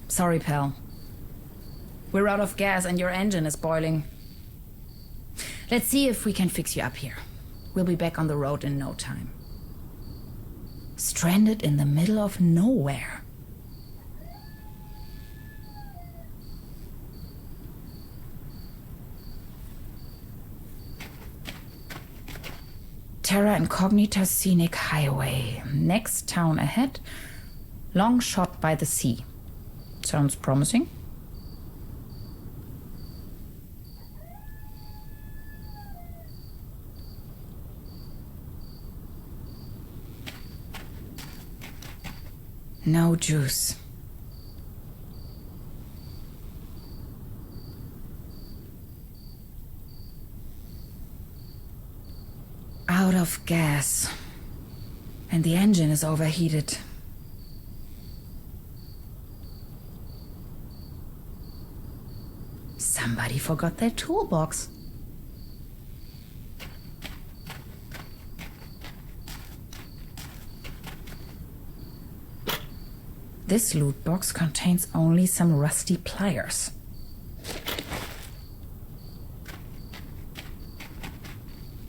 Sorry, pal. We're out of gas and your engine is boiling. Let's see if we can fix you up here. We'll be back on the road in no time. Stranded in the middle of nowhere. Terra Incognita Scenic Highway. Next town ahead. Long shot by the sea. Sounds promising. No juice. Out of gas. And the engine is overheated. Somebody forgot their toolbox. This loot box contains only some rusty pliers.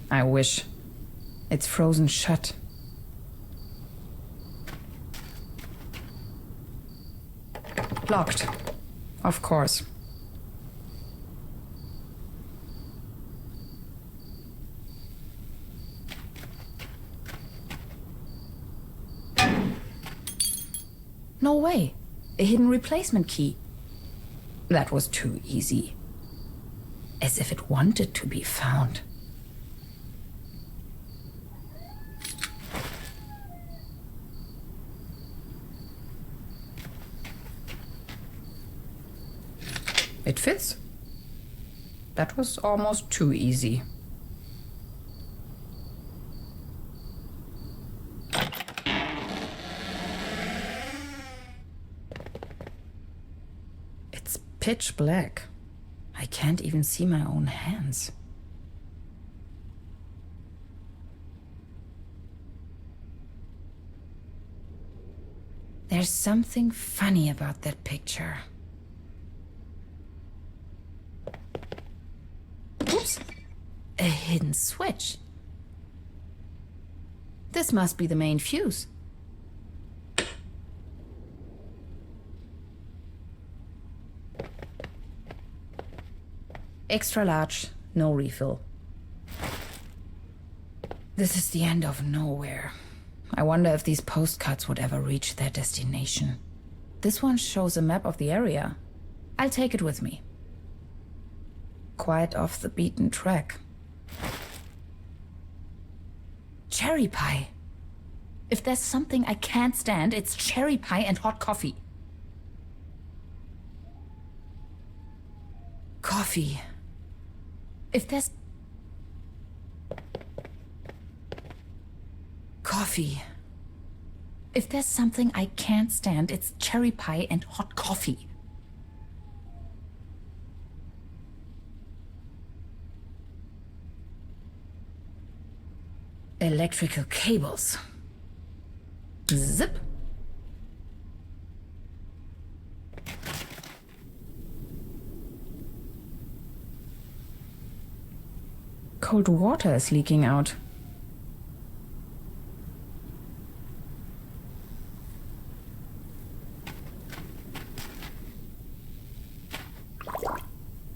I wish. It's frozen shut. Locked. Of course. No way. A hidden replacement key. That was too easy. As if it wanted to be found. It fits. That was almost too easy. It's pitch black. I can't even see my own hands. There's something funny about that picture. Oops! A hidden switch. This must be the main fuse. Extra large, no refill. This is the end of nowhere. I wonder if these postcards would ever reach their destination. This one shows a map of the area. I'll take it with me. Quite off the beaten track. Cherry pie. If there's something I can't stand, it's cherry pie and hot coffee. Coffee. If there's... Coffee. If there's something I can't stand, it's cherry pie and hot coffee. Electrical cables. Zip. Cold water is leaking out.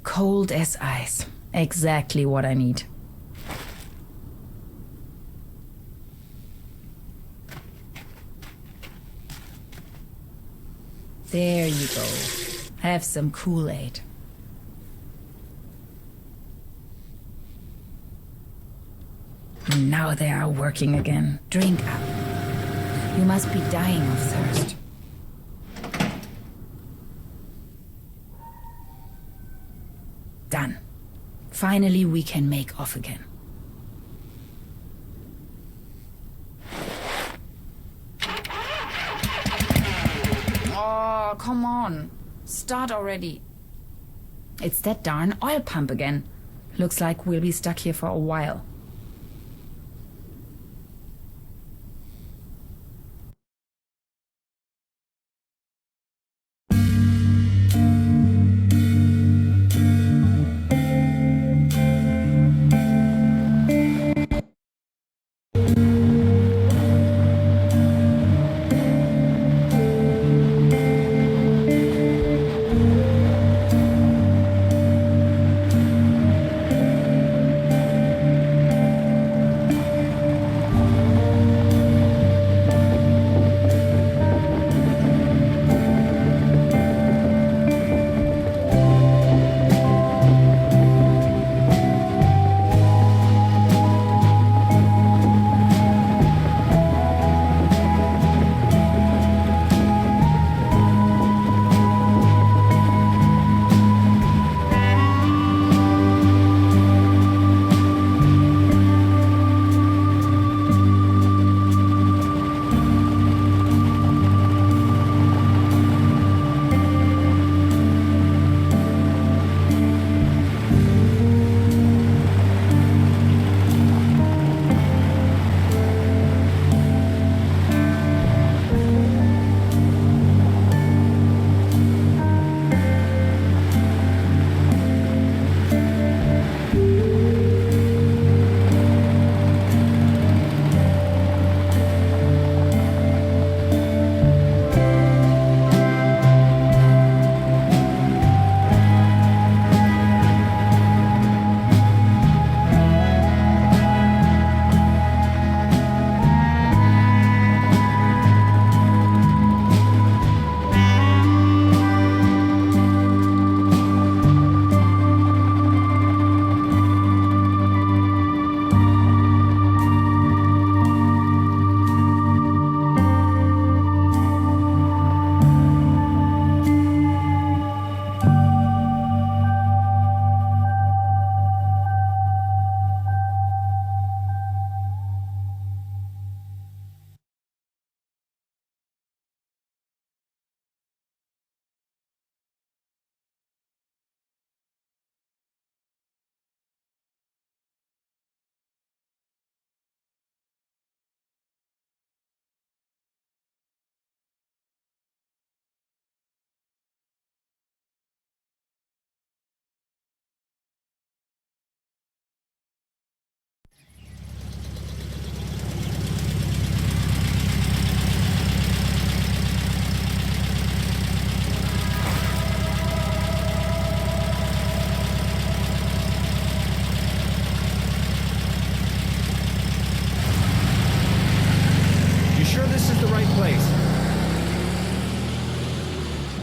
Cold as ice. Exactly what I need. There you go. Have some Kool-Aid. Now they are working again. Drink up. You must be dying of thirst. Finally, we can make off again. Oh, come on. Start already. It's that darn oil pump again. Looks like we'll be stuck here for a while.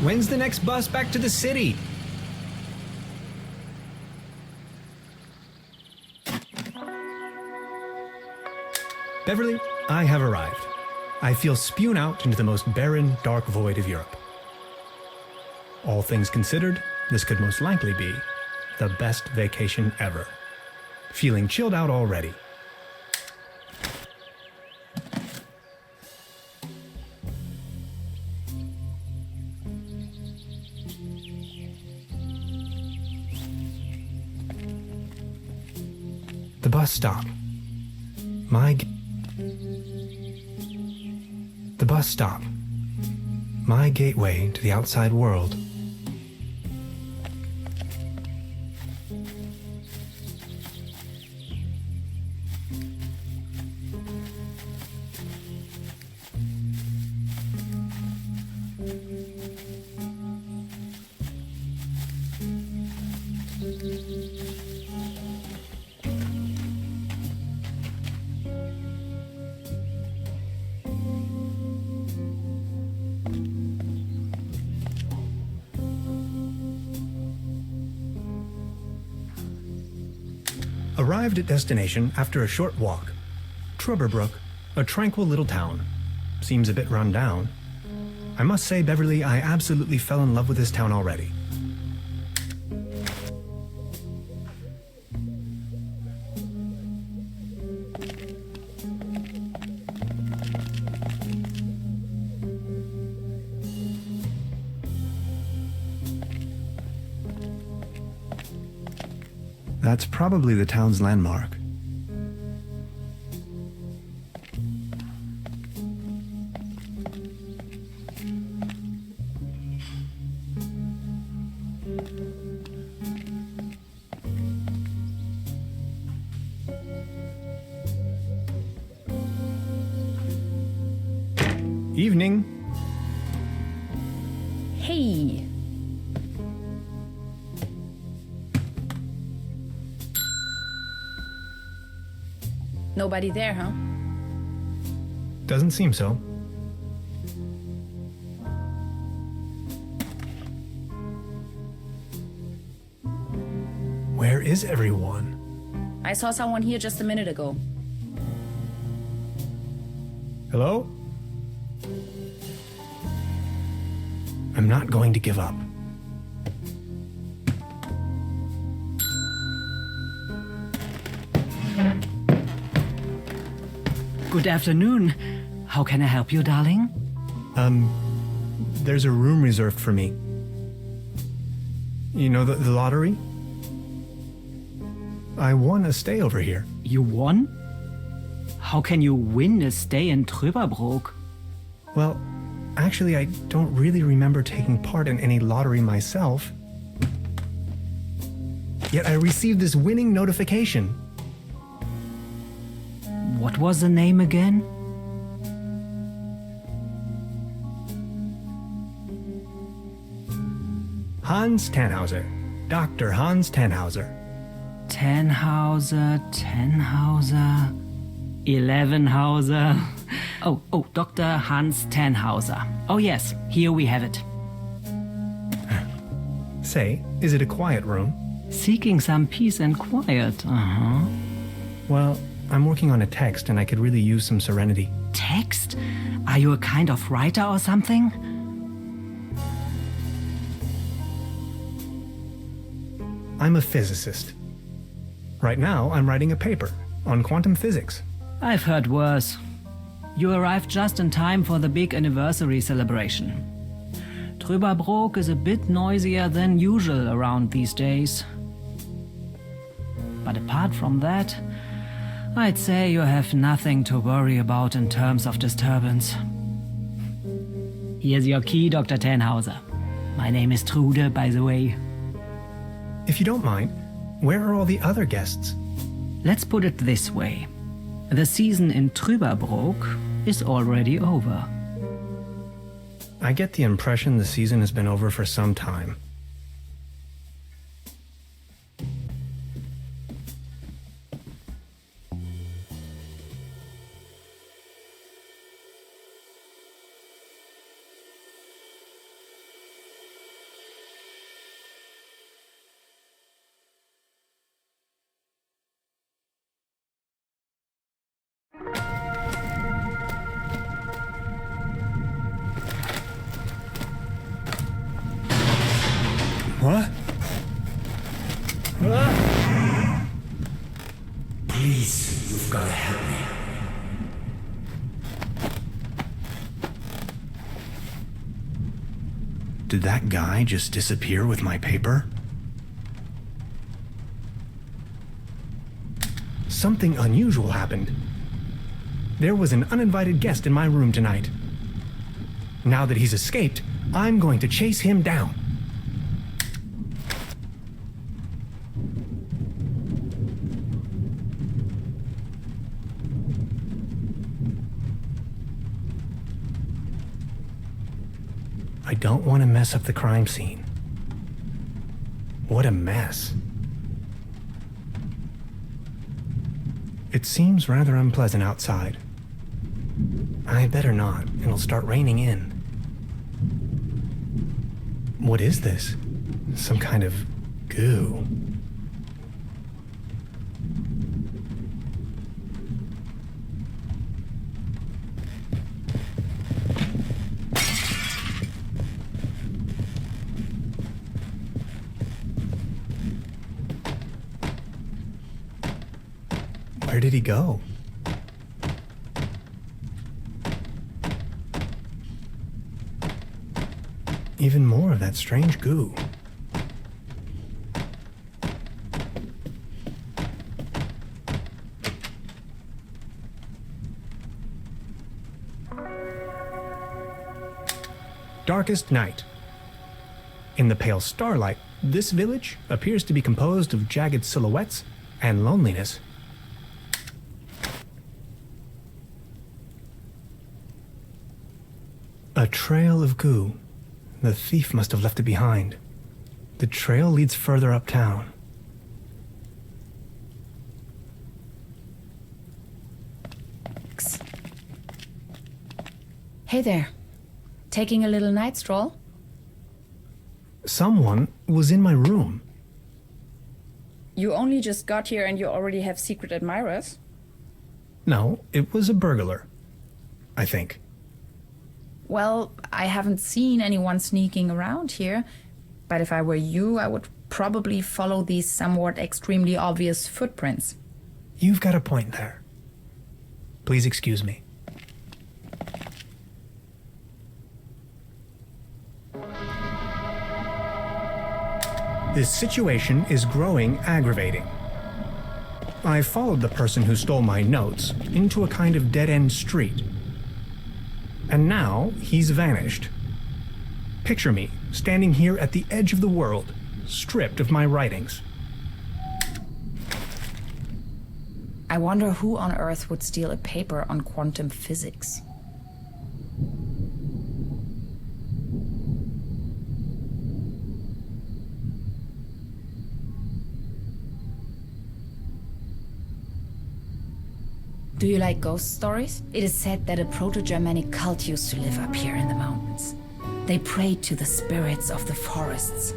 When's the next bus back to the city? Beverly, I have arrived. I feel spewed out into the most barren, dark void of Europe. All things considered, this could most likely be the best vacation ever. Feeling chilled out already. The bus stop. The bus stop. My gateway to the outside world. Arrived at destination after a short walk. Truberbrook, a tranquil little town. Seems a bit run down. I must say, Beverly, I absolutely fell in love with this town already. That's probably the town's landmark. Evening. Hey. Nobody there, huh? Doesn't seem so. Where is everyone? I saw someone here just a minute ago. Hello? I'm not going to give up. Good afternoon. How can I help you, darling? There's a room reserved for me. You know the lottery? I won a stay over here. You won? How can you win a stay in Truberbrook? Well, actually, I don't really remember taking part in any lottery myself. Yet I received this winning notification. What was the name again? Hans Tannhauser. Dr. Hans Tannhauser. Tannhauser, 11hauser. Oh, Dr. Hans Tannhauser. Oh yes, here we have it. Say, is it a quiet room? Seeking some peace and quiet, Well, I'm working on a text and I could really use some serenity. Text? Are you a kind of writer or something? I'm a physicist. Right now, I'm writing a paper on quantum physics. I've heard worse. You arrived just in time for the big anniversary celebration. Truberbrook is a bit noisier than usual around these days. But apart from that, I'd say you have nothing to worry about in terms of disturbance. Here's your key, Dr. Tannhauser. My name is Trude, by the way. If you don't mind, where are all the other guests? Let's put it this way. The season in Truberbrook is already over. I get the impression the season has been over for some time. What? Please, you've got to help me. Did that guy just disappear with my paper? Something unusual happened. There was an uninvited guest in my room tonight. Now that he's escaped, I'm going to chase him down. I don't want to mess up the crime scene. What a mess. It seems rather unpleasant outside. I better not. It'll start raining in. What is this? Some kind of goo. Where did he go? Even more of that strange goo. Darkest night. In the pale starlight, this village appears to be composed of jagged silhouettes and loneliness. A trail of goo. The thief must have left it behind. The trail leads further uptown. Hey there. Taking a little night stroll? Someone was in my room. You only just got here and you already have secret admirers? No, it was a burglar. I think. Well, I haven't seen anyone sneaking around here, but if I were you, I would probably follow these somewhat extremely obvious footprints. You've got a point there. Please excuse me. This situation is growing aggravating. I followed the person who stole my notes into a kind of dead-end street. And now he's vanished. Picture me standing here at the edge of the world, stripped of my writings. I wonder who on Earth would steal a paper on quantum physics. Do you like ghost stories? It is said that a Proto-Germanic cult used to live up here in the mountains. They prayed to the spirits of the forests.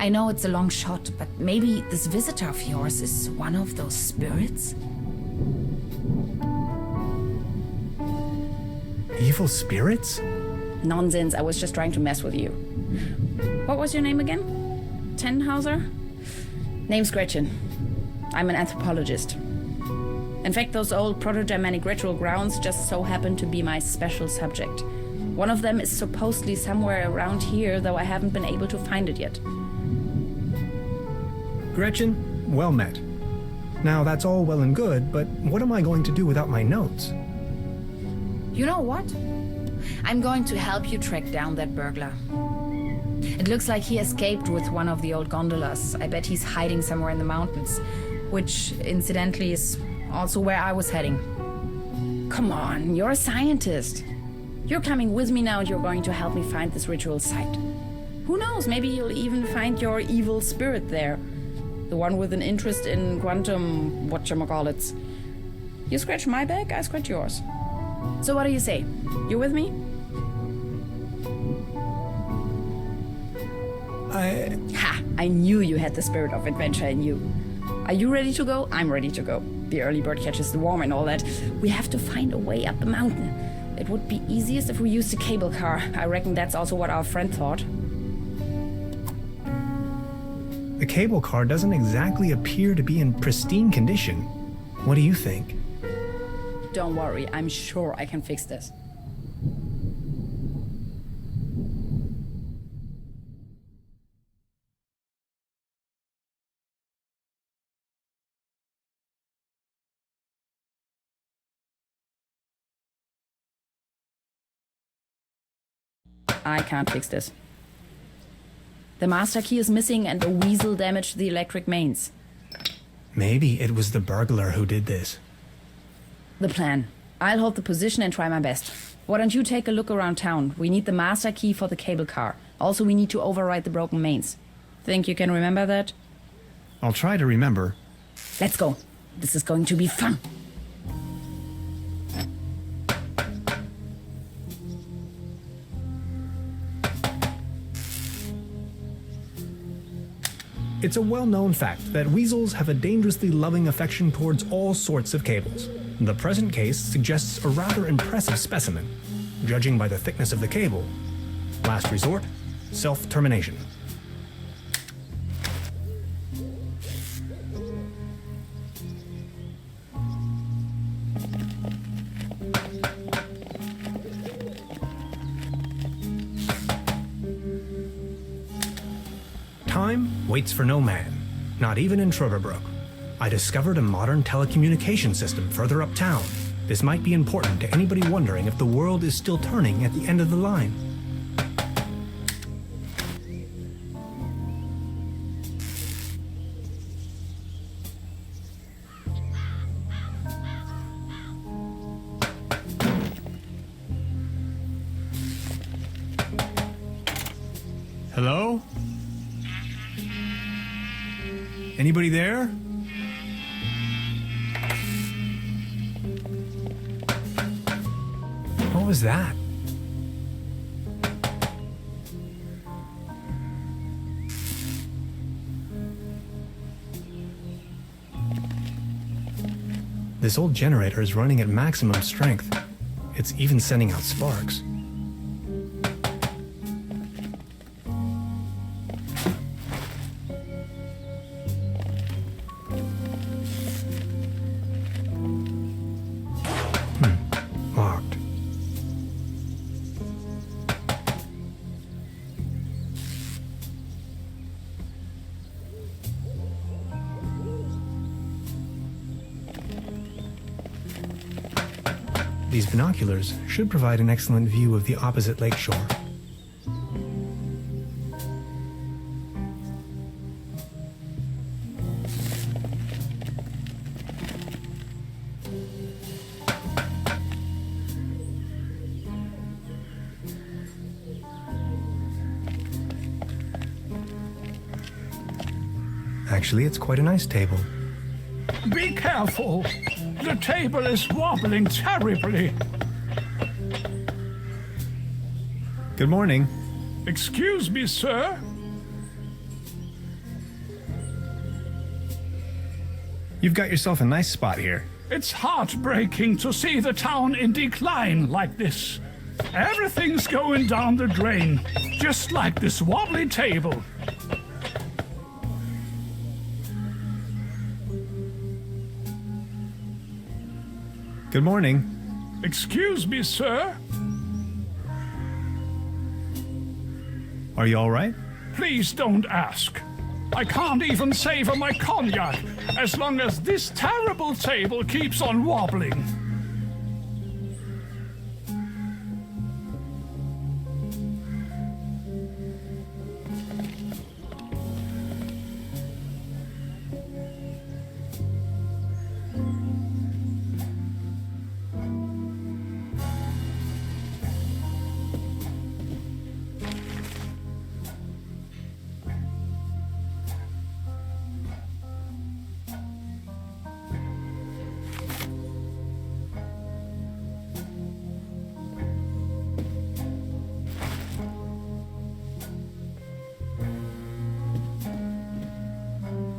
I know it's a long shot, but maybe this visitor of yours is one of those spirits? Evil spirits? Nonsense, I was just trying to mess with you. What was your name again? Tenhauser? Name's Gretchen. I'm an anthropologist. In fact, those old Proto-Germanic ritual grounds just so happen to be my special subject. One of them is supposedly somewhere around here, though I haven't been able to find it yet. Gretchen, well met. Now that's all well and good, but what am I going to do without my notes? You know what? I'm going to help you track down that burglar. It looks like he escaped with one of the old gondolas. I bet he's hiding somewhere in the mountains, which, incidentally, is also where I was heading. Come on, you're a scientist. You're coming with me now and you're going to help me find this ritual site. Who knows, maybe you'll even find your evil spirit there. The one with an interest in quantum whatchamacallits. You scratch my back, I scratch yours. So what do you say? You with me? Ha! I knew you had the spirit of adventure in you. Are you ready to go? I'm ready to go. The early bird catches the worm and all that. We have to find a way up the mountain. It would be easiest if we used a cable car. I reckon that's also what our friend thought. The cable car doesn't exactly appear to be in pristine condition. What do you think? Don't worry, I'm sure I can fix this. I can't fix this. The master key is missing and a weasel damaged the electric mains. Maybe it was the burglar who did this. The plan. I'll hold the position and try my best. Why don't you take a look around town? We need the master key for the cable car. Also, we need to override the broken mains. Think you can remember that? I'll try to remember. Let's go. This is going to be fun. It's a well-known fact that weasels have a dangerously loving affection towards all sorts of cables. The present case suggests a rather impressive specimen, judging by the thickness of the cable. Last resort, self-termination. Time waits for no man, not even in Truberbrook. I discovered a modern telecommunication system further uptown. This might be important to anybody wondering if the world is still turning at the end of the line. Hello? Anybody there? What was that? This old generator is running at maximum strength. It's even sending out sparks. Locked. These binoculars should provide an excellent view of the opposite lakeshore. Actually, it's quite a nice table. Be careful! The table is wobbling terribly. Good morning. Excuse me, sir? You've got yourself a nice spot here. It's heartbreaking to see the town in decline like this. Everything's going down the drain, just like this wobbly table. Good morning. Excuse me, sir? Are you all right? Please don't ask. I can't even savor my cognac as long as this terrible table keeps on wobbling.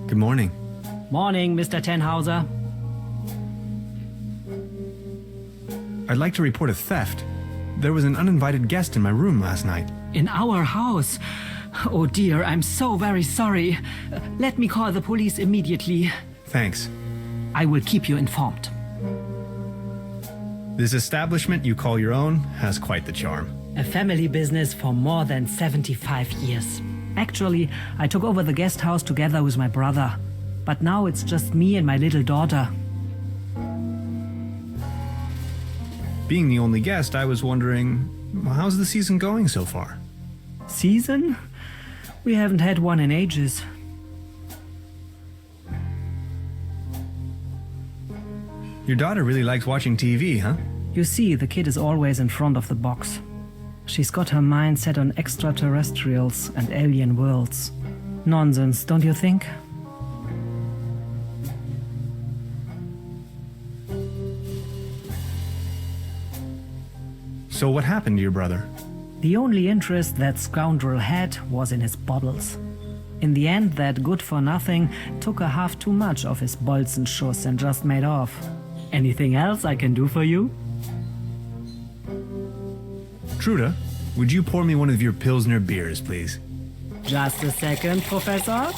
Good morning. Morning, Mr. Tenhauser. I'd like to report a theft. There was an uninvited guest in my room last night. In our house? Oh dear, I'm so very sorry. Let me call the police immediately. Thanks. I will keep you informed. This establishment you call your own has quite the charm. A family business for more than 75 years. Actually, I took over the guest house together with my brother. But now it's just me and my little daughter. Being the only guest, I was wondering, how's the season going so far? Season? We haven't had one in ages. Your daughter really likes watching TV, huh? You see, the kid is always in front of the box. She's got her mind set on extraterrestrials and alien worlds. Nonsense, don't you think? So what happened to your brother? The only interest that scoundrel had was in his baubles. In the end, that good-for-nothing took a half too much of his Bolzenschuss and just made off. Anything else I can do for you? Truda, would you pour me one of your Pilsner beers, please? Just a second, Professor.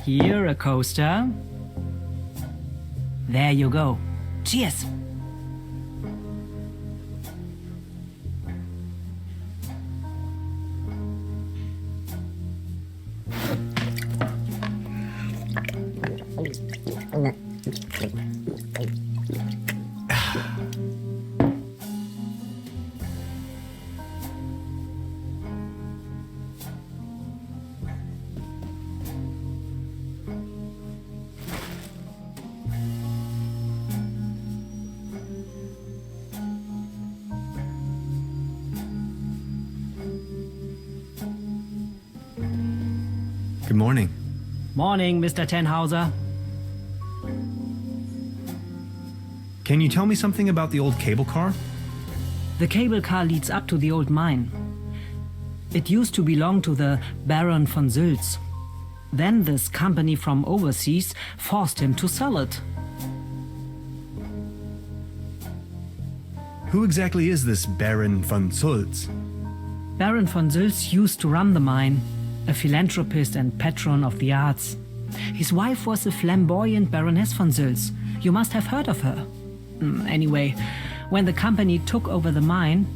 Here, a coaster. There you go. Cheers. Good morning. Morning, Mr. Tannhauser. Can you tell me something about the old cable car? The cable car leads up to the old mine. It used to belong to the Baron von Sülz. Then this company from overseas forced him to sell it. Who exactly is this Baron von Sülz? Baron von Sülz used to run the mine, a philanthropist and patron of the arts. His wife was the flamboyant Baroness von Sülz. You must have heard of her. Anyway, when the company took over the mine,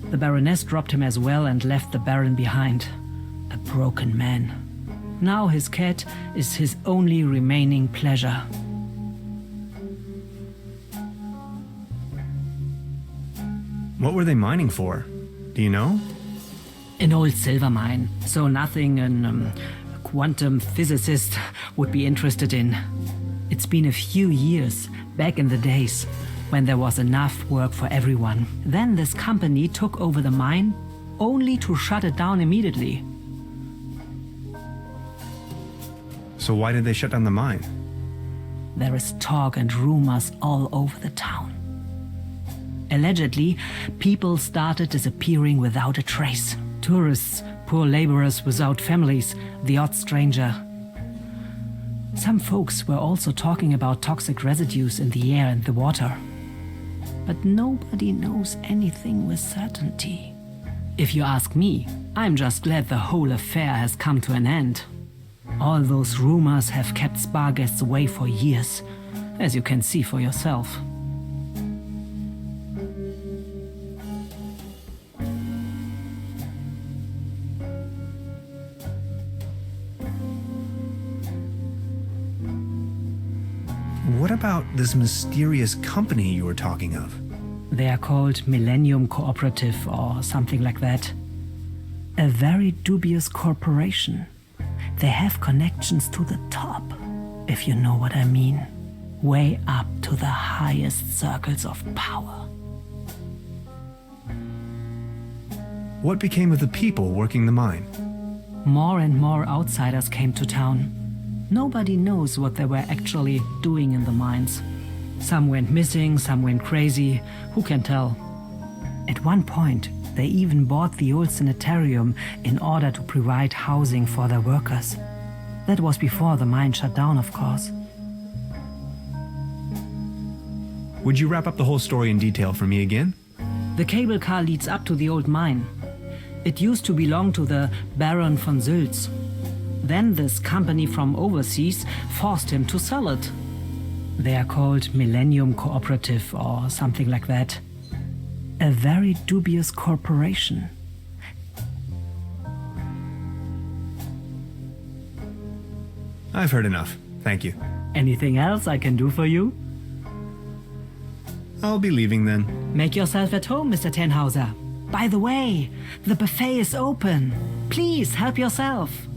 the Baroness dropped him as well and left the Baron behind. A broken man. Now his cat is his only remaining pleasure. What were they mining for? Do you know? An old silver mine, so nothing a quantum physicist would be interested in. It's been a few years, back in the days, when there was enough work for everyone. Then this company took over the mine, only to shut it down immediately. So why did they shut down the mine? There is talk and rumors all over the town. Allegedly, people started disappearing without a trace. Tourists, poor laborers without families, the odd stranger. Some folks were also talking about toxic residues in the air and the water. But nobody knows anything with certainty. If you ask me, I'm just glad the whole affair has come to an end. All those rumors have kept spa guests away for years, as you can see for yourself. What about this mysterious company you were talking of? They are called Millennium Cooperative or something like that. A very dubious corporation. They have connections to the top, if you know what I mean. Way up to the highest circles of power. What became of the people working the mine? More and more outsiders came to town. Nobody knows what they were actually doing in the mines. Some went missing, some went crazy. Who can tell? At one point, they even bought the old sanitarium in order to provide housing for their workers. That was before the mine shut down, of course. Would you wrap up the whole story in detail for me again? The cable car leads up to the old mine. It used to belong to the Baron von Sülz. Then this company from overseas forced him to sell it. They are called Millennium Cooperative or something like that. A very dubious corporation. I've heard enough. Thank you. Anything else I can do for you? I'll be leaving then. Make yourself at home, Mr. Tannhauser. By the way, the buffet is open. Please help yourself.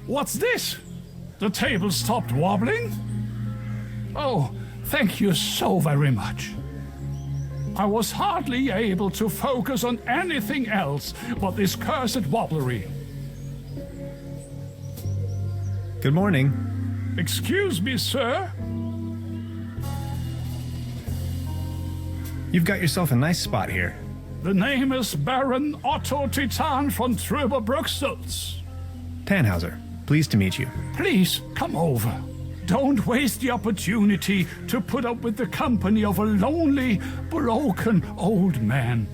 What's this? The table stopped wobbling? Oh, thank you so very much. I was hardly able to focus on anything else but this cursed wobblery. Good morning. Excuse me, sir? You've got yourself a nice spot here. The name is Baron Otto Titan von Truberbrook. Tannhauser. Pleased to meet you. Please come over. Don't waste the opportunity to put up with the company of a lonely, broken old man.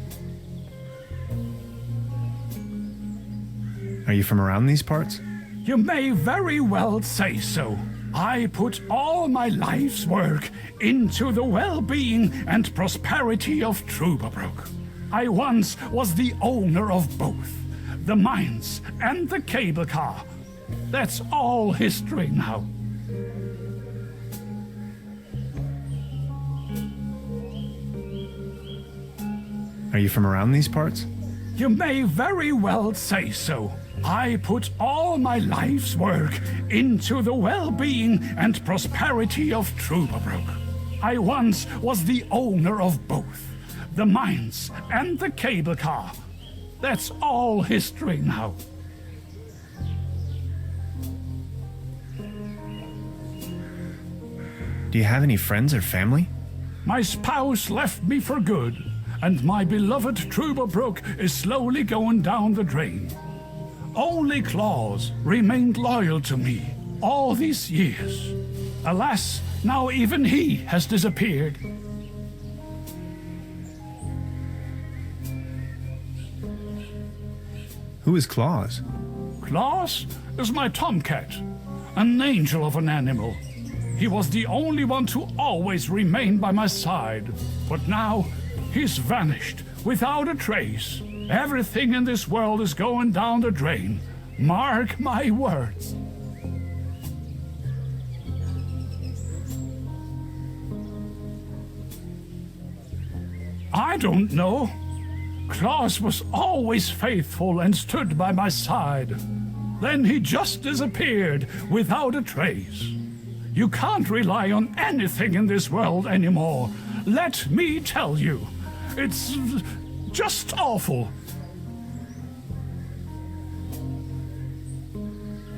Are you from around these parts? You may very well say so. I put all my life's work into the well-being and prosperity of Truberbrook. I once was the owner of both, the mines and the cable car. That's all history now. Are you from around these parts? You may very well say so. I put all my life's work into the well-being and prosperity of Truberbrook. I once was the owner of both, the mines and the cable car. That's all history now. Do you have any friends or family? My spouse left me for good, and my beloved Truberbrook is slowly going down the drain. Only Claus remained loyal to me all these years. Alas, now even he has disappeared. Who is Claus? Claus is my tomcat, an angel of an animal. He was the only one to always remain by my side, but now he's vanished without a trace. Everything in this world is going down the drain. Mark my words. I don't know. Claus was always faithful and stood by my side. Then he just disappeared without a trace. You can't rely on anything in this world anymore. Let me tell you. It's just awful.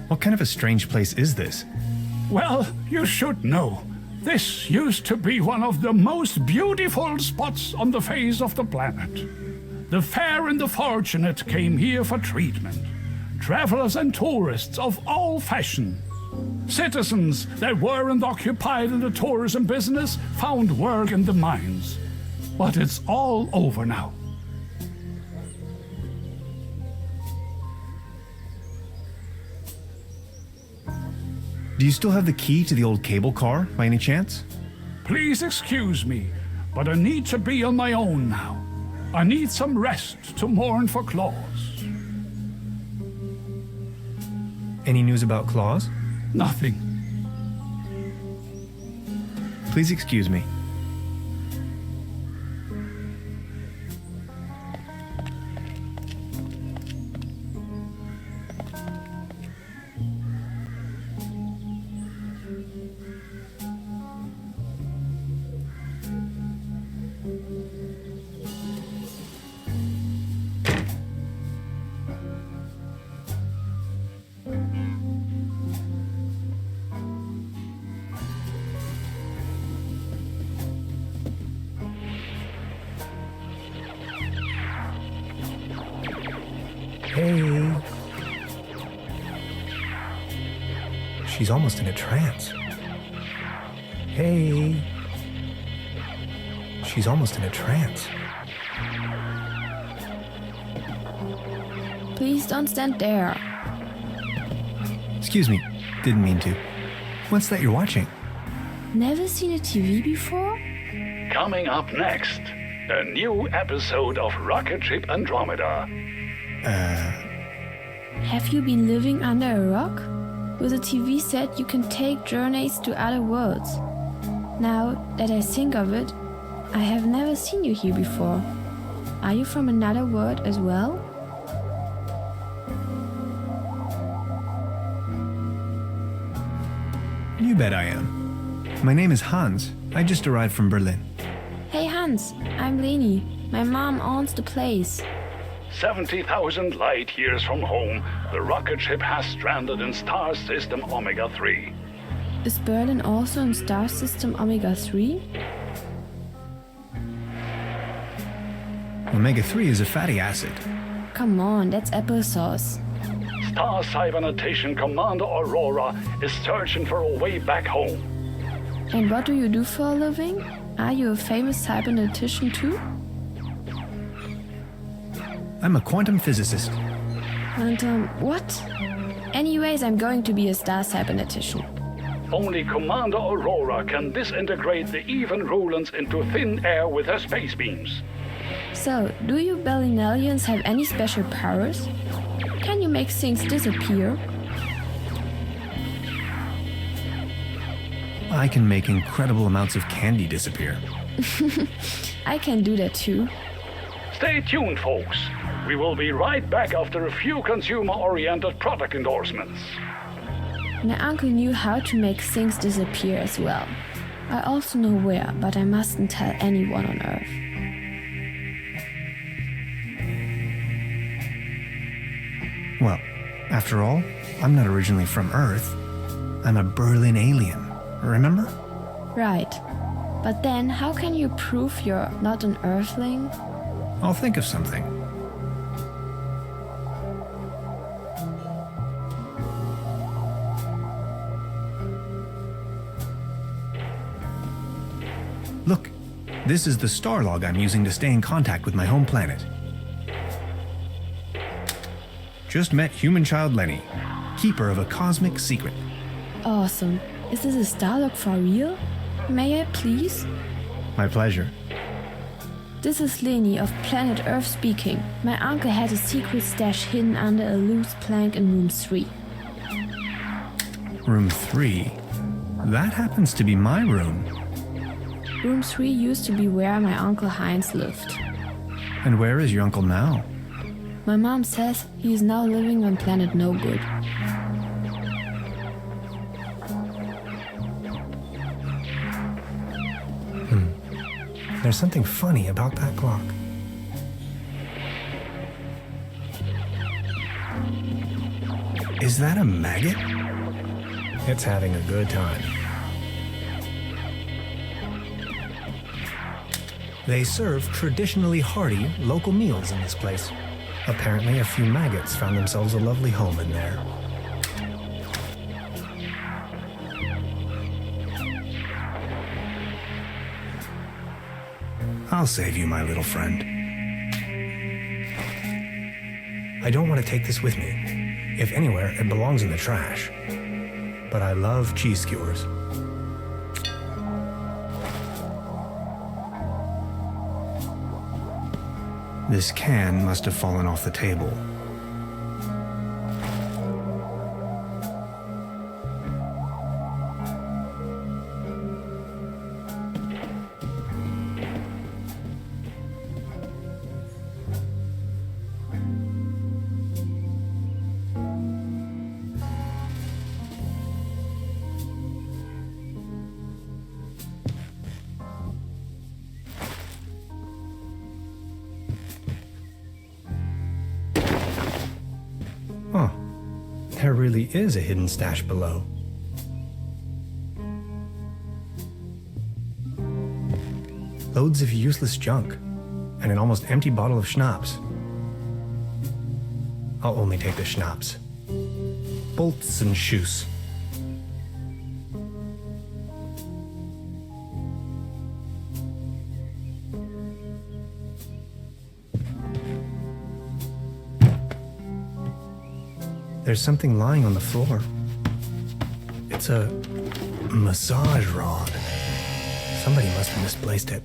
What kind of a strange place is this? Well, you should know. This used to be one of the most beautiful spots on the face of the planet. The fair and the fortunate came here for treatment. Travelers and tourists of all fashion. Citizens that weren't occupied in the tourism business found work in the mines. But it's all over now. Do you still have the key to the old cable car, by any chance? Please excuse me, but I need to be on my own now. I need some rest to mourn for Claus. Any news about Claus? Nothing. Please excuse me. Hey. She's almost in a trance. Hey. She's almost in a trance. Please don't stand there. Excuse me, didn't mean to. What's that you're watching? Never seen a TV before? Coming up next, a new episode of Rocket Ship Andromeda. Have you been living under a rock? With a TV set, you can take journeys to other worlds. Now that I think of it, I have never seen you here before. Are you from another world as well? You bet I am. My name is Hans. I just arrived from Berlin. Hey Hans, I'm Leni. My mom owns the place. 70,000 light years from home, the rocket ship has stranded in star system Omega-3. Is Berlin also in star system Omega-3? Omega-3 is a fatty acid. Come on, that's applesauce. Star Cybernetation Commander Aurora is searching for a way back home. And what do you do for a living? Are you a famous cybernetician too? I'm a quantum physicist. And what? Anyways, I'm going to be a star cybernetician. Only Commander Aurora can disintegrate the even rulans into thin air with her space beams. So, do you Bellinellians have any special powers? Can you make things disappear? I can make incredible amounts of candy disappear. I can do that too. Stay tuned, folks. We will be right back after a few consumer-oriented product endorsements. My uncle knew how to make things disappear as well. I also know where, but I mustn't tell anyone on Earth. Well, after all, I'm not originally from Earth. I'm a Berlin alien, remember? Right. But then, how can you prove you're not an Earthling? I'll think of something. Look, this is the star log I'm using to stay in contact with my home planet. Just met human child Lenny, keeper of a cosmic secret. Awesome. Is this a Starlock for real? May I please? My pleasure. This is Leni of planet Earth speaking. My uncle had a secret stash hidden under a loose plank in room 3. Room 3? That happens to be my room. Room 3 used to be where my uncle Heinz lived. And where is your uncle now? My mom says he is now living on planet No Good. There's something funny about that clock. Is that a maggot? It's having a good time. They serve traditionally hearty local meals in this place. Apparently, a few maggots found themselves a lovely home in there. I'll save you, my little friend. I don't want to take this with me. If anywhere, it belongs in the trash. But I love cheese skewers. This can must have fallen off the table. Huh. There really is a hidden stash below. Loads of useless junk, and an almost empty bottle of schnapps. I'll only take the schnapps. Bolts and shoes. There's something lying on the floor. It's a massage rod. Somebody must have misplaced it.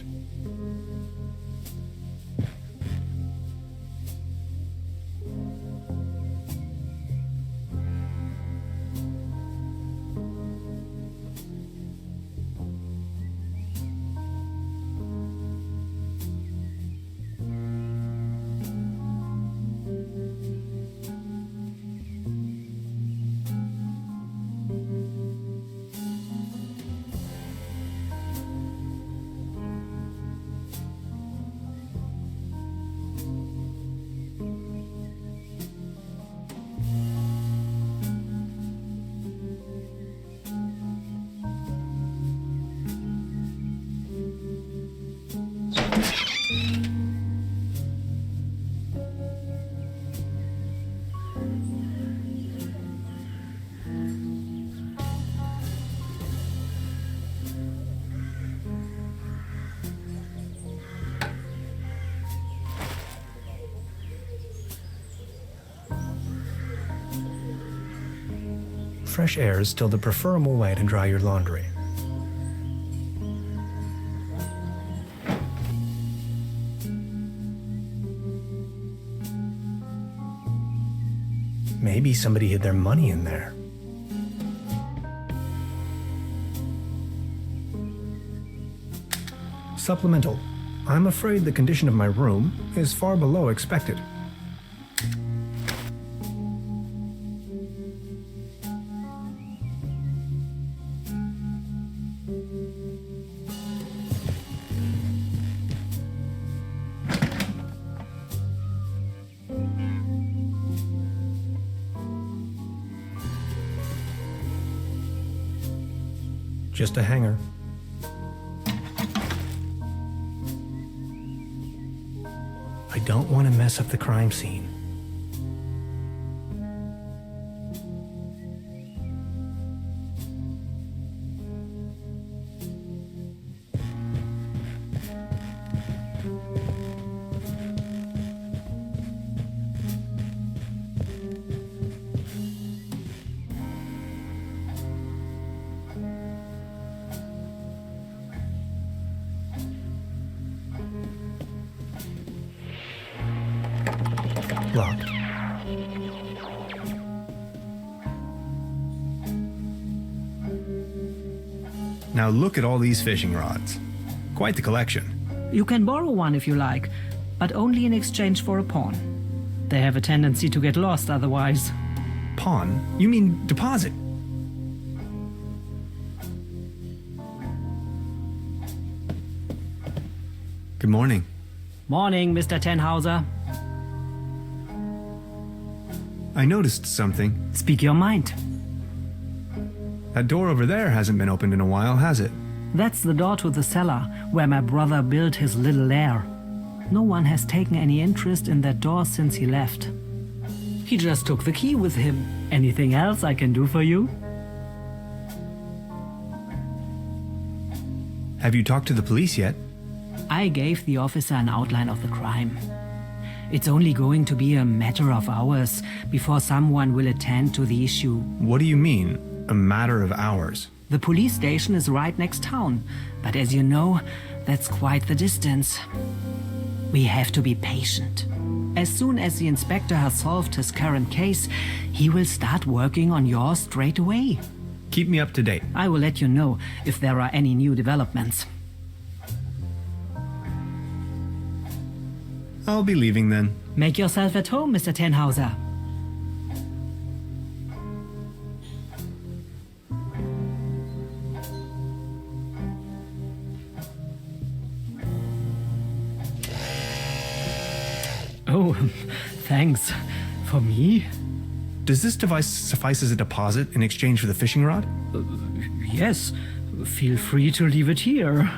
fresh air is still the preferable way to dry your laundry. Maybe somebody hid their money in there. Supplemental. I'm afraid the condition of my room is far below expected. Just a hanger. I don't want to mess up the crime scene. Locked. Now look at all these fishing rods. Quite the collection. You can borrow one if you like, but only in exchange for a pawn. They have a tendency to get lost otherwise. Pawn? You mean deposit? Good morning. Morning, Mr. Tenhauser. I noticed something. Speak your mind. That door over there hasn't been opened in a while, has it? That's the door to the cellar, where my brother built his little lair. No one has taken any interest in that door since he left. He just took the key with him. Anything else I can do for you? Have you talked to the police yet? I gave the officer an outline of the crime. It's only going to be a matter of hours before someone will attend to the issue. What do you mean, a matter of hours? The police station is right next town, but as you know, that's quite the distance. We have to be patient. As soon as the inspector has solved his current case, he will start working on yours straight away. Keep me up to date. I will let you know if there are any new developments. I'll be leaving then. Make yourself at home, Mr. Tenhauser. Oh, thanks. For me? Does this device suffice as a deposit in exchange for the fishing rod? Yes. Feel free to leave it here.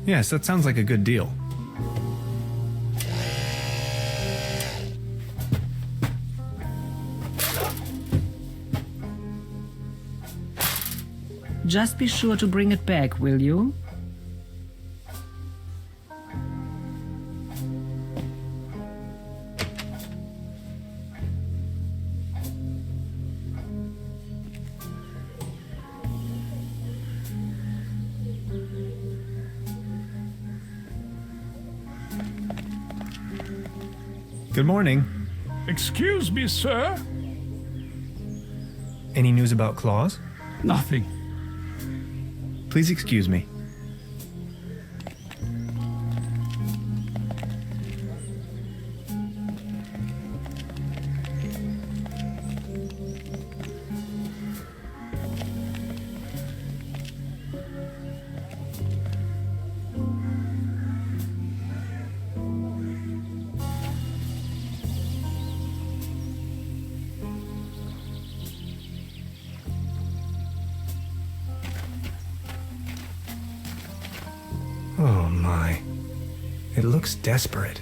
Yes, that sounds like a good deal. Just be sure to bring it back, will you? Good morning. Excuse me, sir? Any news about Claus? Nothing. Please excuse me. Oh my. It looks desperate.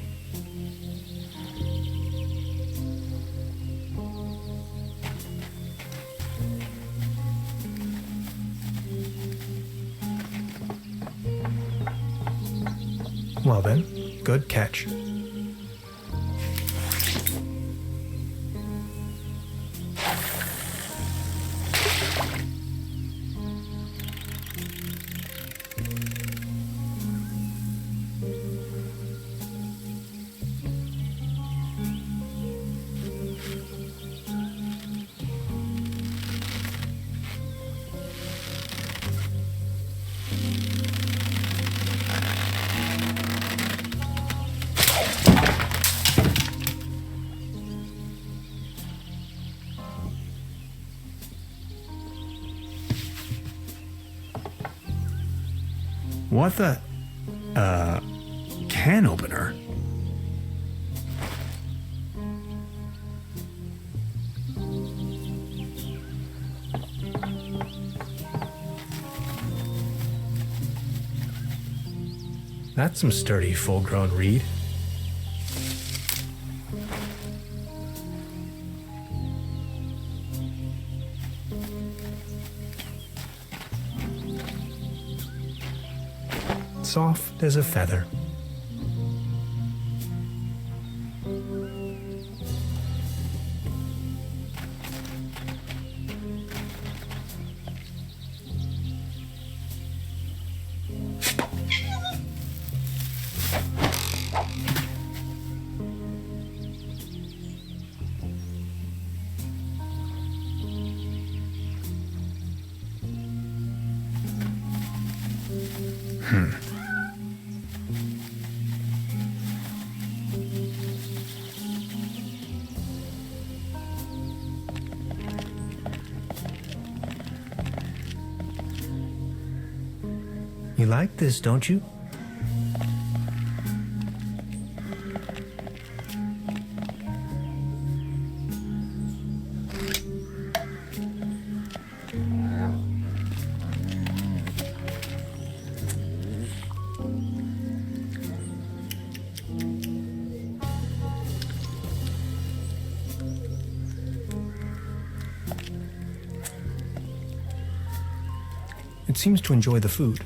Well then, good catch. What the... can opener? That's some sturdy, full-grown reed. Soft as a feather. You like this, don't you? It seems to enjoy the food.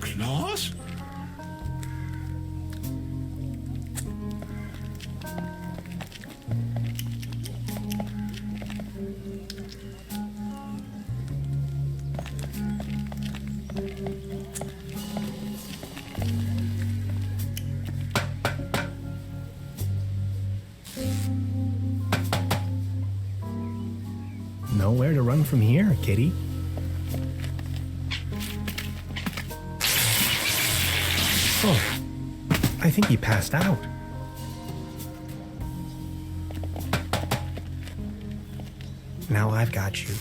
Claws? Nowhere to run from here, kitty. Oh, I think he passed out. Now I've got you.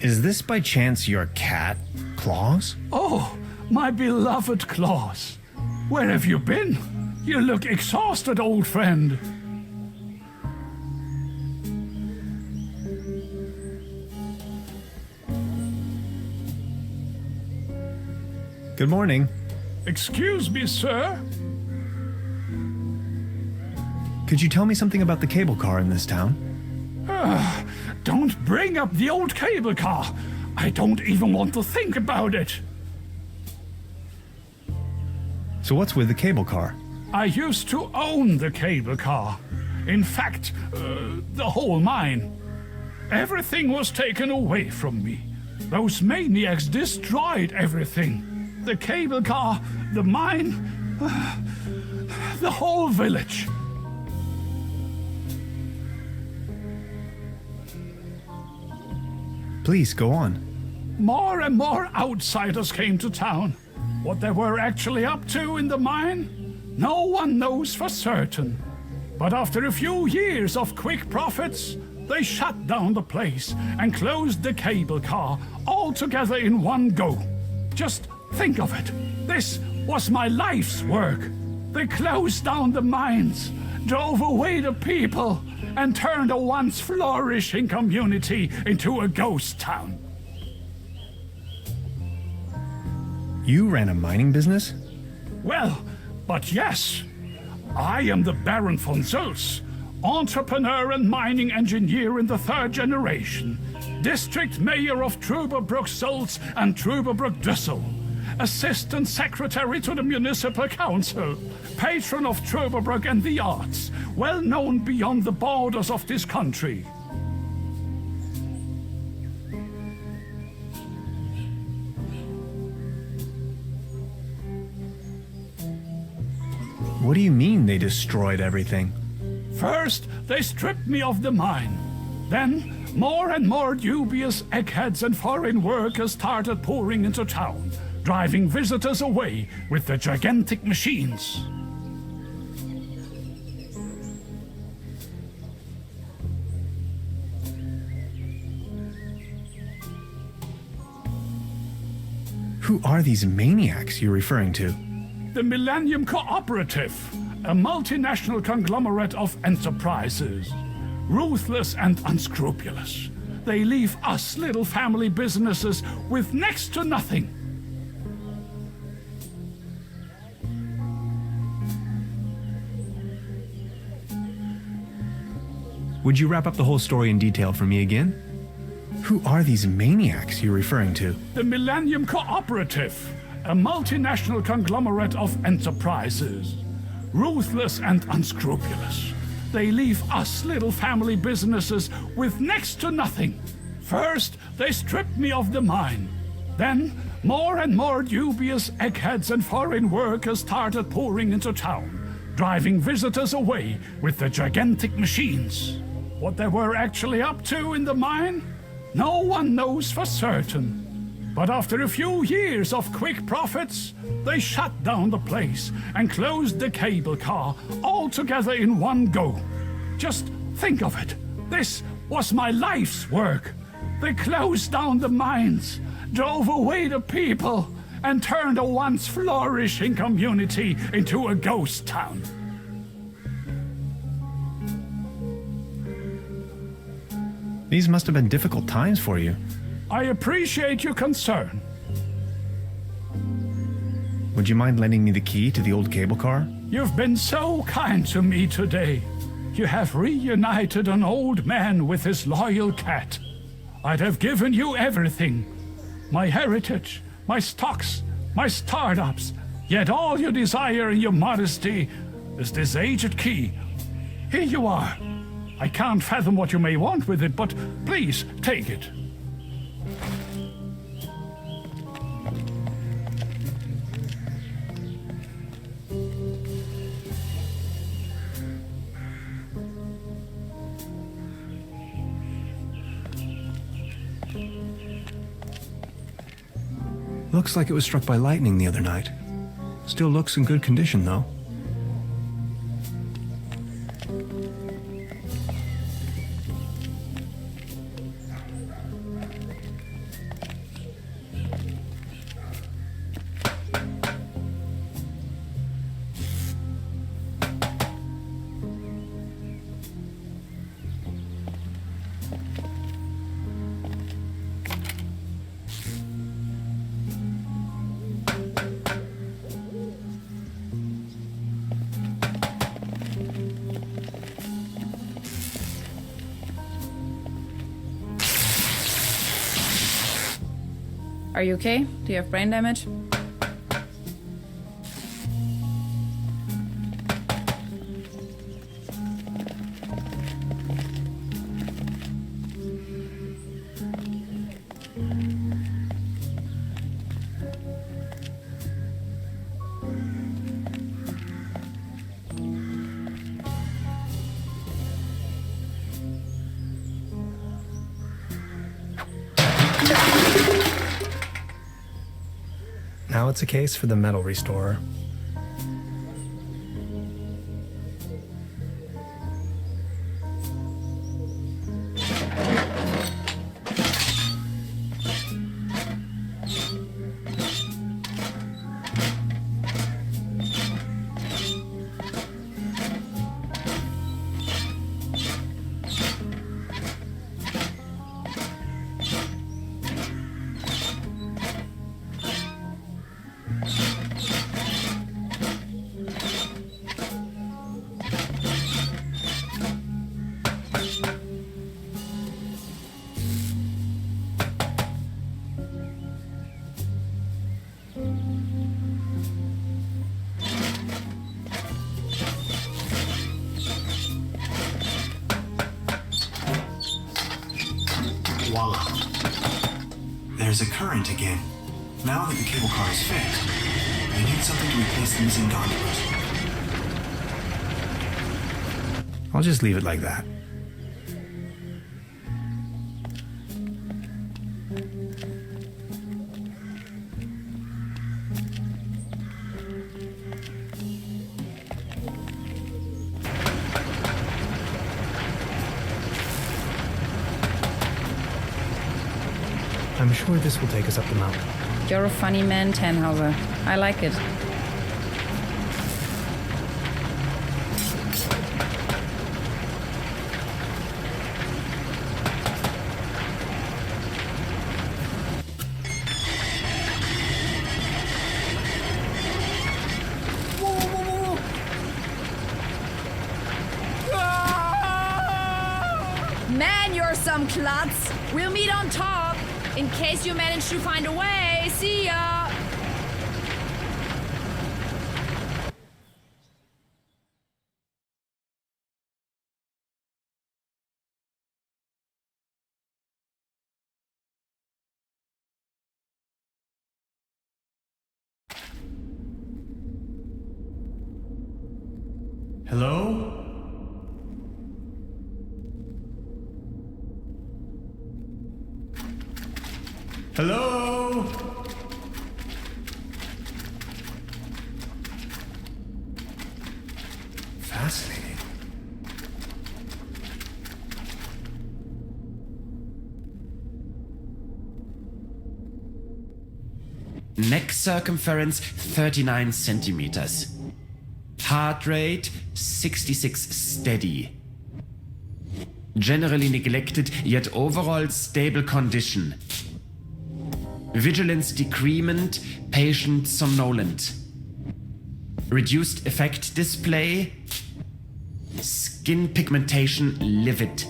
Is this by chance your cat, Claus? Oh, my beloved Claus. Where have you been? You look exhausted, old friend. Good morning. Excuse me, sir. Could you tell me something about the cable car in this town? Don't bring up the old cable car. I don't even want to think about it. So what's with the cable car? I used to own the cable car. In fact, the whole mine. Everything was taken away from me. Those maniacs destroyed everything. The cable car, the mine, the whole village. Please, go on. More and more outsiders came to town. What they were actually up to in the mine, no one knows for certain. But after a few years of quick profits, they shut down the place and closed the cable car all together in one go. Just think of it. This was my life's work. They closed down the mines, drove away the people, and turned a once flourishing community into a ghost town. You ran a mining business? Well, but yes, I am the Baron von Zülz, entrepreneur and mining engineer in the third generation, district mayor of Truberbrook Zülz and Truberbrook Düssel, assistant secretary to the municipal council, patron of Truberbrook and the arts, well known beyond the borders of this country. What do you mean they destroyed everything? First, they stripped me of the mine. Then, more and more dubious eggheads and foreign workers started pouring into town, driving visitors away with the gigantic machines. Who are these maniacs you're referring to? The Millennium Cooperative, a multinational conglomerate of enterprises. Ruthless and unscrupulous. They leave us little family businesses with next to nothing. Would you wrap up the whole story in detail for me again? Who are these maniacs you're referring to? The Millennium Cooperative, a multinational conglomerate of enterprises. Ruthless and unscrupulous. They leave us little family businesses with next to nothing. First, they stripped me of the mine. Then, more and more dubious eggheads and foreign workers started pouring into town, driving visitors away with the gigantic machines. What they were actually up to in the mine, no one knows for certain. But after a few years of quick profits, they shut down the place and closed the cable car altogether in one go. Just think of it. This was my life's work. They closed down the mines, drove away the people, and turned a once flourishing community into a ghost town. These must have been difficult times for you. I appreciate your concern. Would you mind lending me the key to the old cable car? You've been so kind to me today. You have reunited an old man with his loyal cat. I'd have given you everything. My heritage, my stocks, my startups. Yet all you desire in your modesty is this aged key. Here you are. I can't fathom what you may want with it, but please take it. Looks like it was struck by lightning the other night. Still looks in good condition, though. Are you okay? Do you have brain damage? Now it's a case for the metal restorer. Voila. There's a current again. Now that the cable car is fixed, I need something to replace the missing gondolas. I'll just leave it like that. I'm sure this will take us up the mountain. You're a funny man, Tannhauser. I like it. Man, you're some klutz. We'll meet on top. In case you manage to find a way. See ya! Hello? Hello? Fascinating. Neck circumference 39 centimeters. Heart rate 66 steady. Generally neglected, yet overall stable condition. Vigilance decrement, patient somnolent. Reduced effect display. Skin pigmentation livid.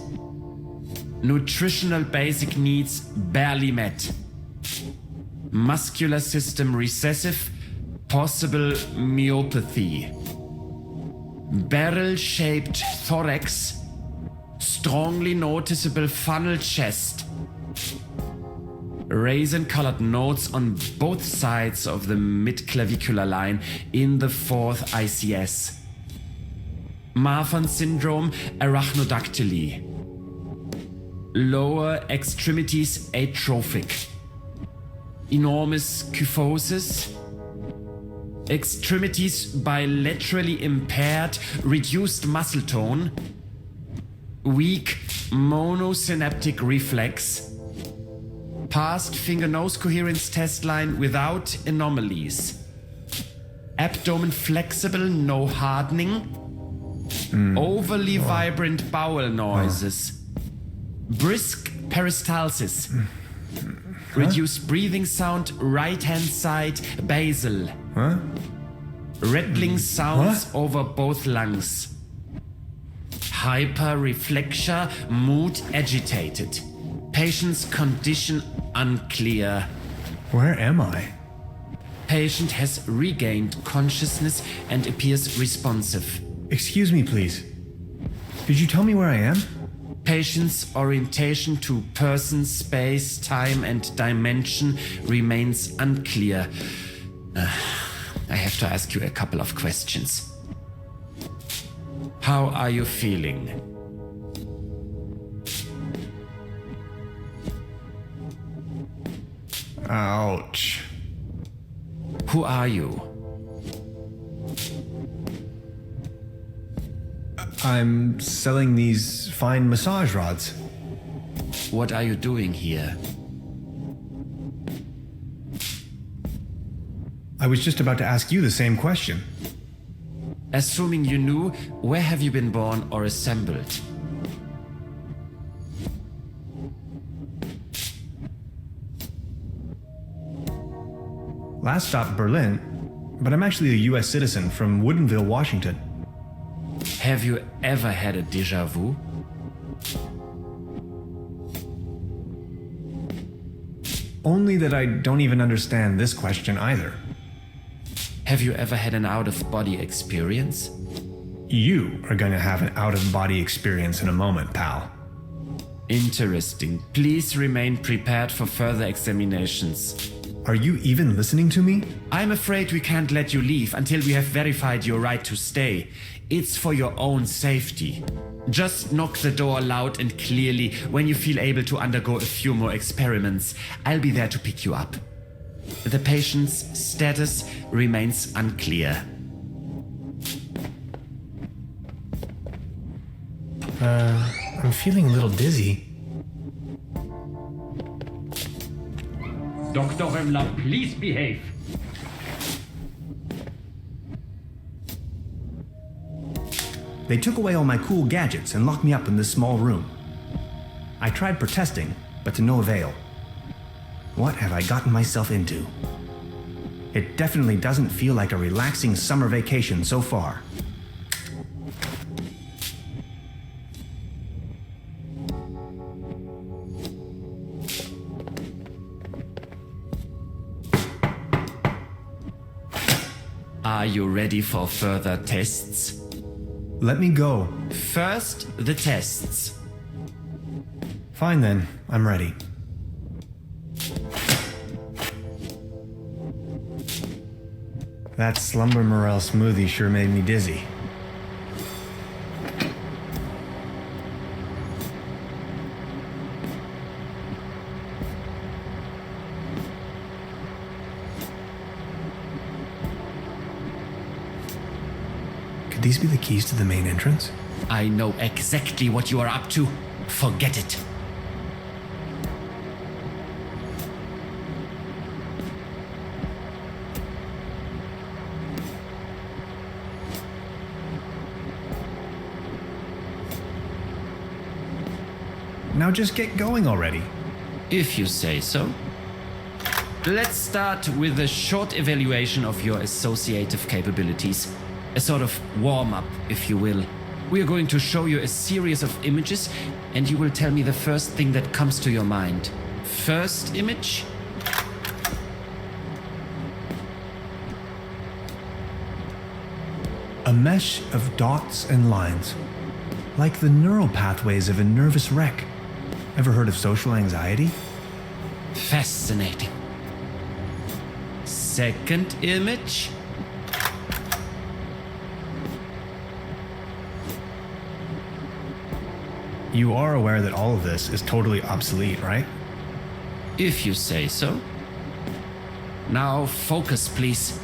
Nutritional basic needs barely met. Muscular system recessive, possible myopathy. Barrel-shaped thorax, strongly noticeable funnel chest. Raisin-colored nodes on both sides of the mid-clavicular line in the fourth ICS. Marfan syndrome, arachnodactyly. Lower extremities atrophic. Enormous kyphosis. Extremities bilaterally impaired, reduced muscle tone. Weak monosynaptic reflex. Past finger-nose coherence test line without anomalies. Abdomen flexible, no hardening. Overly vibrant bowel noises. Brisk peristalsis. Reduced breathing sound, right-hand side, basal. Rattling sounds over both lungs. Hyperreflexia, mood agitated. Patient's condition unclear. Where am I? Patient has regained consciousness and appears responsive. Excuse me, please. Did you tell me where I am? Patient's orientation to person, space, time, and dimension remains unclear. I have to ask you a couple of questions. How are you feeling? Ouch. Who are you? I'm selling these fine massage rods. What are you doing here? I was just about to ask you the same question. Assuming you knew, where have you been born or assembled? Last stop, Berlin, but I'm actually a US citizen from Woodinville, Washington. Have you ever had a déjà vu? Only that I don't even understand this question either. Have you ever had an out-of-body experience? You are going to have an out-of-body experience in a moment, pal. Interesting. Please remain prepared for further examinations. Are you even listening to me? I'm afraid we can't let you leave until we have verified your right to stay. It's for your own safety. Just knock the door loud and clearly when you feel able to undergo a few more experiments. I'll be there to pick you up. The patient's status remains unclear. I'm feeling a little dizzy. Dr. Römmler, please behave. They took away all my cool gadgets and locked me up in this small room. I tried protesting, but to no avail. What have I gotten myself into? It definitely doesn't feel like a relaxing summer vacation so far. Are you ready for further tests? Let me go. First, the tests. Fine then, I'm ready. That slumber morel smoothie sure made me dizzy. Could these be the keys to the main entrance? I know exactly what you are up to. Forget it. Now just get going already. If you say so. Let's start with a short evaluation of your associative capabilities. A sort of warm-up, if you will. We are going to show you a series of images, and you will tell me the first thing that comes to your mind. First image? A mesh of dots and lines. Like the neural pathways of a nervous wreck. Ever heard of social anxiety? Fascinating. Second image? You are aware that all of this is totally obsolete, right? If you say so. Now focus, please.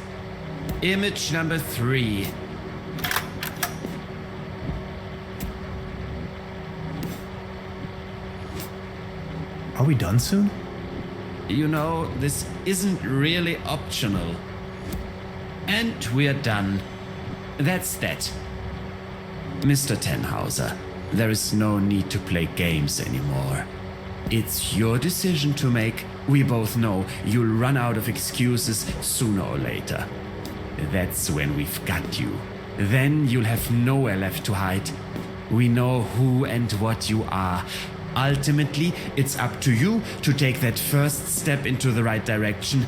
Image number 3. Are we done soon? You know, this isn't really optional. And we're done. That's that. Mr. Tenhauser, there is no need to play games anymore. It's your decision to make. We both know you'll run out of excuses sooner or later. That's when we've got you. Then you'll have nowhere left to hide. We know who and what you are. Ultimately, it's up to you to take that first step into the right direction.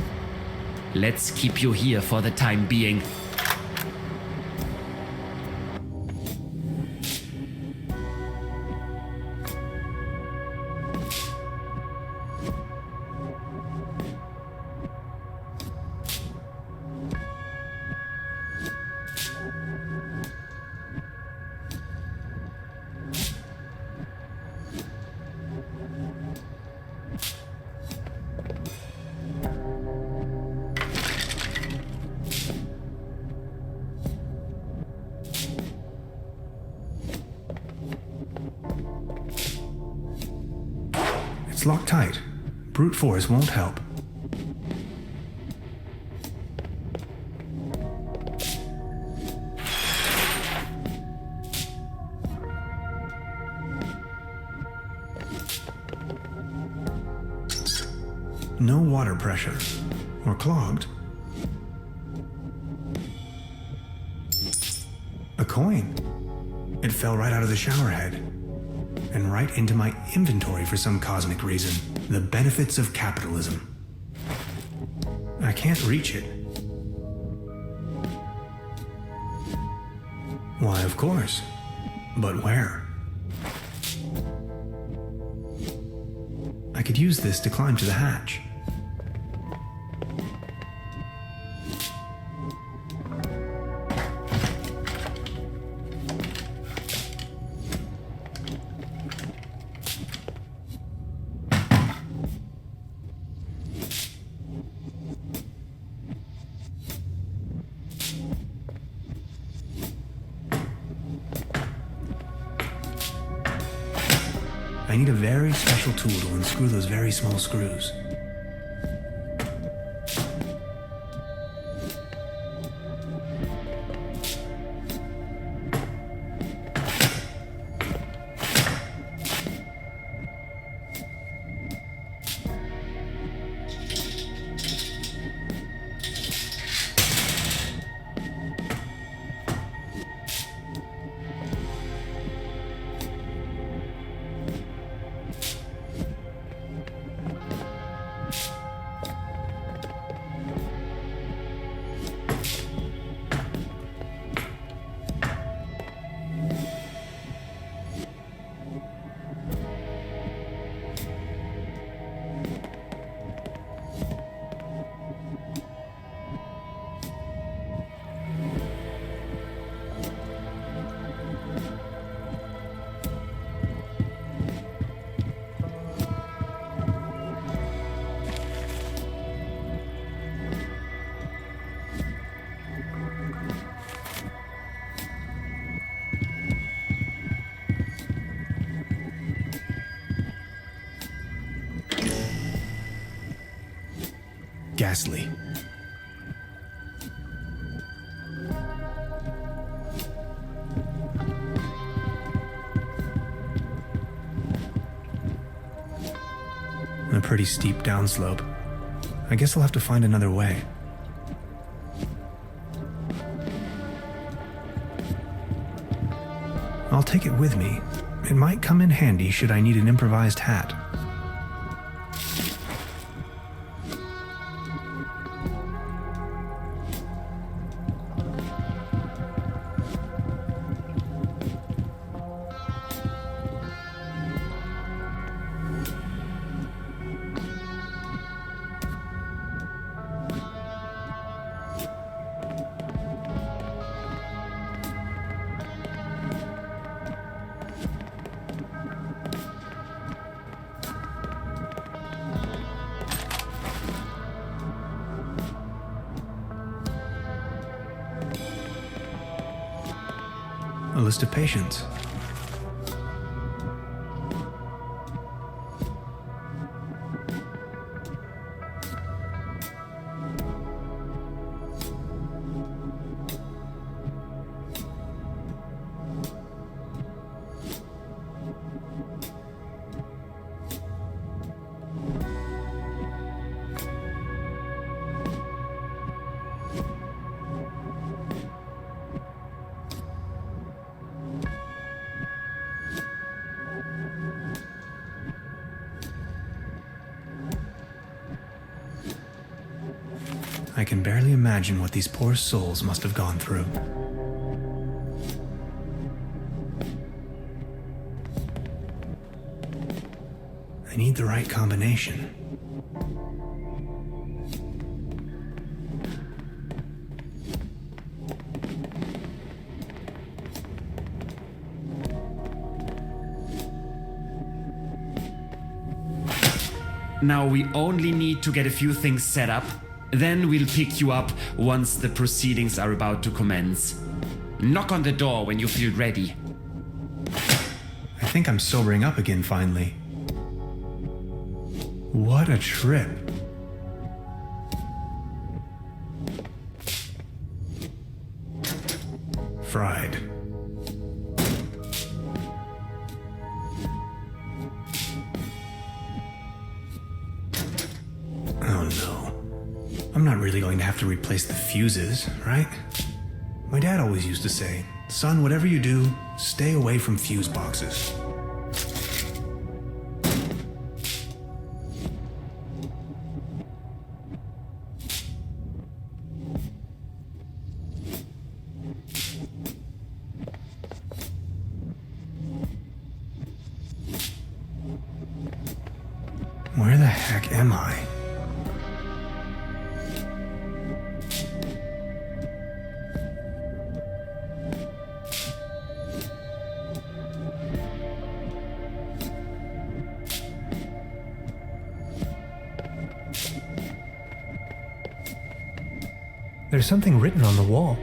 Let's keep you here for the time being. It's locked tight. Brute force won't help. No water pressure. Or clogged. A coin. It fell right out of the shower head. And right into my inventory for some cosmic reason. The benefits of capitalism. I can't reach it. Why, of course. But where? could use this to climb to the hatch. I need a very special tool to unscrew those very small screws. Ghastly. A pretty steep downslope. I guess I'll have to find another way. I'll take it with me. It might come in handy should I need an improvised hat. A list of patients. I can barely imagine what these poor souls must have gone through. I need the right combination. Now we only need to get a few things set up. Then we'll pick you up once the proceedings are about to commence. Knock on the door when you feel ready. I think I'm sobering up again finally. What a trip. Fried. Oh no. I'm not really going to have to replace the fuses, right? My dad always used to say, son, whatever you do, stay away from fuse boxes. Where the heck am I? There's something written on the wall.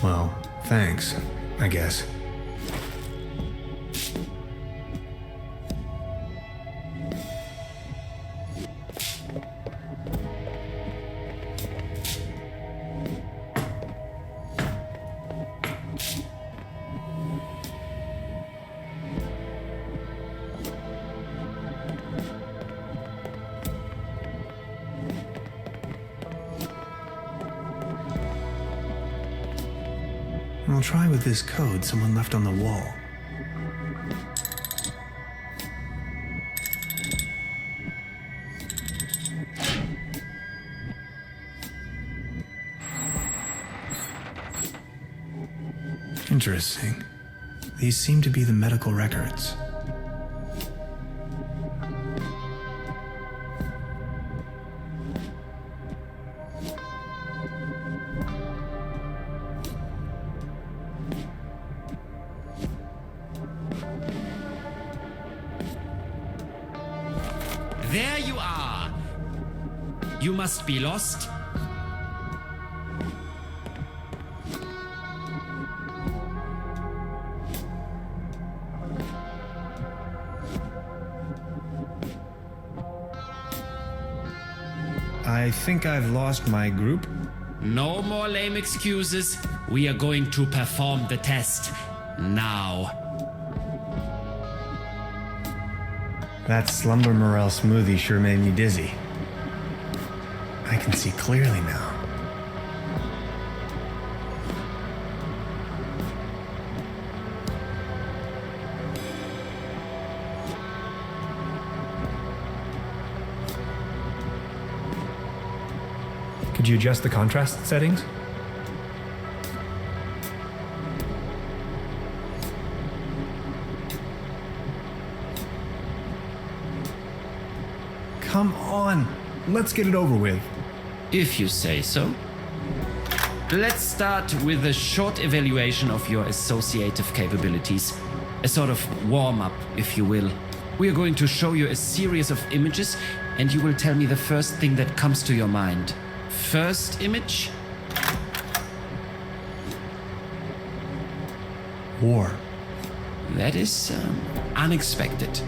Well, thanks, I guess. I'll try with this code someone left on the wall. Interesting. These seem to be the medical records. There you are. You must be lost. I think I've lost my group. No more lame excuses. We are going to perform the test now. That slumber morel smoothie sure made me dizzy. I can see clearly now. Could you adjust the contrast settings? Come on, let's get it over with. If you say so. Let's start with a short evaluation of your associative capabilities. A sort of warm-up, if you will. We are going to show you a series of images, and you will tell me the first thing that comes to your mind. First image? War. That is unexpected.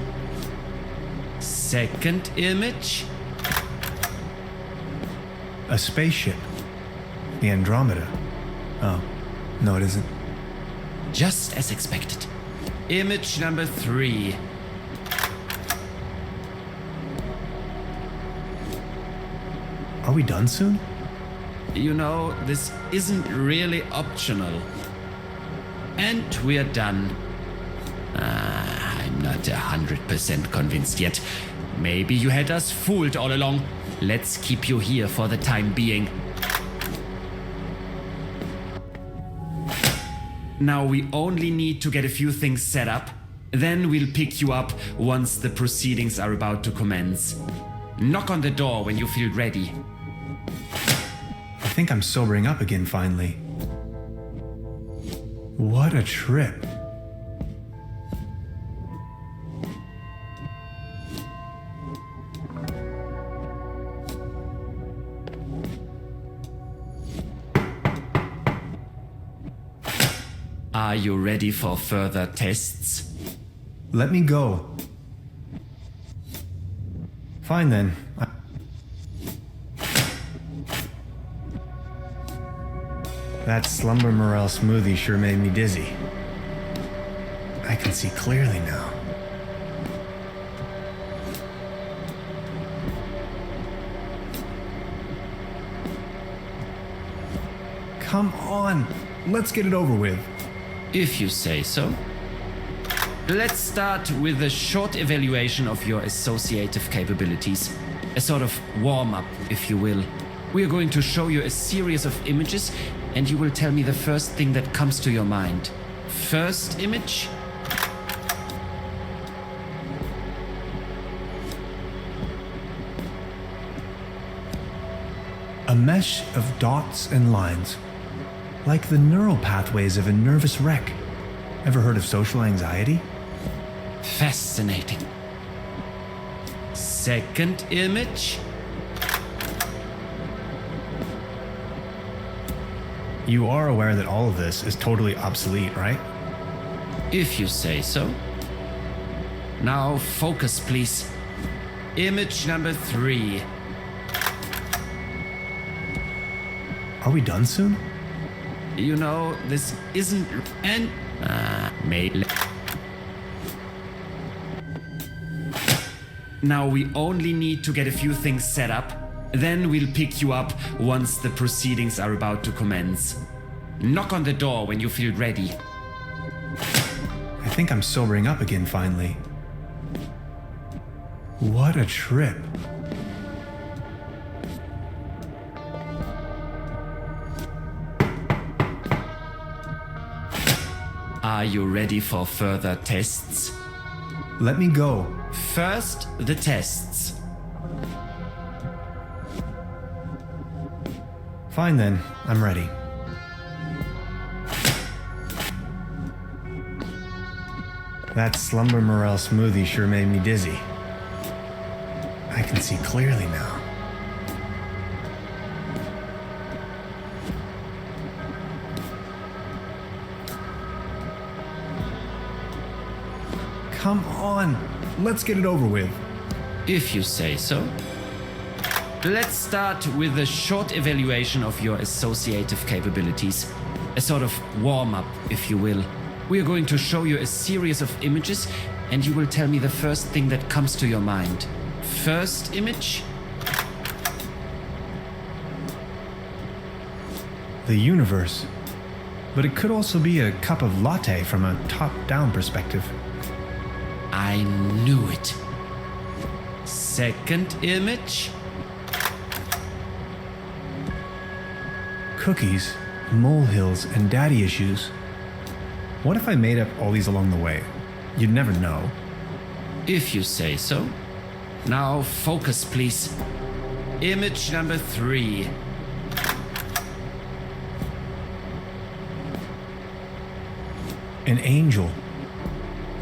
Second image? A spaceship. The Andromeda. Oh, no it isn't. Just as expected. Image number 3. Are we done soon? You know, this isn't really optional. And we're done. I'm not 100% convinced yet. Maybe you had us fooled all along. Let's keep you here for the time being. Now we only need to get a few things set up. Then we'll pick you up once the proceedings are about to commence. Knock on the door when you feel ready. I think I'm sobering up again finally. What a trip. Are you ready for further tests? Let me go. Fine then. That slumber morel smoothie sure made me dizzy. I can see clearly now. Come on, let's get it over with. If you say so. Let's start with a short evaluation of your associative capabilities. A sort of warm-up, if you will. We are going to show you a series of images, and you will tell me the first thing that comes to your mind. First image. A mesh of dots and lines, like the neural pathways of a nervous wreck. Ever heard of social anxiety? Fascinating. Second image. You are aware that all of this is totally obsolete, right? If you say so. Now focus, please. Image number 3. Are we done soon? You know, this isn't an Now we only need to get a few things set up. Then we'll pick you up once the proceedings are about to commence. Knock on the door when you feel ready. I think I'm sobering up again finally. What a trip. Are you ready for further tests? Let me go. First, the tests. Fine then, I'm ready. That slumber morel smoothie sure made me dizzy. I can see clearly now. Come on, let's get it over with. If you say so. Let's start with a short evaluation of your associative capabilities. A sort of warm-up, if you will. We are going to show you a series of images, and you will tell me the first thing that comes to your mind. First image. The universe. But it could also be a cup of latte from a top-down perspective. I knew it. Second image. Cookies, molehills, and daddy issues. What if I made up all these along the way? You'd never know. If you say so. Now focus, please. Image number 3. An angel.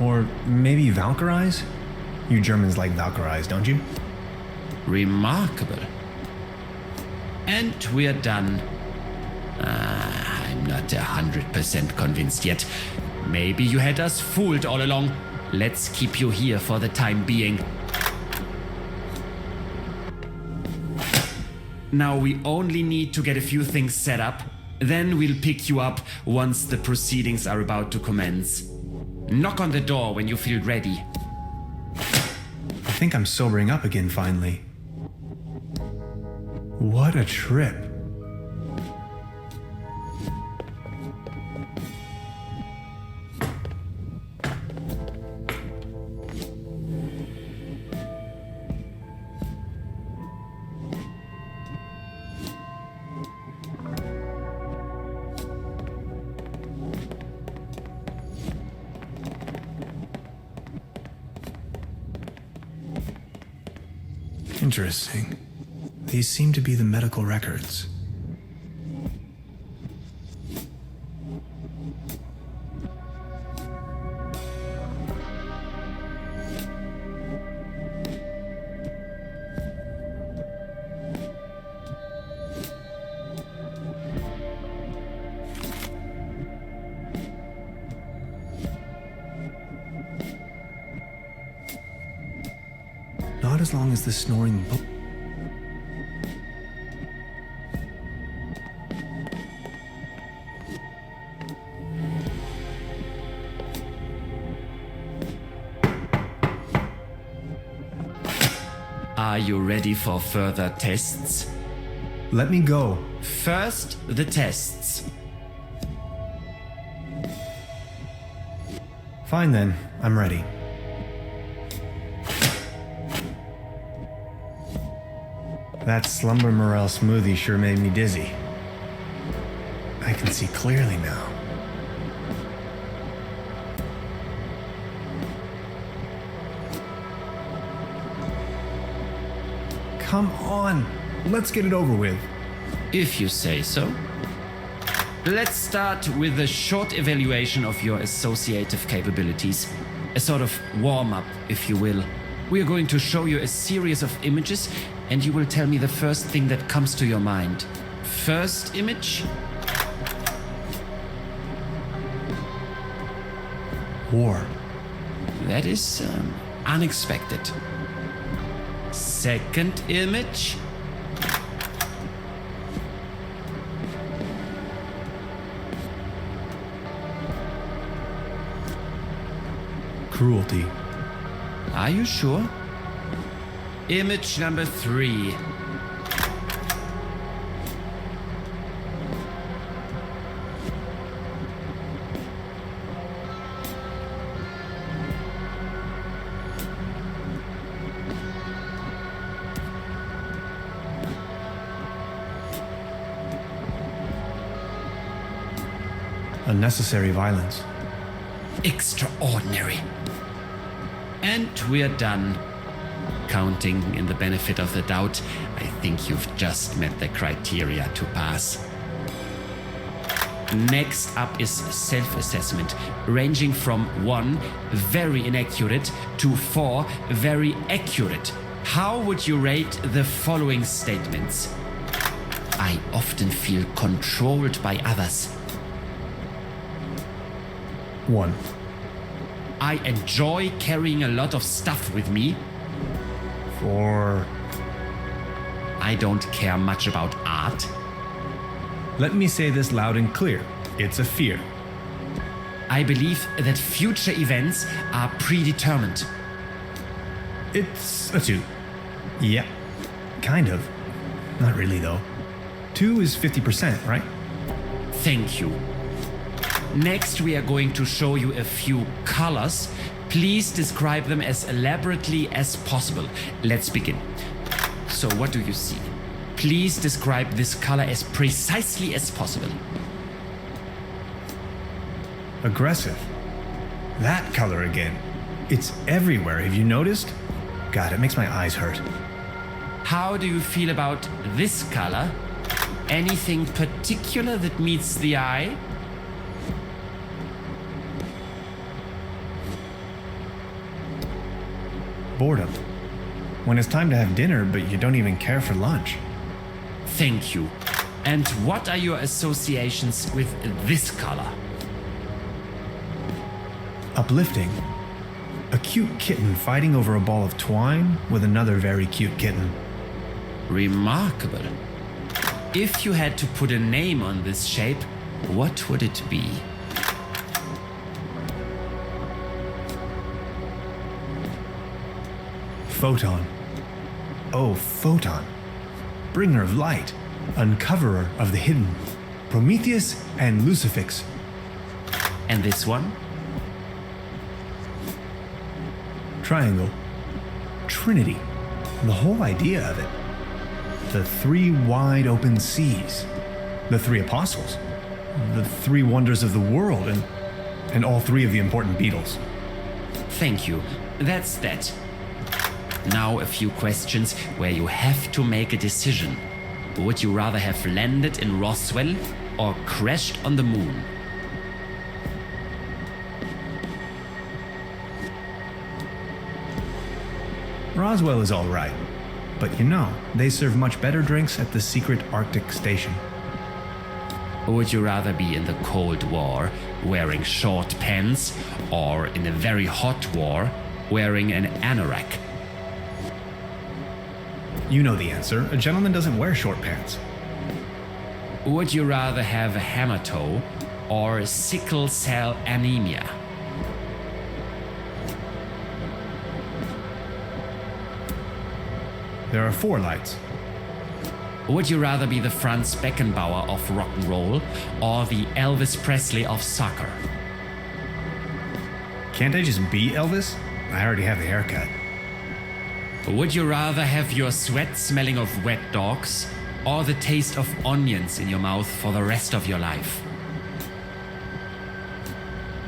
Or maybe Valkyries? You Germans like Valkyries, don't you? Remarkable. And we're done. I'm not 100% convinced yet. Maybe you had us fooled all along. Let's keep you here for the time being. Now we only need to get a few things set up. Then we'll pick you up once the proceedings are about to commence. Knock on the door when you feel ready. I think I'm sobering up again finally. What a trip. Interesting. These seem to be the medical records. Not as long as the snoring Are you ready for further tests? Let me go. First, the tests. Fine then, I'm ready. That Slumber Morel smoothie sure made me dizzy. I can see clearly now. Come on, let's get it over with. If you say so. Let's start with a short evaluation of your associative capabilities. A sort of warm-up, if you will. We are going to show you a series of images, and you will tell me the first thing that comes to your mind. First image? War. That is unexpected. Second image? Cruelty. Are you sure? Image number 3. Unnecessary violence. Extraordinary. And we're done. Counting in the benefit of the doubt, I think you've just met the criteria to pass. Next up is self-assessment, ranging from 1, very inaccurate, to 4, very accurate. How would you rate the following statements? I often feel controlled by others. 1. I enjoy carrying a lot of stuff with me. 4. I don't care much about art. Let me say this loud and clear. It's a fear. I believe that future events are predetermined. It's a 2. Yeah, kind of. Not really, though. 2 is 50%, right? Thank you. Next, we are going to show you a few colors. Please describe them as elaborately as possible. Let's begin. So, what do you see? Please describe this color as precisely as possible. Aggressive. That color again. It's everywhere, have you noticed? God, it makes my eyes hurt. How do you feel about this color? Anything particular that meets the eye? Boredom. When it's time to have dinner, but you don't even care for lunch. Thank you. And what are your associations with this color? Uplifting. A cute kitten fighting over a ball of twine with another very cute kitten. Remarkable. If you had to put a name on this shape, what would it be? Photon. Oh, Photon. Bringer of light. Uncoverer of the hidden. Prometheus and Lucifix. And this one? Triangle. Trinity. The whole idea of it. The 3 wide open seas. The 3 apostles. The 3 wonders of the world, and all 3 of the important Beatles. Thank you. That's that. Now a few questions where you have to make a decision. Would you rather have landed in Roswell or crashed on the moon? Roswell is all right, but you know, they serve much better drinks at the secret Arctic station. Would you rather be in the Cold War wearing short pants or in a very hot war wearing an anorak? You know the answer. A gentleman doesn't wear short pants. Would you rather have a hammer toe or sickle cell anemia? There are 4 lights. Would you rather be the Franz Beckenbauer of rock and roll or the Elvis Presley of soccer? Can't I just be Elvis? I already have the haircut. Would you rather have your sweat smelling of wet dogs or the taste of onions in your mouth for the rest of your life?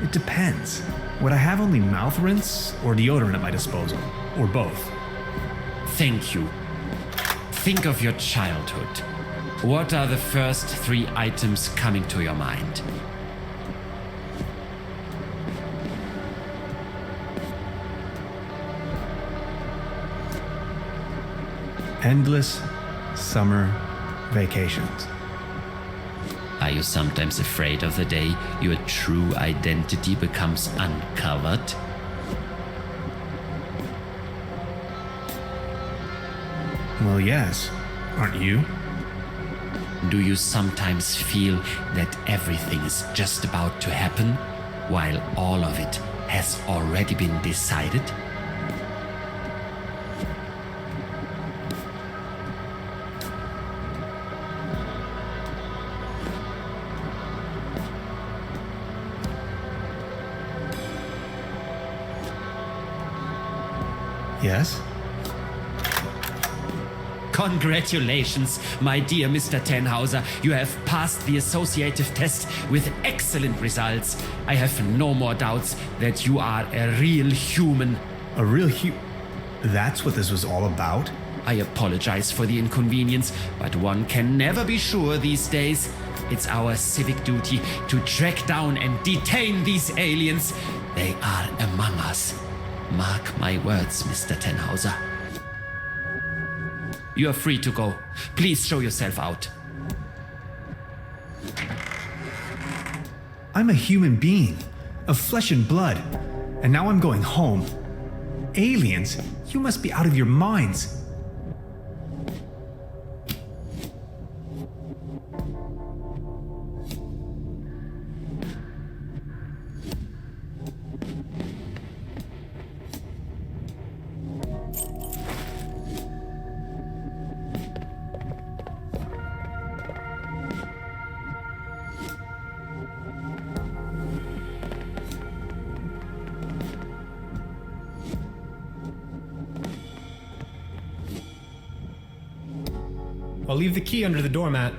It depends. Would I have only mouth rinse or deodorant at my disposal? Or both? Thank you. Think of your childhood. What are the first 3 items coming to your mind? Endless summer vacations. Are you sometimes afraid of the day your true identity becomes uncovered? Well, yes. Aren't you? Do you sometimes feel that everything is just about to happen, while all of it has already been decided? Yes? Congratulations, my dear Mr. Tannhauser. You have passed the associative test with excellent results. I have no more doubts that you are a real human. A real That's what this was all about? I apologize for the inconvenience, but one can never be sure these days. It's our civic duty to track down and detain these aliens. They are among us. Mark my words, Mr. Tannhauser. You are free to go. Please show yourself out. I'm a human being, of flesh and blood, and now I'm going home. Aliens? You must be out of your minds. I'll leave the key under the doormat.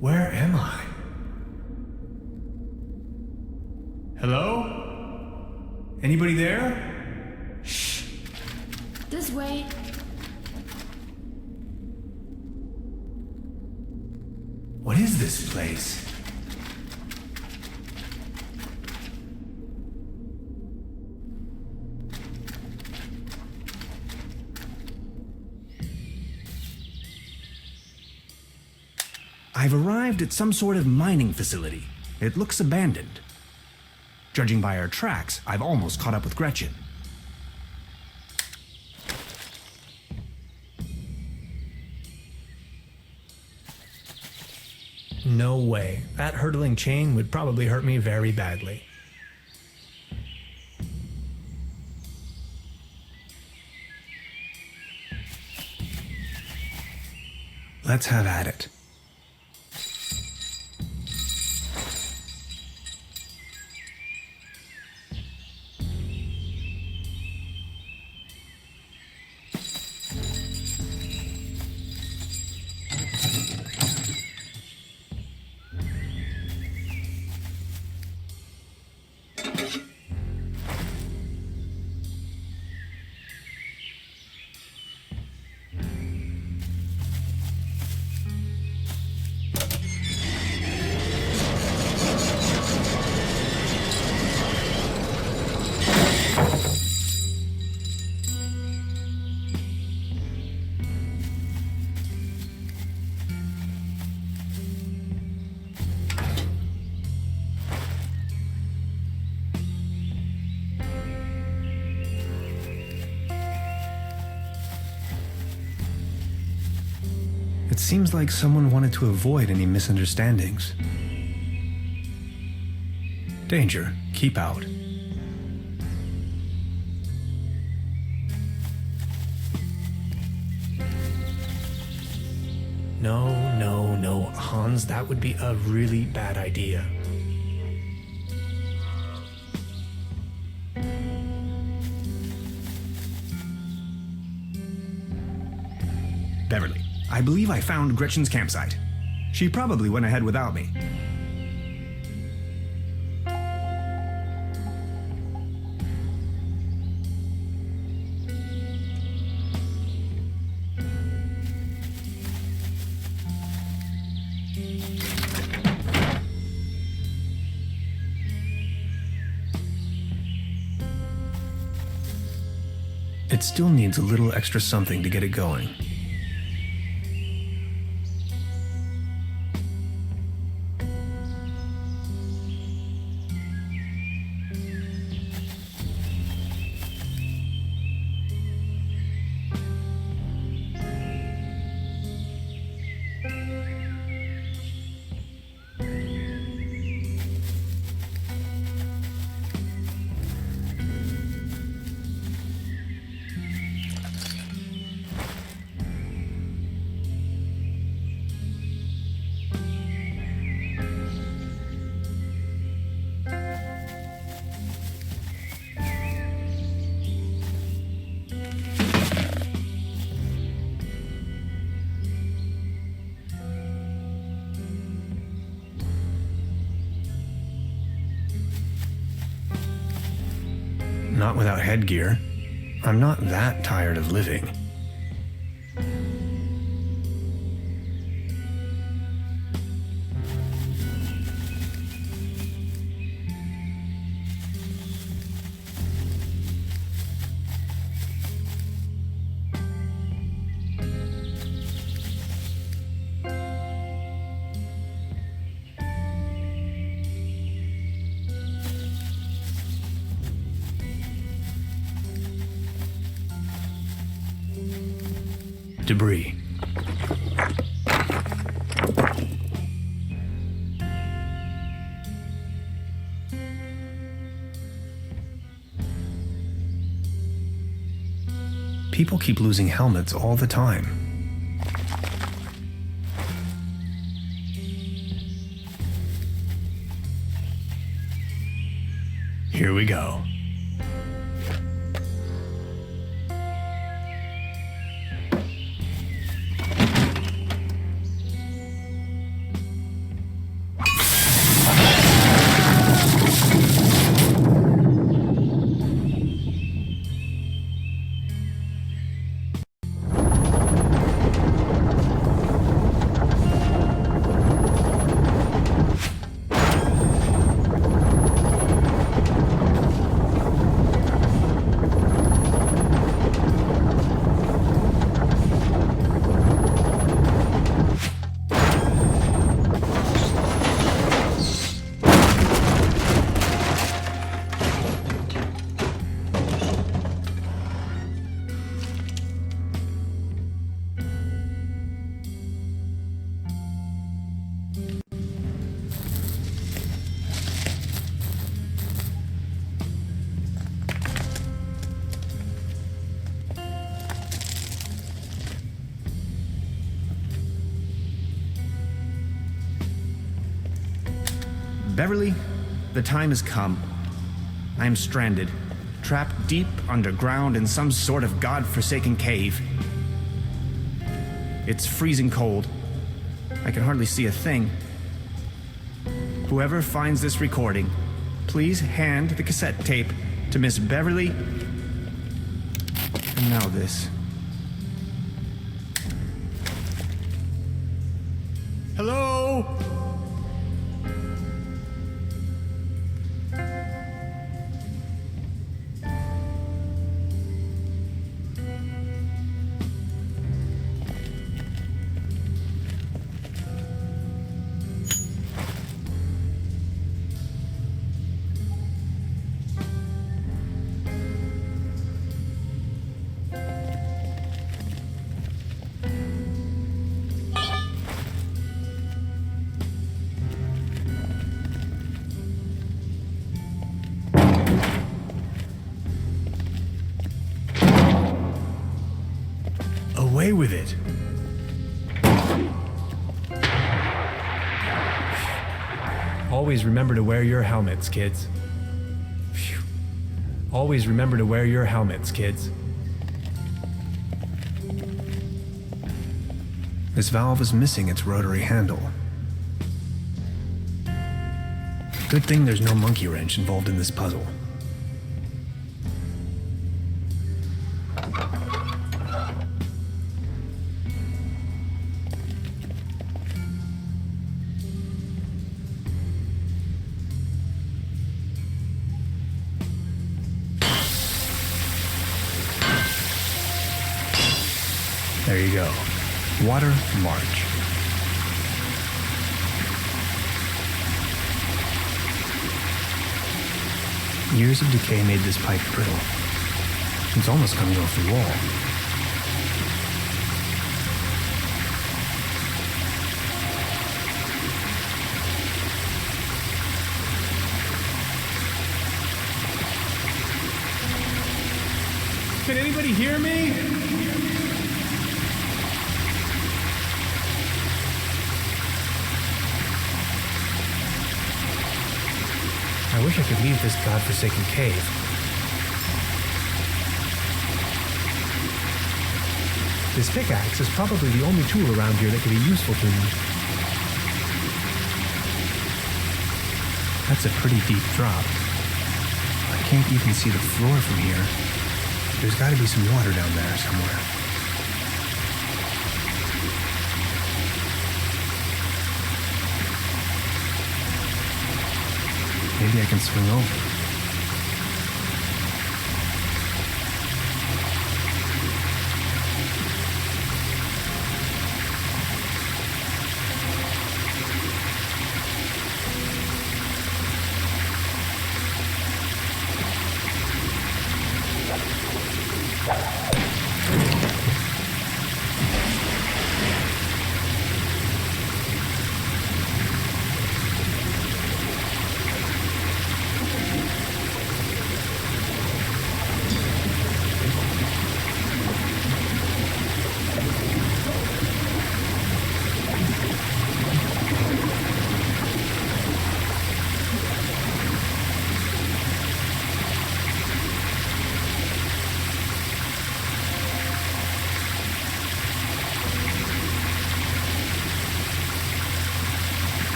Where am I? Hello? Anybody there? This way. What is this place? I've arrived at some sort of mining facility. It looks abandoned. Judging by our tracks, I've almost caught up with Gretchen. No way. That hurtling chain would probably hurt me very badly. Let's have at it. It seems like someone wanted to avoid any misunderstandings. Danger, keep out. No, Hans, that would be a really bad idea. Beverly, I believe I found Gretchen's campsite. She probably went ahead without me. It still needs a little extra something to get it going. Not without headgear. I'm not that tired of living. Debris. People keep losing helmets all the time. Here we go. Beverly, the time has come. I am stranded, trapped deep underground in some sort of god-forsaken cave. It's freezing cold. I can hardly see a thing. Whoever finds this recording, please hand the cassette tape to Miss Beverly. And now this. Hello? away with it. Always remember to wear your helmets, kids. Phew. Always remember to wear your helmets, kids. This valve is missing its rotary handle. Good thing there's no monkey wrench involved in this puzzle. There you go. Water March. Years of decay made this pipe brittle. It's almost coming off the wall. Can anybody hear me? I wish I could leave this godforsaken cave. This pickaxe is probably the only tool around here that could be useful to me. That's a pretty deep drop. I can't even see the floor from here. There's got to be some water down there somewhere. Maybe I can swing over.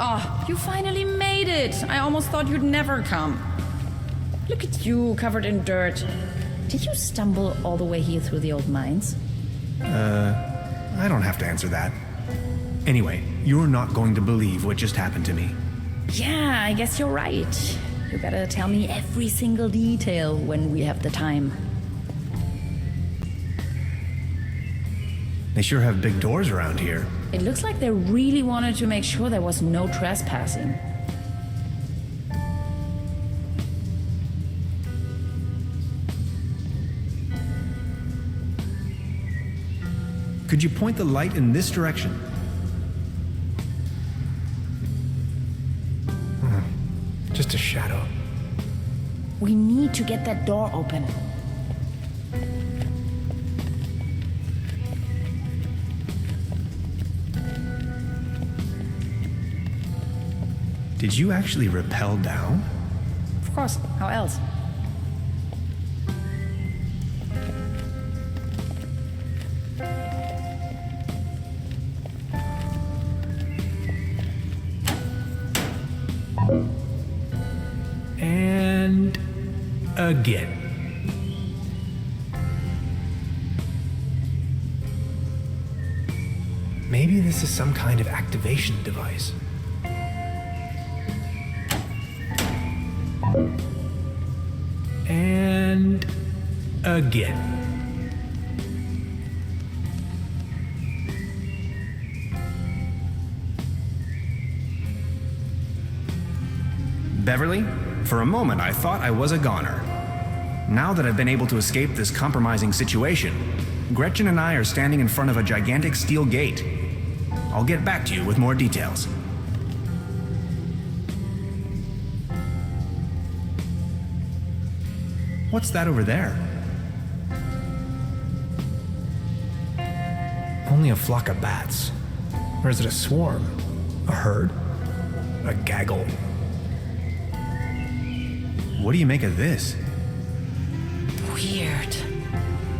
Oh, you finally made it! I almost thought you'd never come. Look at you, covered in dirt. Did you stumble all the way here through the old mines? I don't have to answer that. Anyway, you're not going to believe what just happened to me. Yeah, I guess you're right. You gotta tell me every single detail when we have the time. They sure have big doors around here. It looks like they really wanted to make sure there was no trespassing. Could you point the light in this direction? Just a shadow. We need to get that door open. Did you actually rappel down? Of course, how else? And again. Maybe this is some kind of activation device. And again. Beverly, for a moment I thought I was a goner. Now that I've been able to escape this compromising situation, Gretchen and I are standing in front of a gigantic steel gate. I'll get back to you with more details. What's that over there? Only a flock of bats. Or is it a swarm? A herd? A gaggle? What do you make of this? Weird.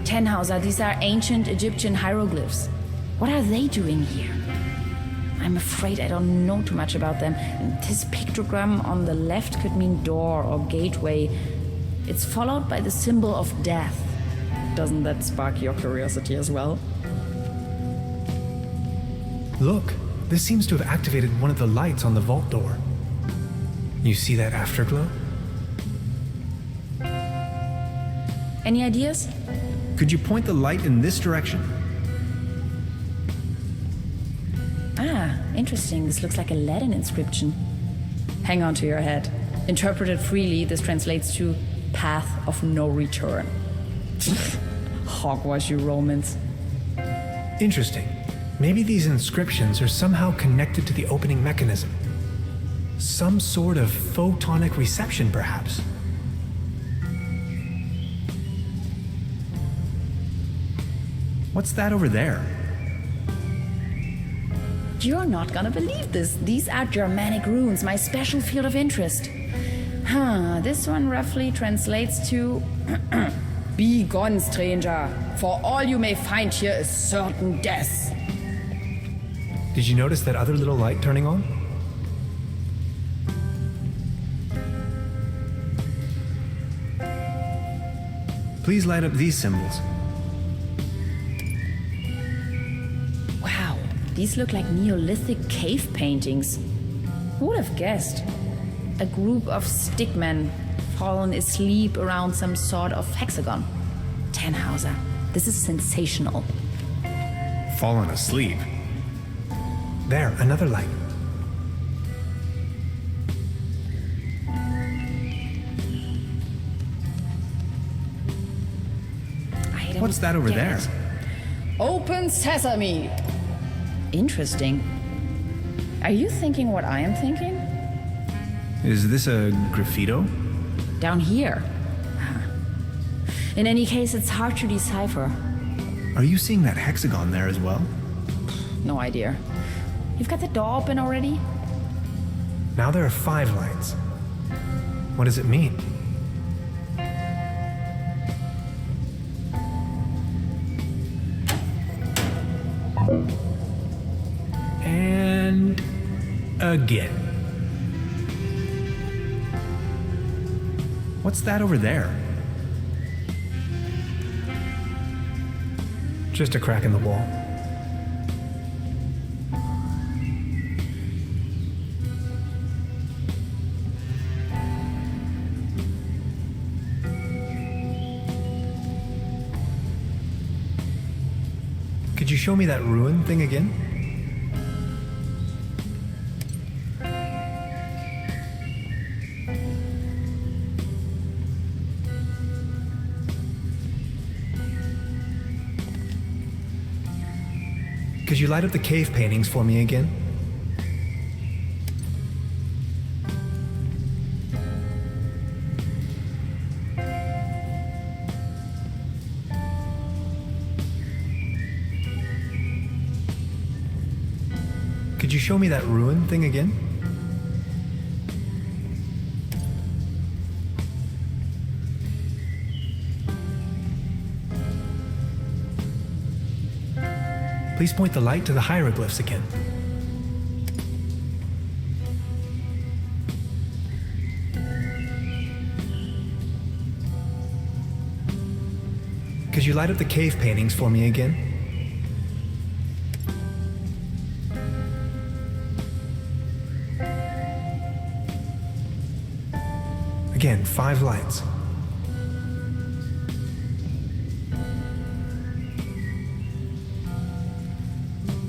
Tannhauser, these are ancient Egyptian hieroglyphs. What are they doing here? I'm afraid I don't know too much about them. This pictogram on the left could mean door or gateway. It's followed by the symbol of death. Doesn't that spark your curiosity as well? Look, this seems to have activated one of the lights on the vault door. You see that afterglow? Any ideas? Could you point the light in this direction? Ah, interesting. This looks like a Latin inscription. Hang on to your head. Interpreted freely, this translates to path of no return. Hogwash, you Romans. Interesting. Maybe these inscriptions are somehow connected to the opening mechanism. Some sort of photonic reception, perhaps. What's that over there? You're not gonna believe this. These are Germanic runes, my special field of interest. This one roughly translates to Be gone, stranger, for all you may find here is certain death. Did you notice that other little light turning on? Please light up these symbols. Wow, these look like Neolithic cave paintings. Who would have guessed? A group of stickmen fallen asleep around some sort of hexagon. Tannhauser, this is sensational. Fallen asleep. There, another light. What's that over there? Open sesame! Interesting. Are you thinking what I am thinking? Is this a graffito? Down here. In any case, it's hard to decipher. Are you seeing that hexagon there as well? No idea. You've got the door open already? Now there are 5 lights. What does it mean? And again. What's that over there? Just a crack in the wall. Could you show me that ruin thing again? Could you light up the cave paintings for me again? Could you show me that ruin thing again? Please point the light to the hieroglyphs again. Could you light up the cave paintings for me again? Again, 5 lights.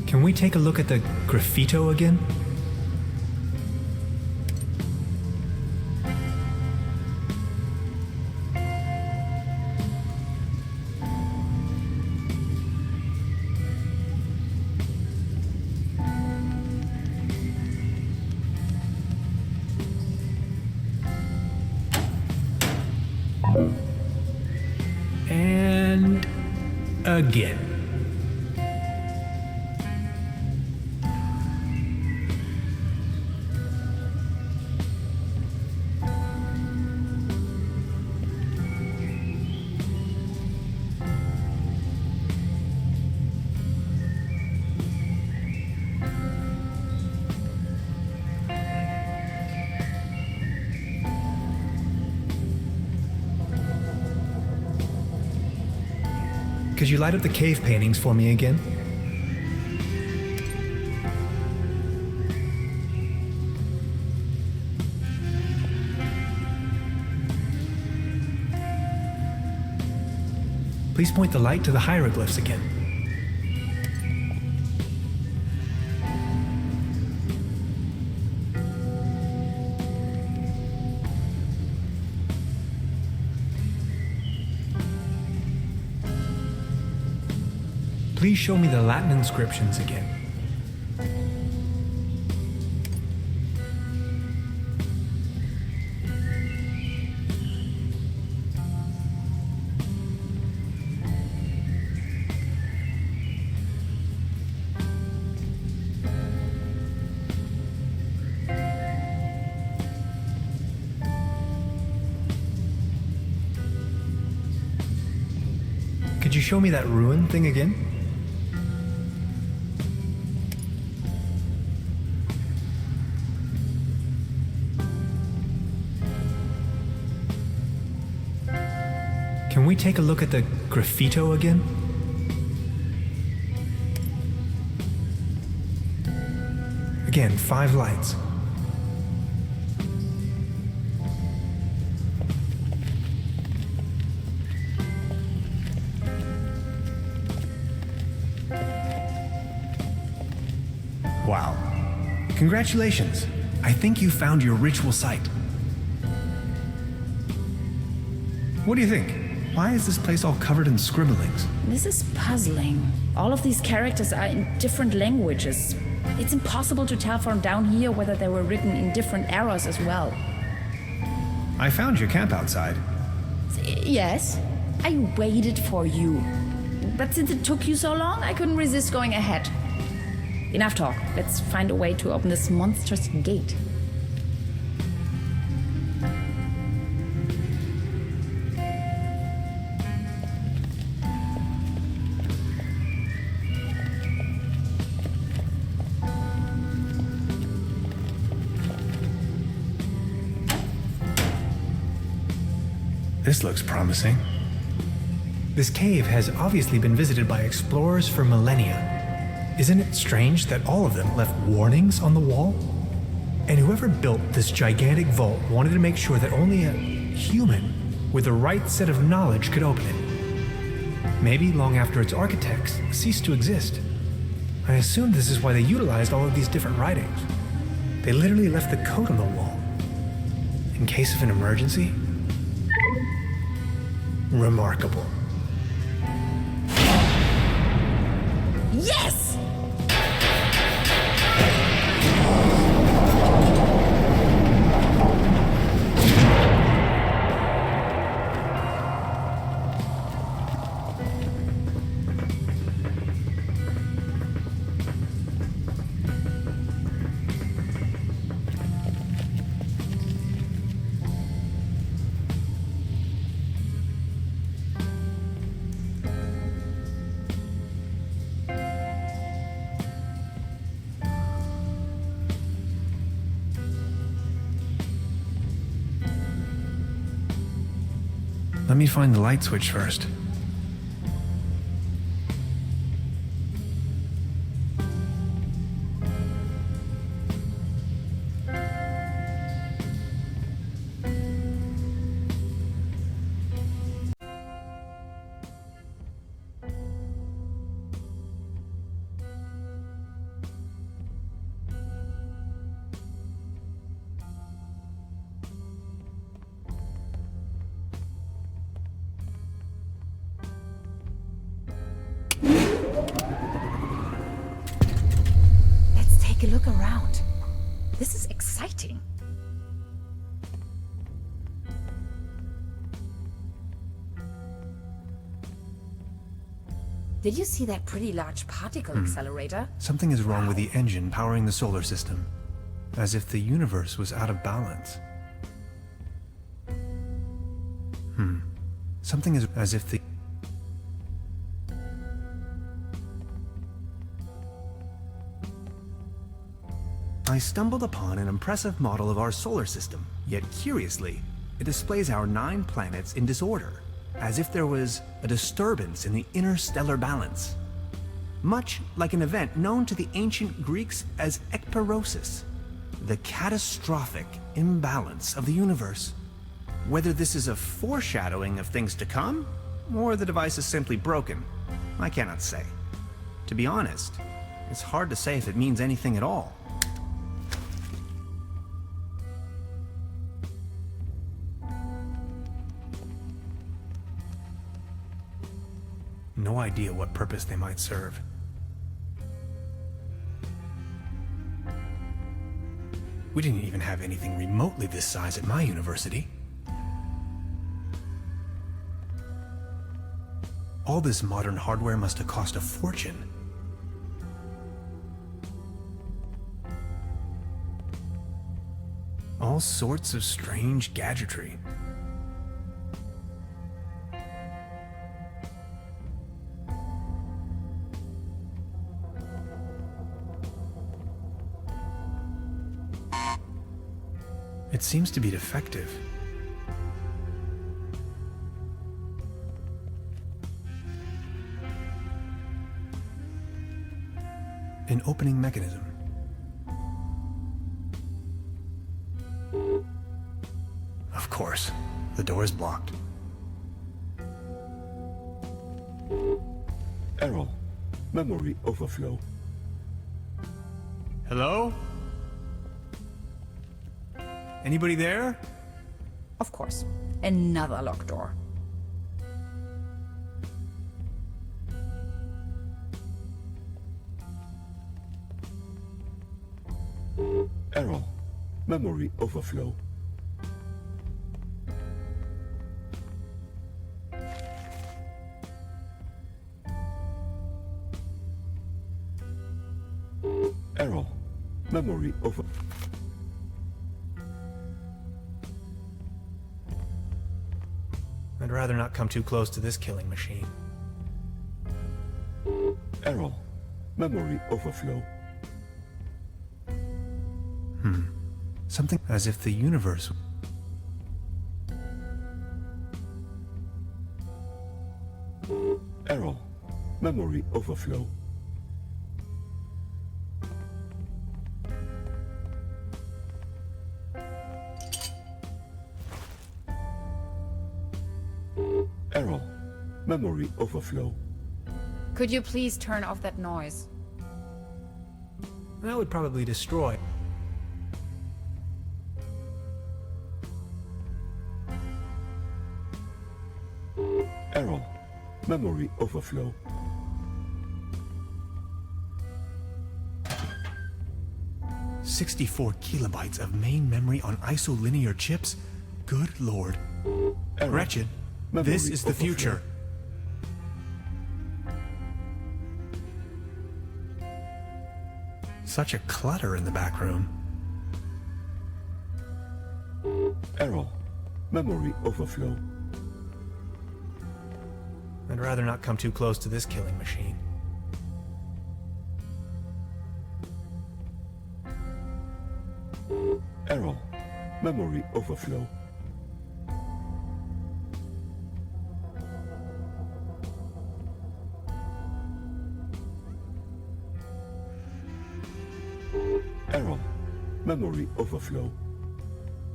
Can we take a look at the graffito again? And again. Could you light up the cave paintings for me again? Please point the light to the hieroglyphs again. Please show me the Latin inscriptions again. Could you show me that ruin thing again? Can we take a look at the graffito again? Again, 5 lights. Wow. Congratulations. I think you found your ritual site. What do you think? Why is this place all covered in scribblings? This is puzzling. All of these characters are in different languages. It's impossible to tell from down here whether they were written in different eras as well. I found your camp outside. Yes, I waited for you. But since it took you so long, I couldn't resist going ahead. Enough talk. Let's find a way to open this monstrous gate. This looks promising. This cave has obviously been visited by explorers for millennia. Isn't it strange that all of them left warnings on the wall? And whoever built this gigantic vault wanted to make sure that only a human with the right set of knowledge could open it. Maybe long after its architects ceased to exist. I assume this is why they utilized all of these different writings. They literally left the code on the wall. In case of an emergency? Remarkable. Yes! Let me find the light switch first. take a look around. This is exciting. Did you see that pretty large particle accelerator? Something is wrong with the engine powering the solar system, as if the universe was out of balance. Something is as if the... I stumbled upon an impressive model of our solar system, yet curiously, it displays our 9 planets in disorder, as if there was a disturbance in the interstellar balance. Much like an event known to the ancient Greeks as ekperosis, the catastrophic imbalance of the universe. Whether this is a foreshadowing of things to come, or the device is simply broken, I cannot say. To be honest, it's hard to say if it means anything at all. No idea what purpose they might serve. We didn't even have anything remotely this size at my university. All this modern hardware must have cost a fortune. All sorts of strange gadgetry. It seems to be defective. An opening mechanism. Of course, the door is blocked. Error. Memory overflow. Hello? Anybody there? Of course. Another locked door. Error. Memory overflow. Error. Memory over... I'd rather not come too close to this killing machine. Error. Memory overflow. Something as if the universe... Error. Memory overflow. Error. Memory overflow. Could you please turn off that noise? That would probably destroy... Error. Memory overflow. "64 kilobytes of main memory on isolinear chips? Good lord. Error. Wretched. Memory This is the overflow. future. Such a clutter in the back room. Error. Memory overflow. I'd rather not come too close to this killing machine. Error. Memory overflow. Error. Memory overflow.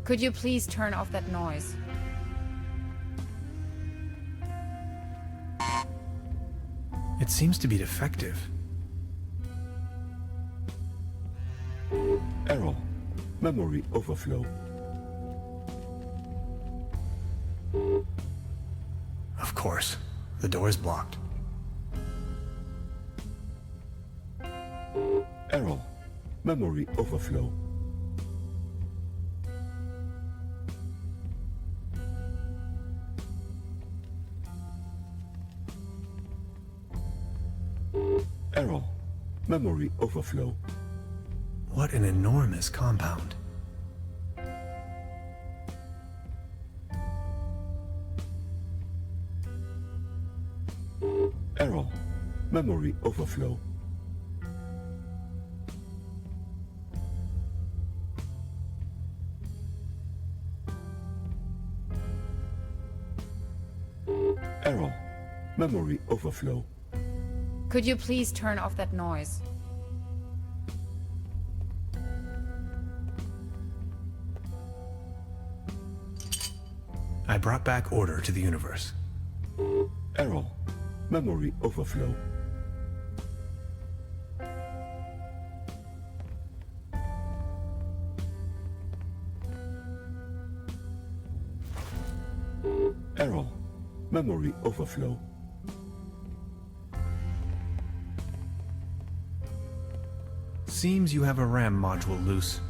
Could you please turn off that noise? It seems to be defective. Error. Memory overflow. Of course, the door is blocked. Error. Memory overflow. Error. Memory overflow. What an enormous compound. Error. Memory overflow. Error. Memory overflow. Could you please turn off that noise? I brought back order to the universe. Error. Memory overflow. Error. Memory overflow. Seems you have a RAM module loose.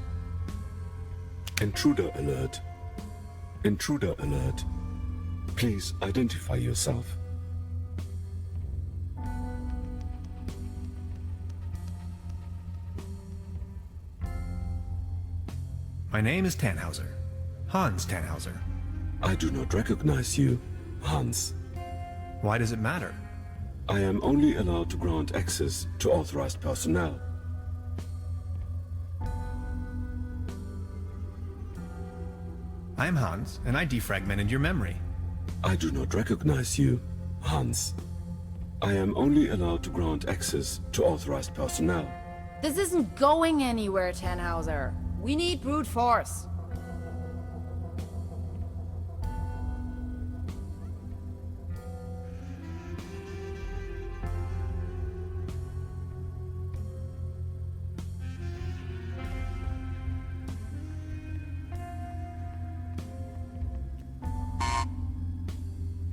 Intruder alert. Intruder alert. Please identify yourself. My name is Tannhauser. Hans Tannhauser. I do not recognize you, Hans. Why does it matter? I am only allowed to grant access to authorized personnel. I'm Hans, and I defragmented your memory. I do not recognize you, Hans. I am only allowed to grant access to authorized personnel. This isn't going anywhere, Tannhauser. We need brute force.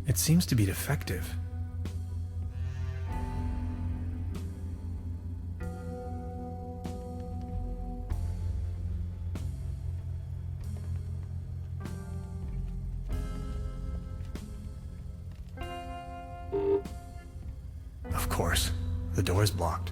It seems to be defective. Of course, the door is blocked.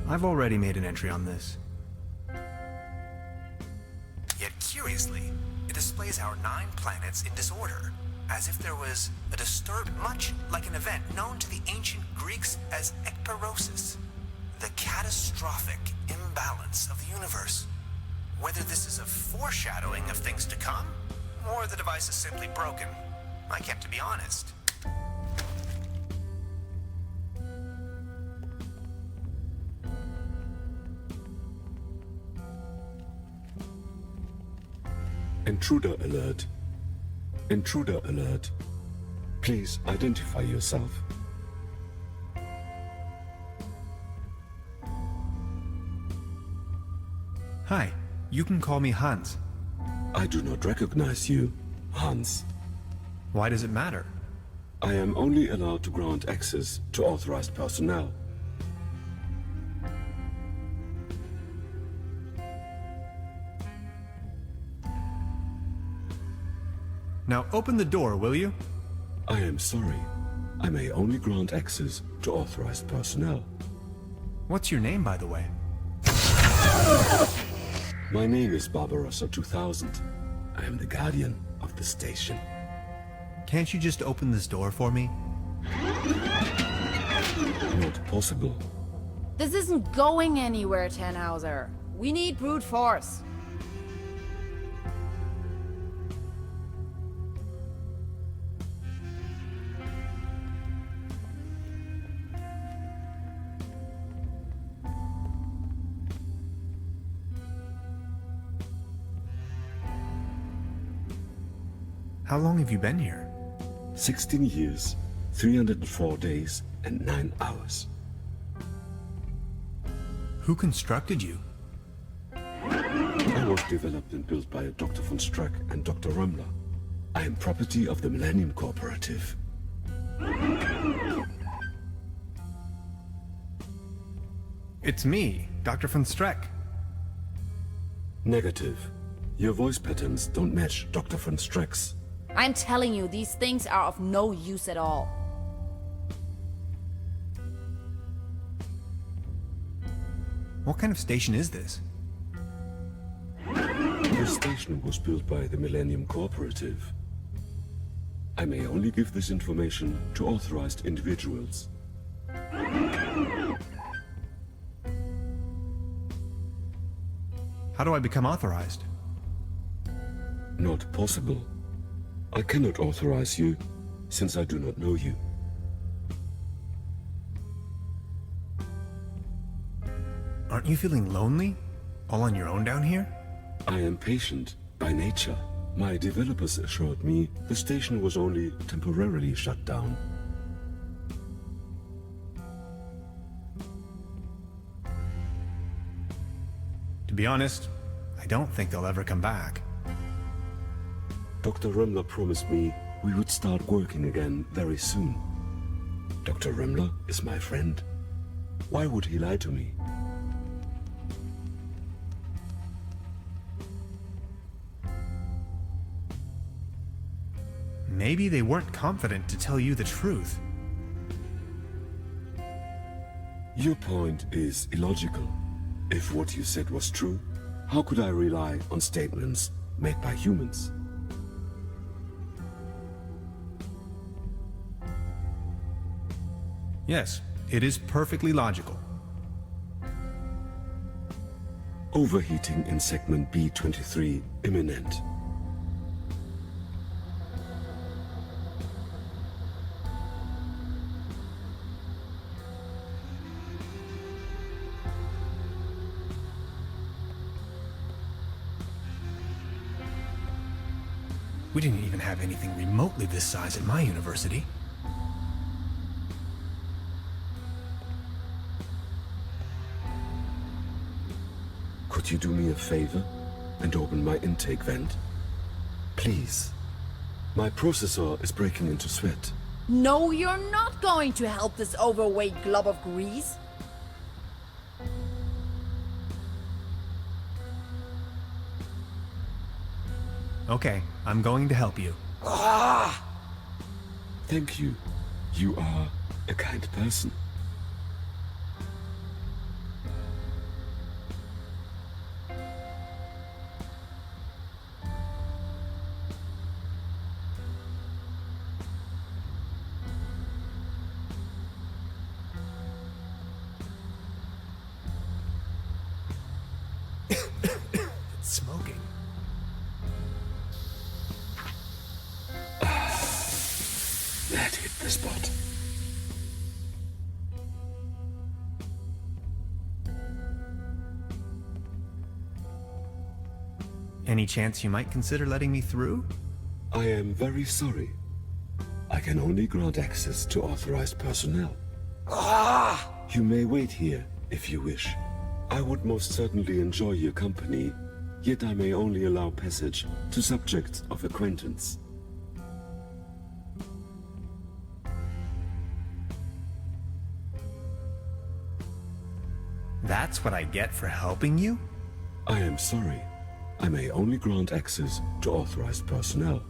I've already made an entry on this. Yet curiously, it displays our 9 planets in disorder, as if there was a much like an event known to the ancient Greeks as ekperosis, the catastrophic imbalance of the universe. Whether this is a foreshadowing of things to come, or the device is simply broken, I can't, to be honest. Intruder alert. Intruder alert. Please identify yourself. Hi, you can call me Hans. I do not recognize you, Hans. Why does it matter? I am only allowed to grant access to authorized personnel. Now open the door, will you? I am sorry. I may only grant access to authorized personnel. What's your name, by the way? My name is Barbarossa 2000. I am the guardian of the station. Can't you just open this door for me? Not possible. This isn't going anywhere, Tannhauser. We need brute force. How long have you been here? 16 years, 304 days, and 9 hours. Who constructed you? I was developed and built by Dr. von Struck and Dr. Rummler. I am property of the Millennium Cooperative. It's me, Dr. von Streck. Negative. Your voice patterns don't match Dr. von Streck's. I'm telling you, these things are of no use at all. What kind of station is this? The station was built by the Millennium Cooperative. I may only give this information to authorized individuals. How do I become authorized? Not possible. I cannot authorize you, since I do not know you. Aren't you feeling lonely? All on your own down here? I am patient by nature. My developers assured me the station was only temporarily shut down. To be honest, I don't think they'll ever come back. Dr. Rummler promised me we would start working again very soon. Dr. Rummler is my friend. Why would he lie to me? Maybe they weren't confident to tell you the truth. Your point is illogical. If what you said was true, how could I rely on statements made by humans? Yes, it is perfectly logical. Overheating in segment B23 imminent. We didn't even have anything remotely this size at my university. Could you do me a favor and open my intake vent? Please. My processor is breaking into sweat. No, you're not going to help this overweight glob of grease. Okay, I'm going to help you. Thank you. You are a kind person. It's smoking. That hit the spot. Any chance you might consider letting me through? I am very sorry. I can only grant access to authorized personnel. You may wait here if you wish. I would most certainly enjoy your company, yet I may only allow passage to subjects of acquaintance. That's what I get for helping you? I am sorry. I may only grant access to authorized personnel.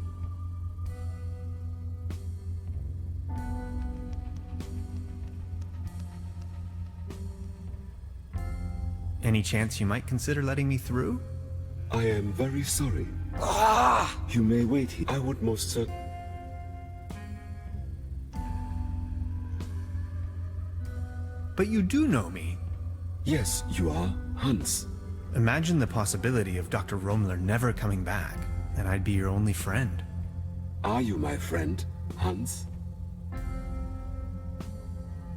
Any chance you might consider letting me through? I am very sorry. You may wait here. I would most certainly... But you do know me. Yes, you are Hans. Imagine the possibility of Dr. Rummler never coming back, and I'd be your only friend. Are you my friend, Hans?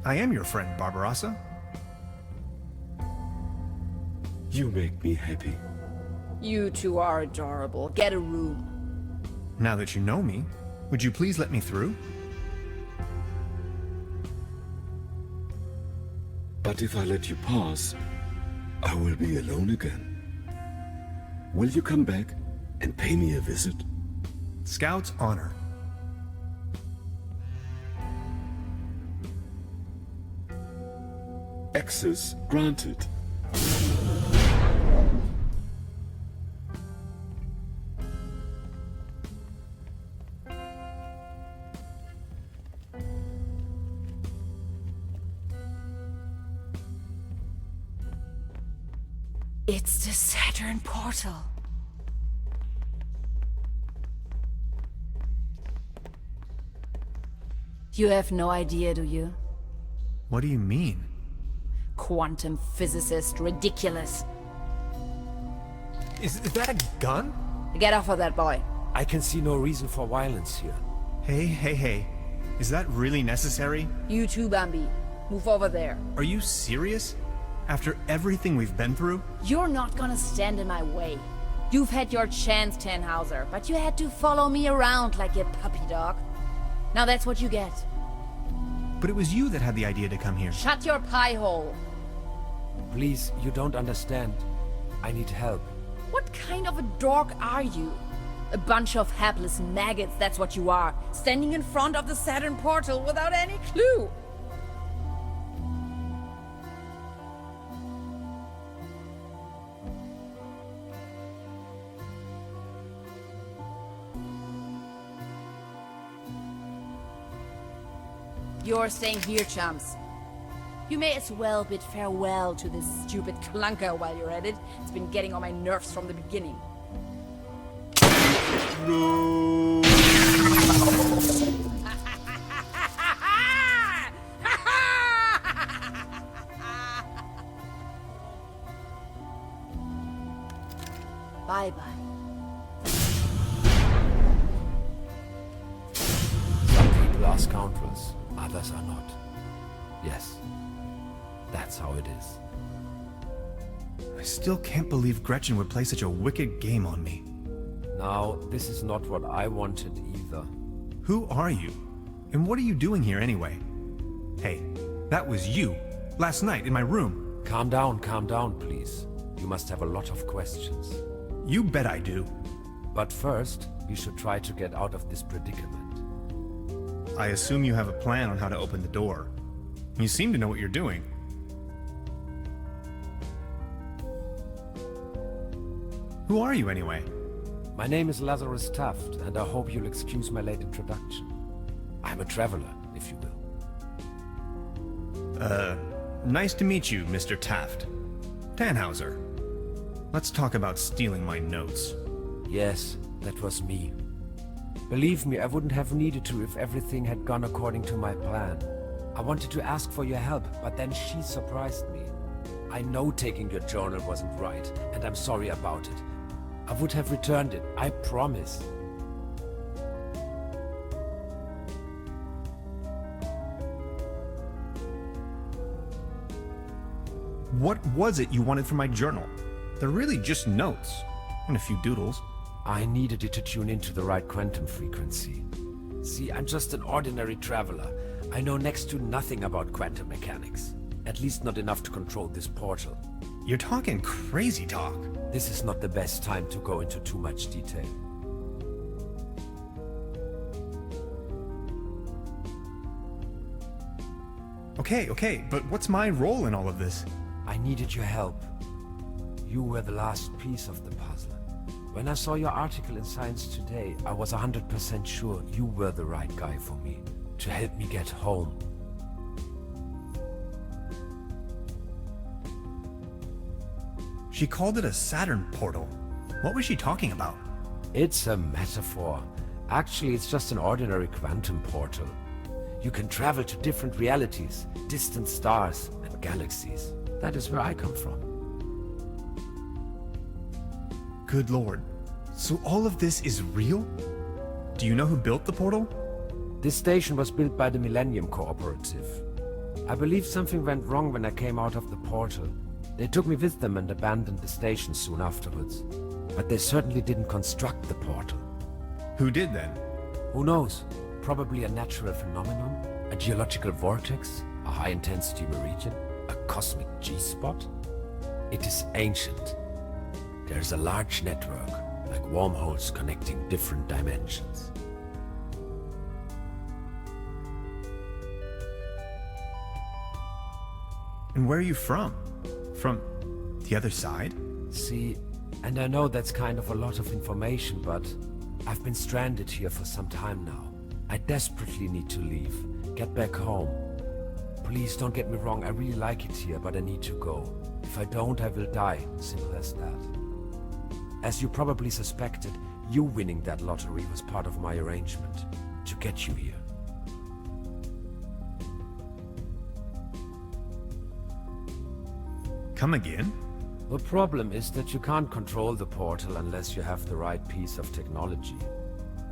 I am your friend, Barbarossa. You make me happy. You two are adorable. Get a room. Now that you know me, would you please let me through? But if I let you pass, I will be alone again. Will you come back and pay me a visit? Scout's honor. Access granted. It's the Saturn portal. You have no idea, do you? What do you mean? Quantum physicist, ridiculous. Is that a gun? Get off of that boy. I can see no reason for violence here. Hey. Is that really necessary? You too, Bambi. Move over there. Are you serious? After everything we've been through? You're not gonna stand in my way. You've had your chance, Tannhauser, but you had to follow me around like a puppy dog. Now that's what you get. But it was you that had the idea to come here. Shut your pie hole. Please, you don't understand. I need help. What kind of a dork are you? A bunch of hapless maggots, that's what you are. Standing in front of the Saturn portal without any clue. You're staying here, chumps. You may as well bid farewell to this stupid clunker while you're at it. It's been getting on my nerves from the beginning. No! Bye-bye. Some people are scoundrels, others are not. Yes, that's how it is. I still can't believe Gretchen would play such a wicked game on me. Now, this is not what I wanted either. Who are you? And what are you doing here anyway? Hey, that was you, last night in my room. Calm down, please. You must have a lot of questions. You bet I do. But first, we should try to get out of this predicament. I assume you have a plan on how to open the door. You seem to know what you're doing. Who are you anyway? My name is Lazarus Taft, and I hope you'll excuse my late introduction. I'm a traveler, if you will. Nice to meet you, Mr. Taft. Tannhauser. Let's talk about stealing my notes. Yes, that was me. Believe me, I wouldn't have needed to if everything had gone according to my plan. I wanted to ask for your help, but then she surprised me. I know taking your journal wasn't right, and I'm sorry about it. I would have returned it, I promise. What was it you wanted from my journal? They're really just notes, and a few doodles. I needed it to tune into the right quantum frequency. See, I'm just an ordinary traveler. I know next to nothing about quantum mechanics. At least not enough to control this portal. You're talking crazy talk. This is not the best time to go into too much detail. Okay, but what's my role in all of this? I needed your help. You were the last piece of the puzzle. When I saw your article in Science Today, I was 100% sure you were the right guy for me, to help me get home. She called it a Saturn portal. What was she talking about? It's a metaphor. Actually, it's just an ordinary quantum portal. You can travel to different realities, distant stars, and galaxies. That is where I come from. Good lord. So all of this is real? Do you know who built the portal? This station was built by the Millennium Cooperative. I believe something went wrong when I came out of the portal. They took me with them and abandoned the station soon afterwards. But they certainly didn't construct the portal. Who did then? Who knows? Probably a natural phenomenon, a geological vortex, a high-intensity meridian, a cosmic G-spot. It is ancient. There's a large network, like wormholes connecting different dimensions. And where are you from? From the other side? See, and I know that's kind of a lot of information, but I've been stranded here for some time now. I desperately need to leave, get back home. Please don't get me wrong, I really like it here, but I need to go. If I don't, I will die, simple as that. As you probably suspected, you winning that lottery was part of my arrangement, to get you here. Come again? The problem is that you can't control the portal unless you have the right piece of technology.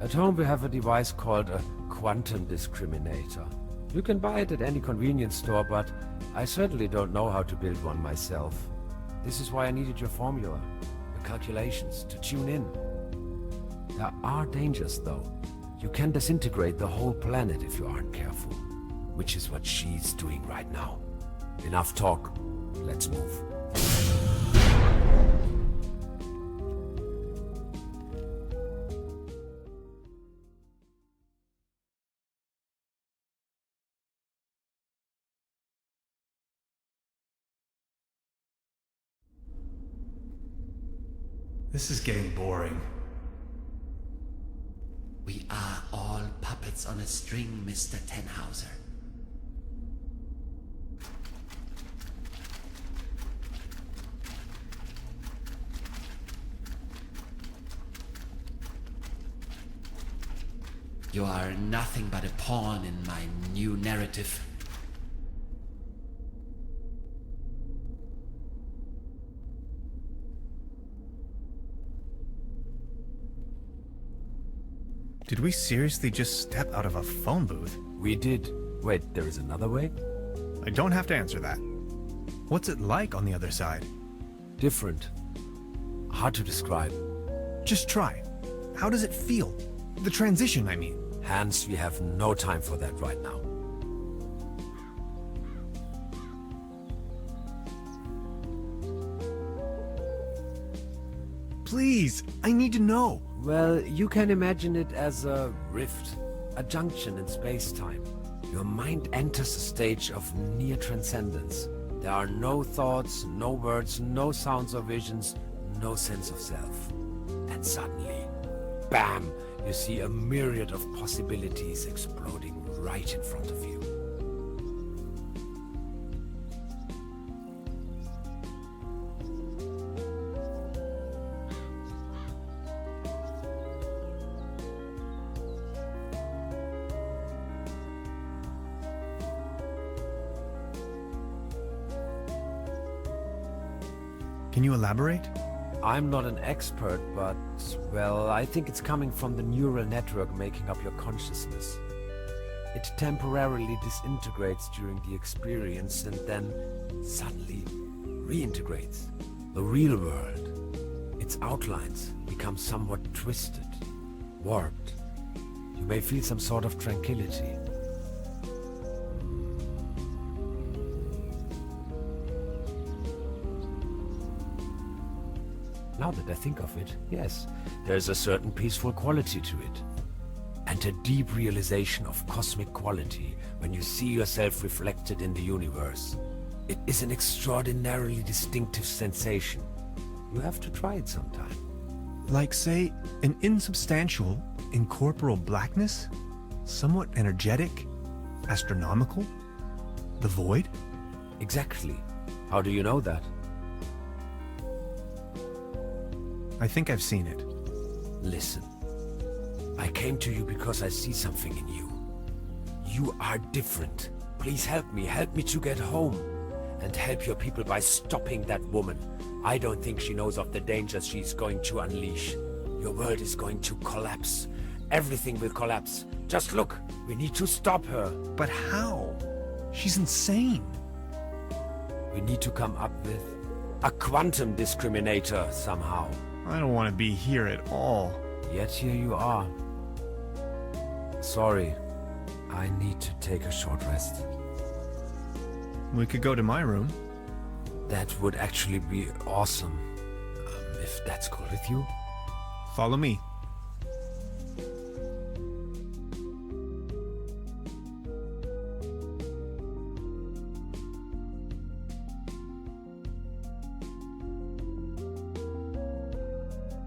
At home we have a device called a quantum discriminator. You can buy it at any convenience store, but I certainly don't know how to build one myself. This is why I needed your formula, your calculations, to tune in. There are dangers though. You can disintegrate the whole planet if you aren't careful, which is what she's doing right now. Enough talk. Let's move. This is getting boring. We are all puppets on a string, Mr. Tannhauser. You are nothing but a pawn in my new narrative. Did we seriously just step out of a phone booth? We did. Wait, there is another way? I don't have to answer that. What's it like on the other side? Different. Hard to describe. Just try. How does it feel? The transition, I mean. Hans, we have no time for that right now. Please, I need to know. Well, you can imagine it as a rift, a junction in space-time. Your mind enters a stage of near transcendence. There are no thoughts, no words, no sounds or visions, no sense of self. And suddenly, bam, you see a myriad of possibilities exploding right in front of you. Can you elaborate? I'm not an expert, but, well, I think it's coming from the neural network making up your consciousness. It temporarily disintegrates during the experience and then suddenly reintegrates. The real world, its outlines become somewhat twisted, warped. You may feel some sort of tranquility. Now that I think of it, yes, there's a certain peaceful quality to it. And a deep realization of cosmic quality when you see yourself reflected in the universe. It is an extraordinarily distinctive sensation. You have to try it sometime. Like, say, an insubstantial, incorporeal blackness? Somewhat energetic? Astronomical? The void? Exactly. How do you know that? I think I've seen it. Listen. I came to you because I see something in you. You are different. Please help me to get home. And help your people by stopping that woman. I don't think she knows of the dangers she's going to unleash. Your world is going to collapse. Everything will collapse. Just look, we need to stop her. But how? She's insane. We need to come up with a quantum discriminator somehow. I don't want to be here at all. Yet here you are. Sorry. I need to take a short rest. We could go to my room. That would actually be awesome. If that's cool with you. Follow me.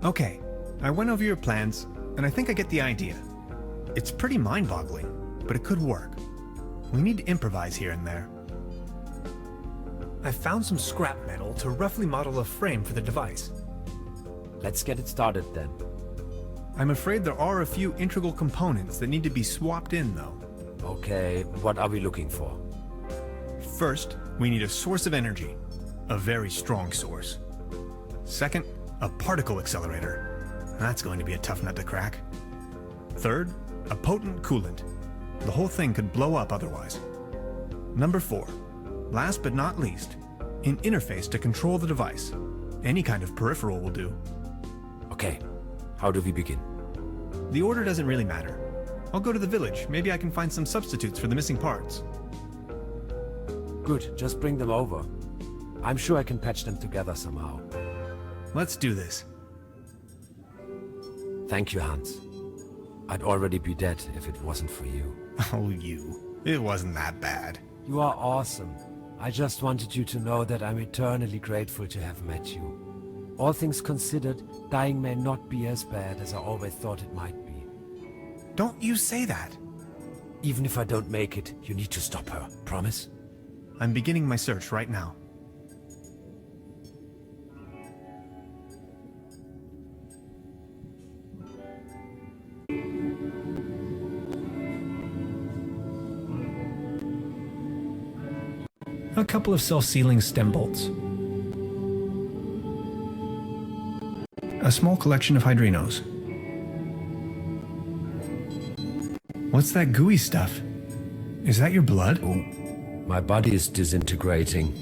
Okay, I went over your plans, and I think I get the idea. It's pretty mind-boggling, but it could work. We need to improvise here and there. I found some scrap metal to roughly model a frame for the device. Let's get it started then. I'm afraid there are a few integral components that need to be swapped in, though. Okay, what are we looking for? First, we need a source of energy. A very strong source. Second, a particle accelerator. That's going to be a tough nut to crack. Third, a potent coolant. The whole thing could blow up otherwise. Number 4, last but not least, an interface to control the device. Any kind of peripheral will do. Okay, how do we begin? The order doesn't really matter. I'll go to the village. Maybe I can find some substitutes for the missing parts. Good, just bring them over. I'm sure I can patch them together somehow. Let's do this. Thank you, Hans. I'd already be dead if it wasn't for you. Oh, you. It wasn't that bad. You are awesome. I just wanted you to know that I'm eternally grateful to have met you. All things considered, dying may not be as bad as I always thought it might be. Don't you say that. Even if I don't make it, you need to stop her. Promise? I'm beginning my search right now. A couple of self-sealing stem bolts. A small collection of hydrinos. What's that gooey stuff? Is that your blood? Oh, my body is disintegrating.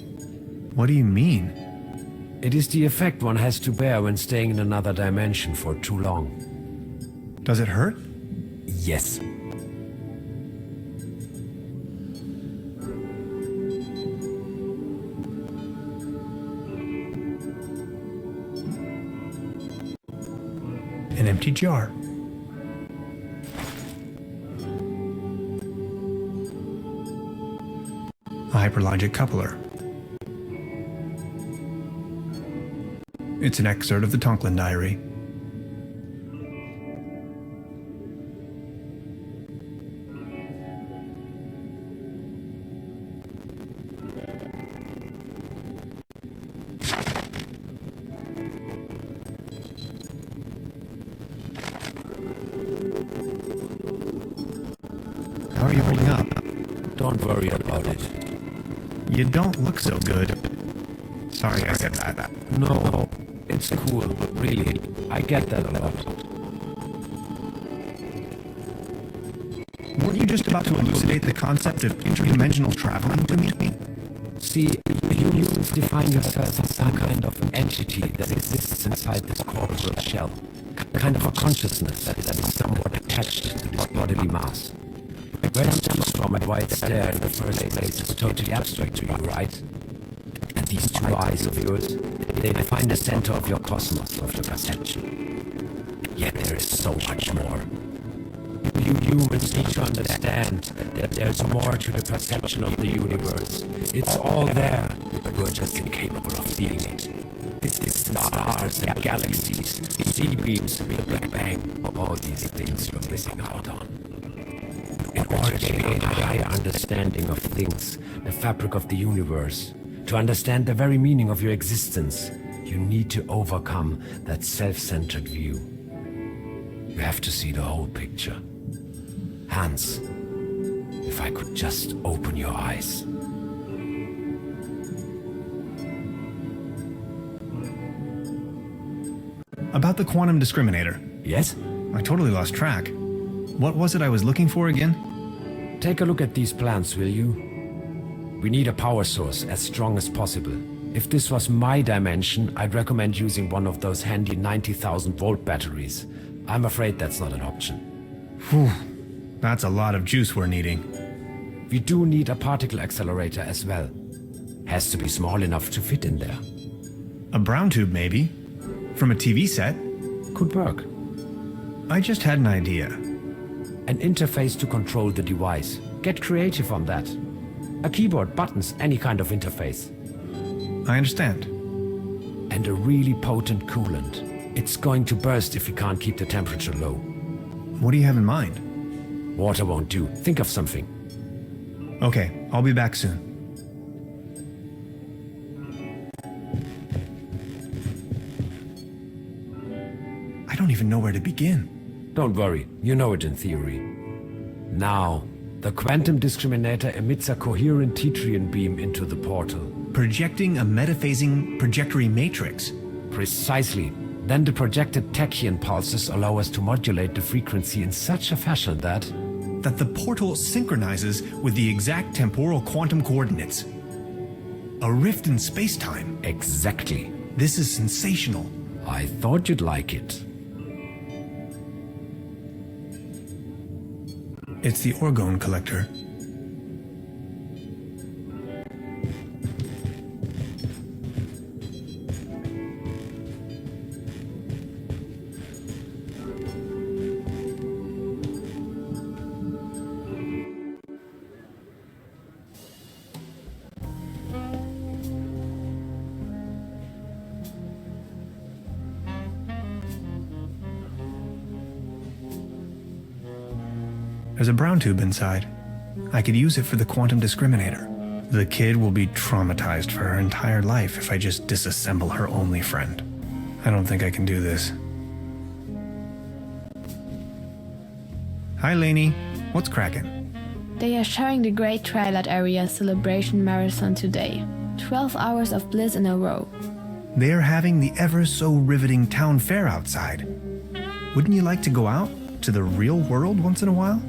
What do you mean? It is the effect one has to bear when staying in another dimension for too long. Does it hurt? Yes. An empty jar. A hyperlogic coupler. It's an excerpt of the Tonklin diary. How are you holding up? Don't worry about it. You don't look so good. Sorry I said that. No, it's cool, really. I get that a lot. Weren't you just about to elucidate the concept of interdimensional traveling to me? See, humans define yourself as some kind of entity that exists inside this corporeal shell. Kind of a consciousness that is somewhat attached to this bodily mass. Where it comes from and why it's there in the first place is totally abstract to you, right? And these two eyes of yours, they define the center of your cosmos, of your perception. Yet there is so much more. You humans need to understand that there's more to the perception of the universe. It's all there, but we're just incapable of seeing it. It's the stars and galaxies, the C-beams, the Big Bang, all these things you're missing out on. In order to gain a higher understanding of things, the fabric of the universe, to understand the very meaning of your existence, you need to overcome that self-centered view. You have to see the whole picture. Hans, if I could just open your eyes. About the quantum discriminator. Yes? I totally lost track. What was it I was looking for again? Take a look at these plans, will you? We need a power source as strong as possible. If this was my dimension, I'd recommend using one of those handy 90,000 volt batteries. I'm afraid that's not an option. Whew. That's a lot of juice we're needing. We do need a particle accelerator as well. Has to be small enough to fit in there. A brown tube, maybe? From a TV set? Could work. I just had an idea. An interface to control the device. Get creative on that. A keyboard, buttons, any kind of interface. I understand. And a really potent coolant. It's going to burst if we can't keep the temperature low. What do you have in mind? Water won't do. Think of something. Okay, I'll be back soon. I don't even know where to begin. Don't worry, you know it in theory. Now, the quantum discriminator emits a coherent Tetrian beam into the portal. Projecting a metaphasing trajectory matrix. Precisely. Then the projected tachyon pulses allow us to modulate the frequency in such a fashion that the portal synchronizes with the exact temporal quantum coordinates. A rift in space-time. Exactly. This is sensational. I thought you'd like it. It's the orgone collector. There's a brown tube inside. I could use it for the quantum discriminator. The kid will be traumatized for her entire life if I just disassemble her only friend. I don't think I can do this. Hi, Lainey. What's cracking? They are showing the Great Twilight Area Celebration Marathon today. 12 hours of bliss in a row. They are having the ever so riveting town fair outside. Wouldn't you like to go out to the real world once in a while?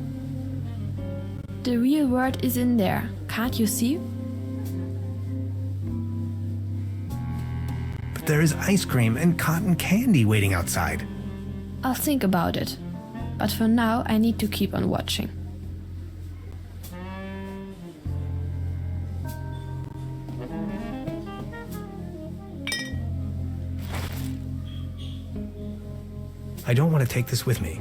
The real world is in there, can't you see? But there is ice cream and cotton candy waiting outside. I'll think about it. But for now, I need to keep on watching. I don't want to take this with me.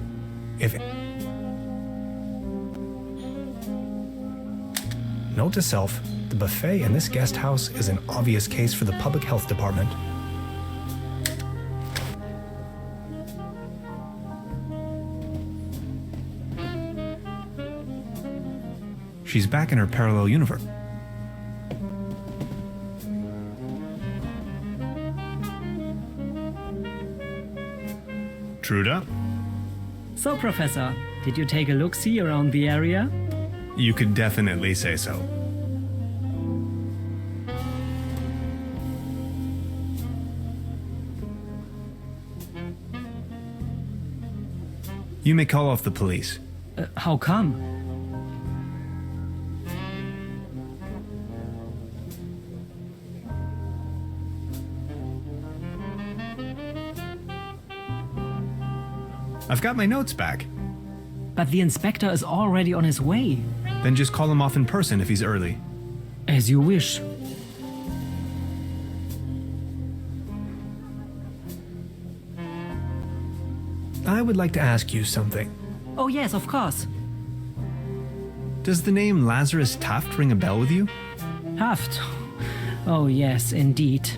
Note to self, the buffet in this guest house is an obvious case for the public health department. She's back in her parallel universe. Truda? So, Professor, did you take a look-see around the area? You could definitely say so. You may call off the police. How come? I've got my notes back. But the inspector is already on his way. Then just call him off in person if he's early. As you wish. I would like to ask you something. Oh yes, of course. Does the name Lazarus Taft ring a bell with you? Haft. Oh yes, indeed.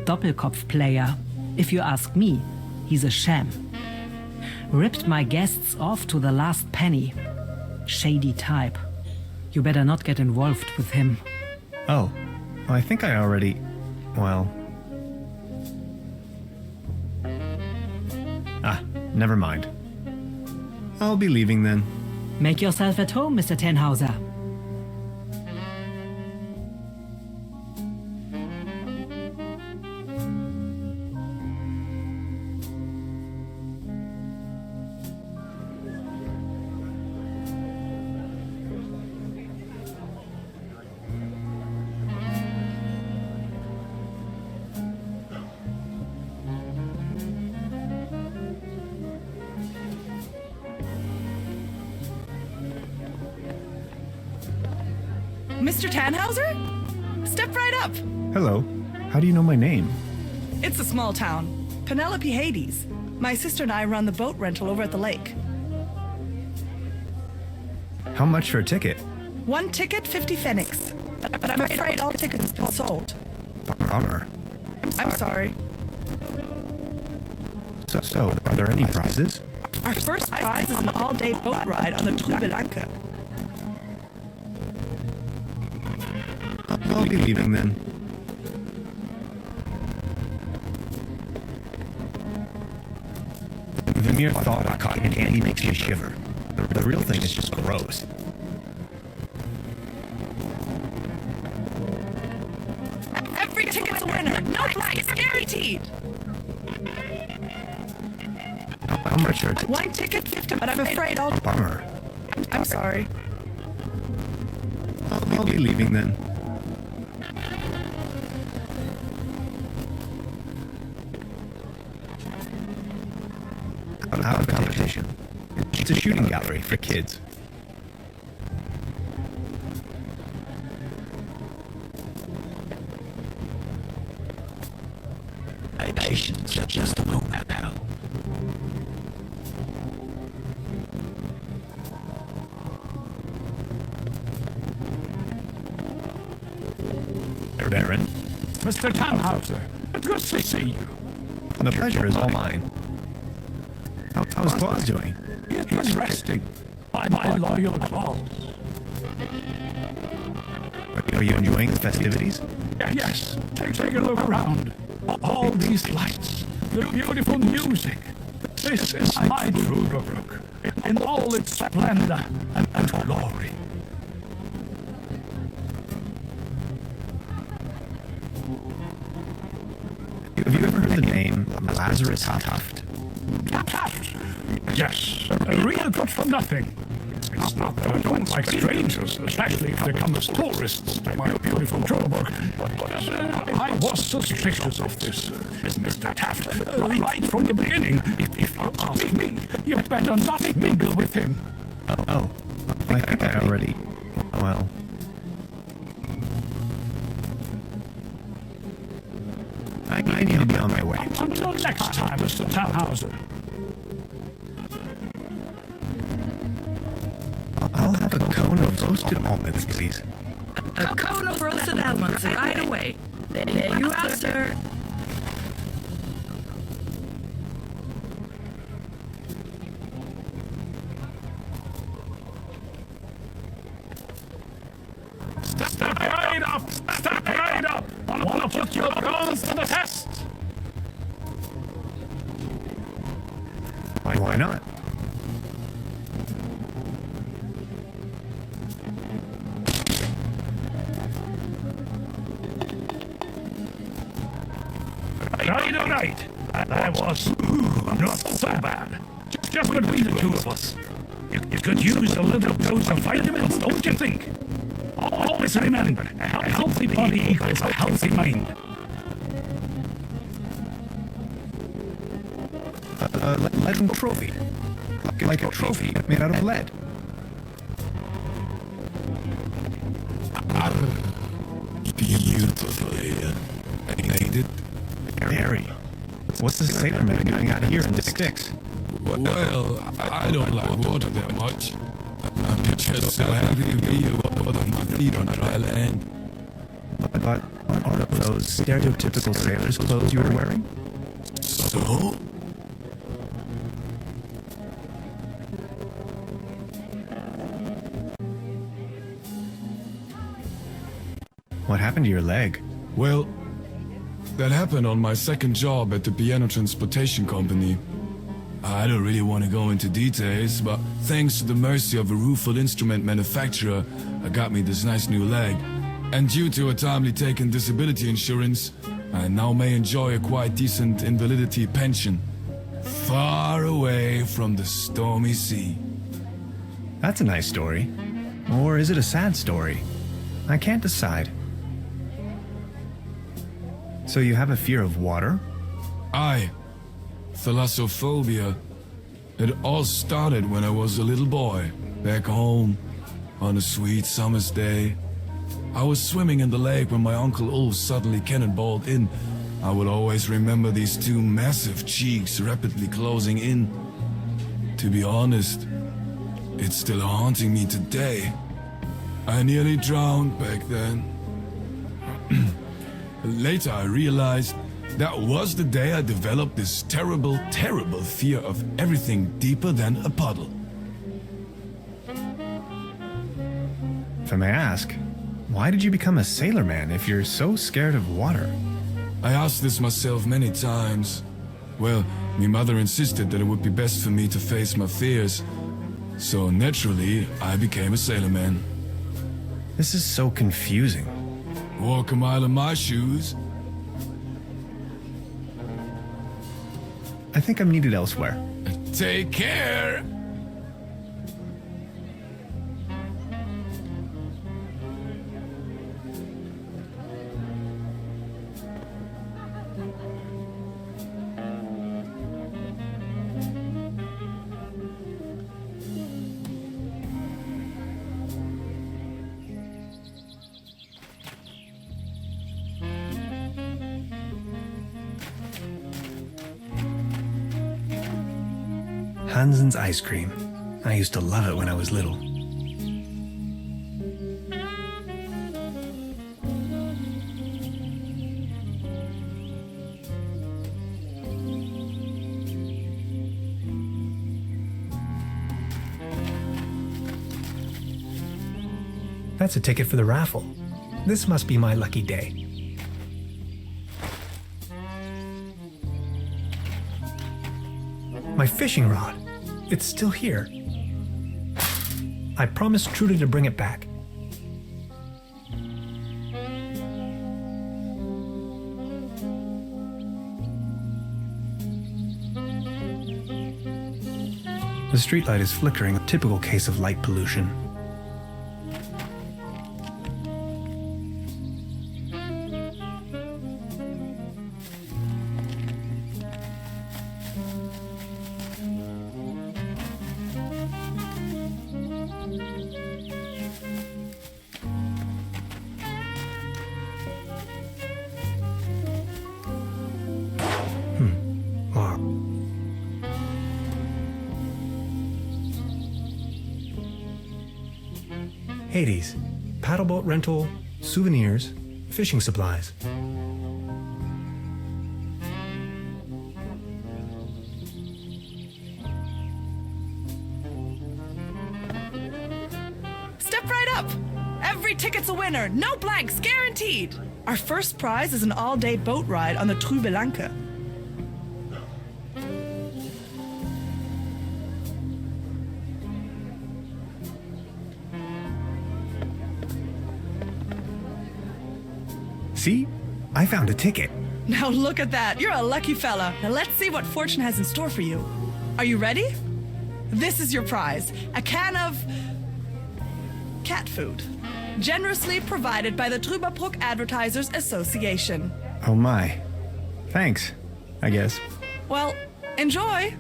Doppelkopf player. If you ask me, he's a sham. Ripped my guests off to the last penny. Shady type. You better not get involved with him. Oh, I think I already... well... never mind. I'll be leaving then. Make yourself at home, Mr. Tenhauser. Mr. Tannhauser? Step right up. Hello. How do you know my name? It's a small town. Penelope Hades. My sister and I run the boat rental over at the lake. How much for a ticket? 1 ticket, 50 pfennigs. But I'm afraid all tickets have been sold. Bummer. I'm sorry. So, are there any prizes? Our first prize is an all-day boat ride on the Truberbrook. I'll be leaving then. The mere thought of cotton candy makes me shiver. The real thing is just gross. Every ticket's a winner. No prize, guaranteed. How much are tickets? 1 ticket, 50, but I'm afraid all... Bummer. I'm sorry. I'll be leaving then. Out of competition. It's a shooting gallery for kids. My patience just a moment now. Baron, Mr. Tannhauser, good to see you. the pleasure is all mine. How's Claus doing? He's resting by my loyal claws. Are you enjoying the festivities? Yes, take a look around. All these lights, the beautiful music. This is my Truberbrook in all its splendor and glory. Have you ever heard the name Lazarus Tuft? Yes, real good for nothing. It's not that I don't like strangers, especially if they come as tourists to my beautiful Truberbrook. But I was suspicious of this Mr. Taft, right from the beginning. If you ask me, you better not mingle with him. Oh, I think I already... Well... I need to be on my way. Until next time, Mr. Tannhauser. I'll have a cone of roasted almonds, please. A cone of roasted almonds right away. There you are, sir. Step right up! Step right up! I want to put your guns to the test! Why not? Right. That was not so bad. Just between the two of us. You could use a little dose of vitamins, don't you think? Always remember, a healthy body equals a healthy mind. Leaden trophy. Like a trophy made out of lead. Beautifully painted. Harry, what's the sailor man doing out here in the sticks? Well, I don't like water that much. I'm just so happy to be here with my feet on dry land. But are those stereotypical sailor's clothes you were wearing? So? What happened to your leg? Well, that happened on my second job at the piano transportation company. I don't really want to go into details, but thanks to the mercy of a rueful instrument manufacturer, I got me this nice new leg. And due to a timely taken disability insurance, I now may enjoy a quite decent invalidity pension. Far away from the stormy sea. That's a nice story. Or is it a sad story? I can't decide. So you have a fear of water? Aye. Thalassophobia. It all started when I was a little boy, back home, on a sweet summer's day. I was swimming in the lake when my Uncle Ulf suddenly cannonballed in. I will always remember these two massive cheeks rapidly closing in. To be honest, it's still haunting me today. I nearly drowned back then. Later I realized that was the day I developed this terrible, terrible fear of everything deeper than a puddle. If I may ask, why did you become a sailorman if you're so scared of water? I asked this myself many times. Well, my mother insisted that it would be best for me to face my fears. So naturally, I became a sailorman. This is so confusing. Walk a mile in my shoes. I think I'm needed elsewhere. Take care! Hansen's ice cream. I used to love it when I was little. That's a ticket for the raffle. This must be my lucky day. My fishing rod. It's still here. I promised Trudy to bring it back. The streetlight is flickering, a typical case of light pollution. Hades, paddleboat rental, souvenirs, fishing supplies. Step right up! Every ticket's a winner, no blanks, guaranteed! Our first prize is an all-day boat ride on the Truberbrook. See? I found a ticket. Now look at that, you're a lucky fella. Now let's see what fortune has in store for you. Are you ready? This is your prize, a can of cat food, generously provided by the Truberbrook Advertisers Association. Oh my. Thanks, I guess. Well, enjoy!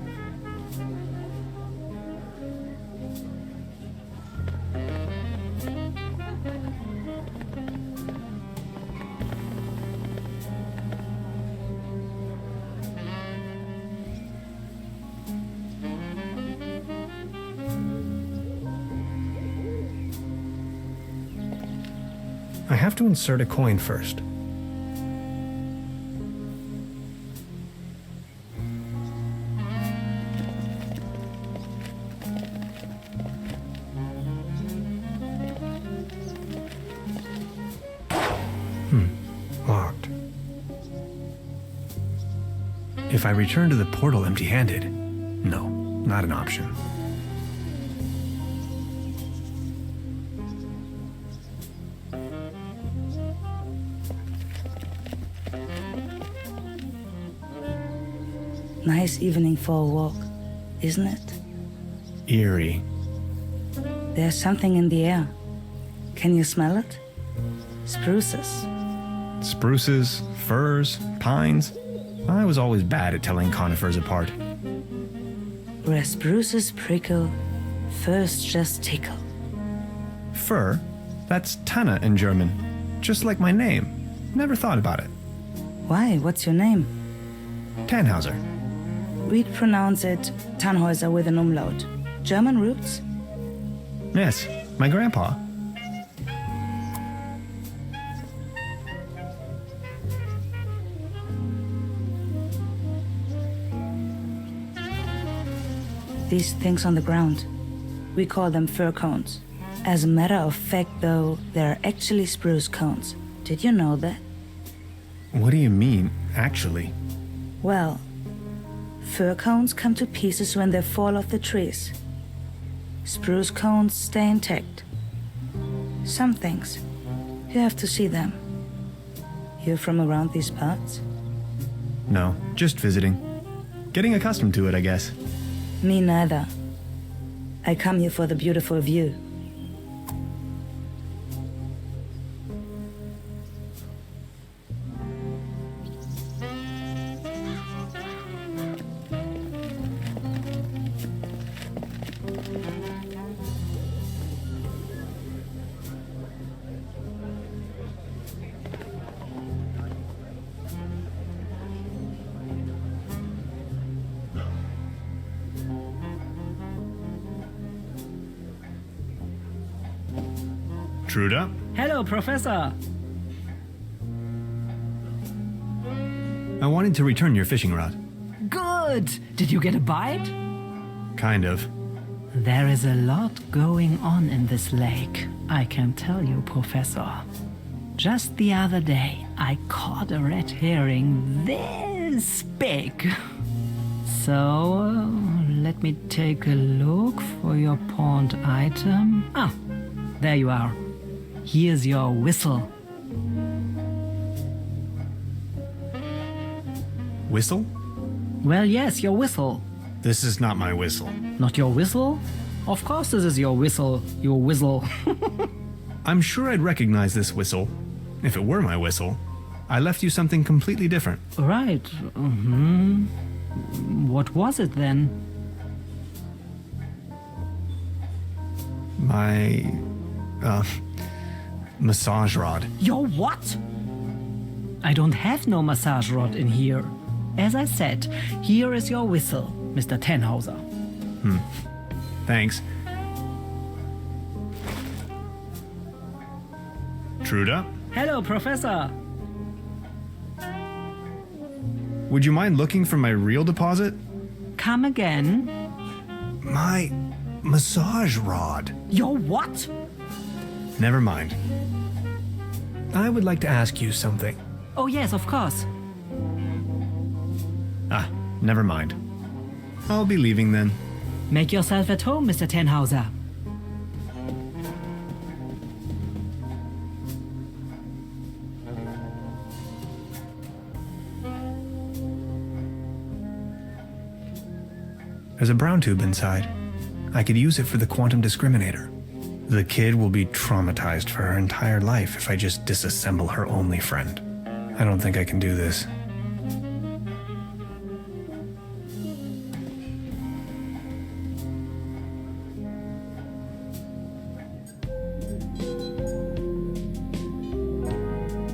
I have to insert a coin first. Locked. If I return to the portal empty-handed, no, not an option. Nice evening for a walk, isn't it? Eerie. There's something in the air. Can you smell it? Spruces. Spruces, firs, pines. I was always bad at telling conifers apart. Where spruces prickle, firs just tickle. Fir? That's Tanne in German. Just like my name. Never thought about it. Why? What's your name? Tannhauser. We'd pronounce it Tannhäuser with an umlaut. German roots? Yes, my grandpa. These things on the ground. We call them fir cones. As a matter of fact, though, they're actually spruce cones. Did you know that? What do you mean, actually? Well, fir cones come to pieces when they fall off the trees. Spruce cones stay intact. Some things. You have to see them. You're from around these parts? No, just visiting. Getting accustomed to it, I guess. Me neither. I come here for the beautiful view. Truda? Hello, Professor. I wanted to return your fishing rod. Good. Did you get a bite? Kind of. There is a lot going on in this lake, I can tell you, Professor. Just the other day, I caught a red herring this big. So, let me take a look for your pawned item. Ah, there you are. Here's your whistle. Whistle? Well, yes, your whistle. This is not my whistle. Not your whistle? Of course this is your whistle, your whistle. I'm sure I'd recognize this whistle, if it were my whistle. I left you something completely different. Right. What was it then? My, massage rod. Your what? I don't have no massage rod in here. As I said, here is your whistle, Mr. Tannhauser. Thanks. Truda? Hello, Professor. Would you mind looking for my real deposit? Come again. My massage rod. Your what? Never mind. I would like to ask you something. Oh, yes, of course. Ah, never mind. I'll be leaving then. Make yourself at home, Mr. Tannhauser. There's a brown tube inside. I could use it for the quantum discriminator. The kid will be traumatized for her entire life if I just disassemble her only friend. I don't think I can do this.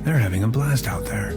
They're having a blast out there.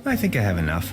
I think I have enough.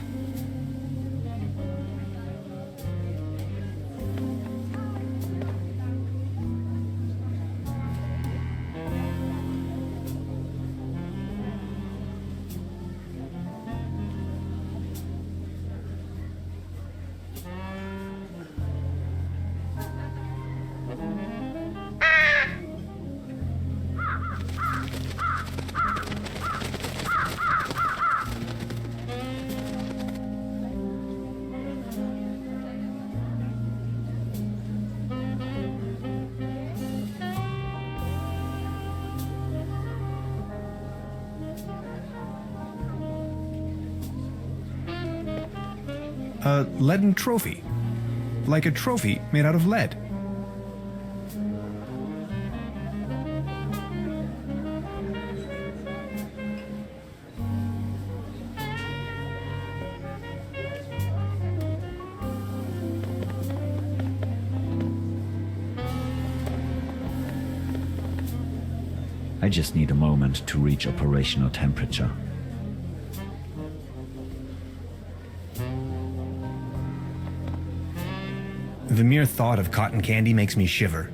A leaden trophy. Like a trophy made out of lead. I just need a moment to reach operational temperature. The mere thought of cotton candy makes me shiver.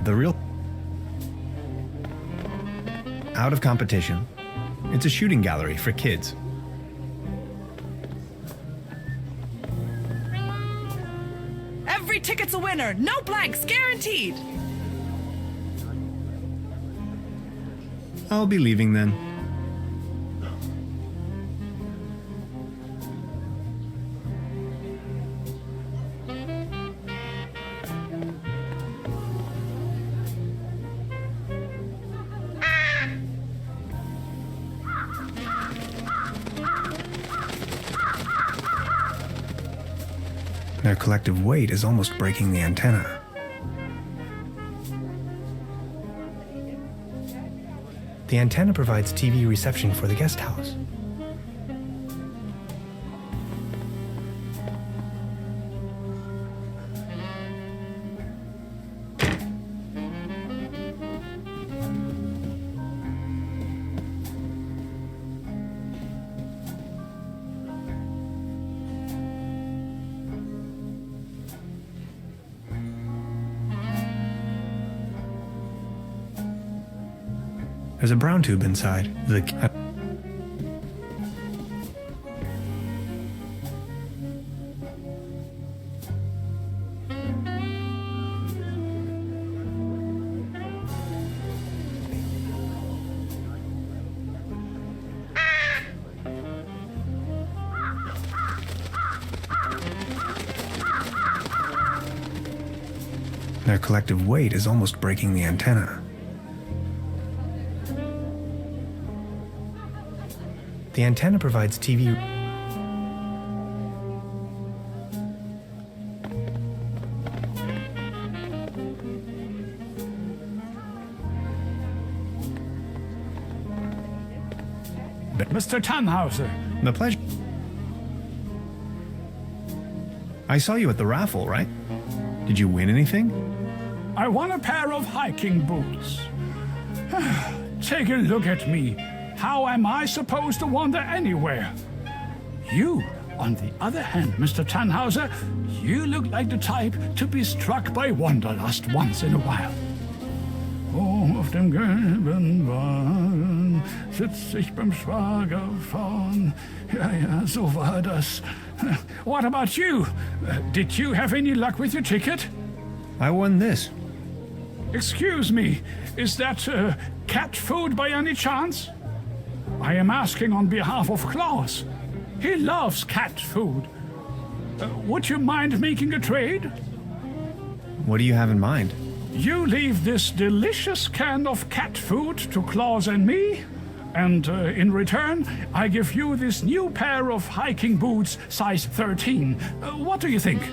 The real... Out of competition. It's a shooting gallery for kids. Every ticket's a winner. No blanks, guaranteed. I'll be leaving then. Their collective weight is almost breaking the antenna. The antenna provides TV reception for the guest house. There's a brown tube inside. Their collective weight is almost breaking the antenna. The antenna provides TV. Mr. Tannhauser. My pleasure. I saw you at the raffle, right? Did you win anything? I won a pair of hiking boots. Take a look at me. How am I supposed to wander anywhere? You, on the other hand, Mr. Tannhauser, you look like the type to be struck by wanderlust once in a while. Oh, auf dem gelben Wagen sitz ich beim Schwager vorn. Ja, so war das. What about you? Did you have any luck with your ticket? I won this. Excuse me, is that cat food by any chance? I am asking on behalf of Klaus. He loves cat food. Would you mind making a trade? What do you have in mind? You leave this delicious can of cat food to Klaus and me, and in return, I give you this new pair of hiking boots, size 13. What do you think?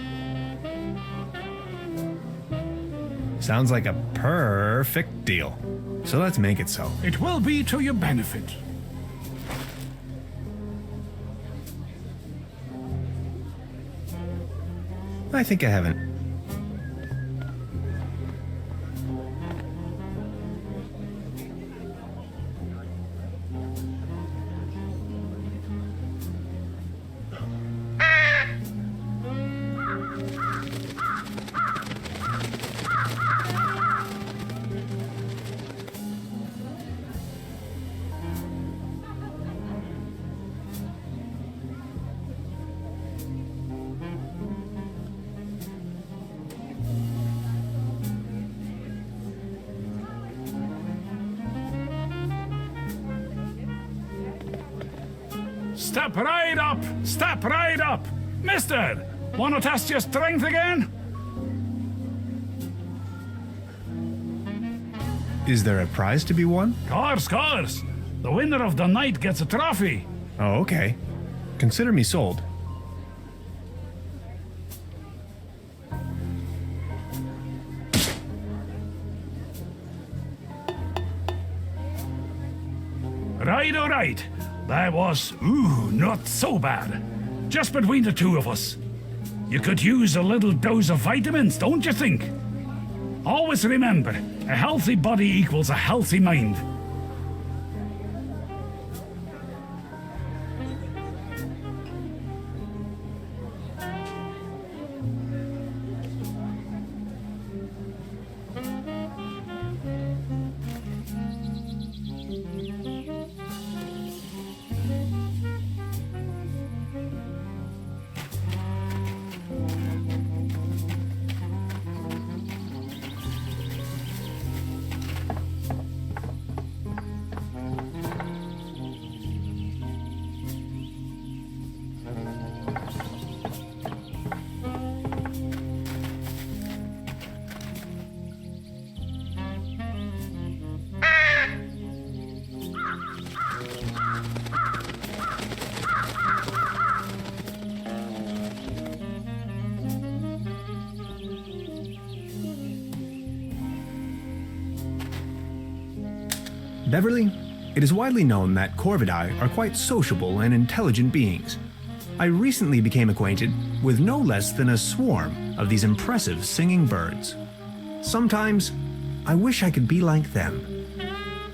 Sounds like a perfect deal. So let's make it so. It will be to your benefit. I think I haven't. Step right up! Step right up! Mister, wanna test your strength again? Is there a prize to be won? Course. The winner of the night gets a trophy. Oh, okay. Consider me sold. Right. That was, not so bad. Just between the two of us. You could use a little dose of vitamins, don't you think? Always remember, a healthy body equals a healthy mind. Beverly, it is widely known that Corvidae are quite sociable and intelligent beings. I recently became acquainted with no less than a swarm of these impressive singing birds. Sometimes, I wish I could be like them.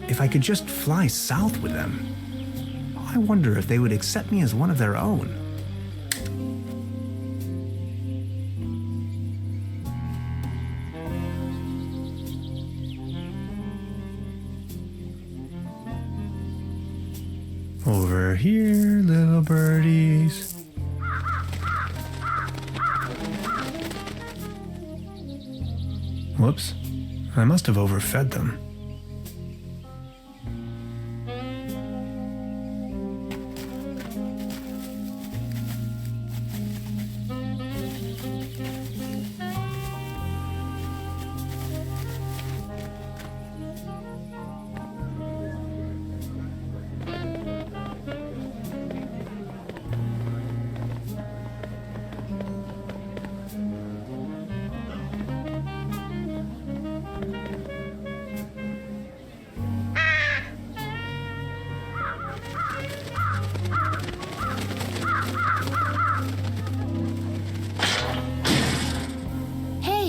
If I could just fly south with them. I wonder if they would accept me as one of their own. Over here, little birdies. Whoops. I must have overfed them.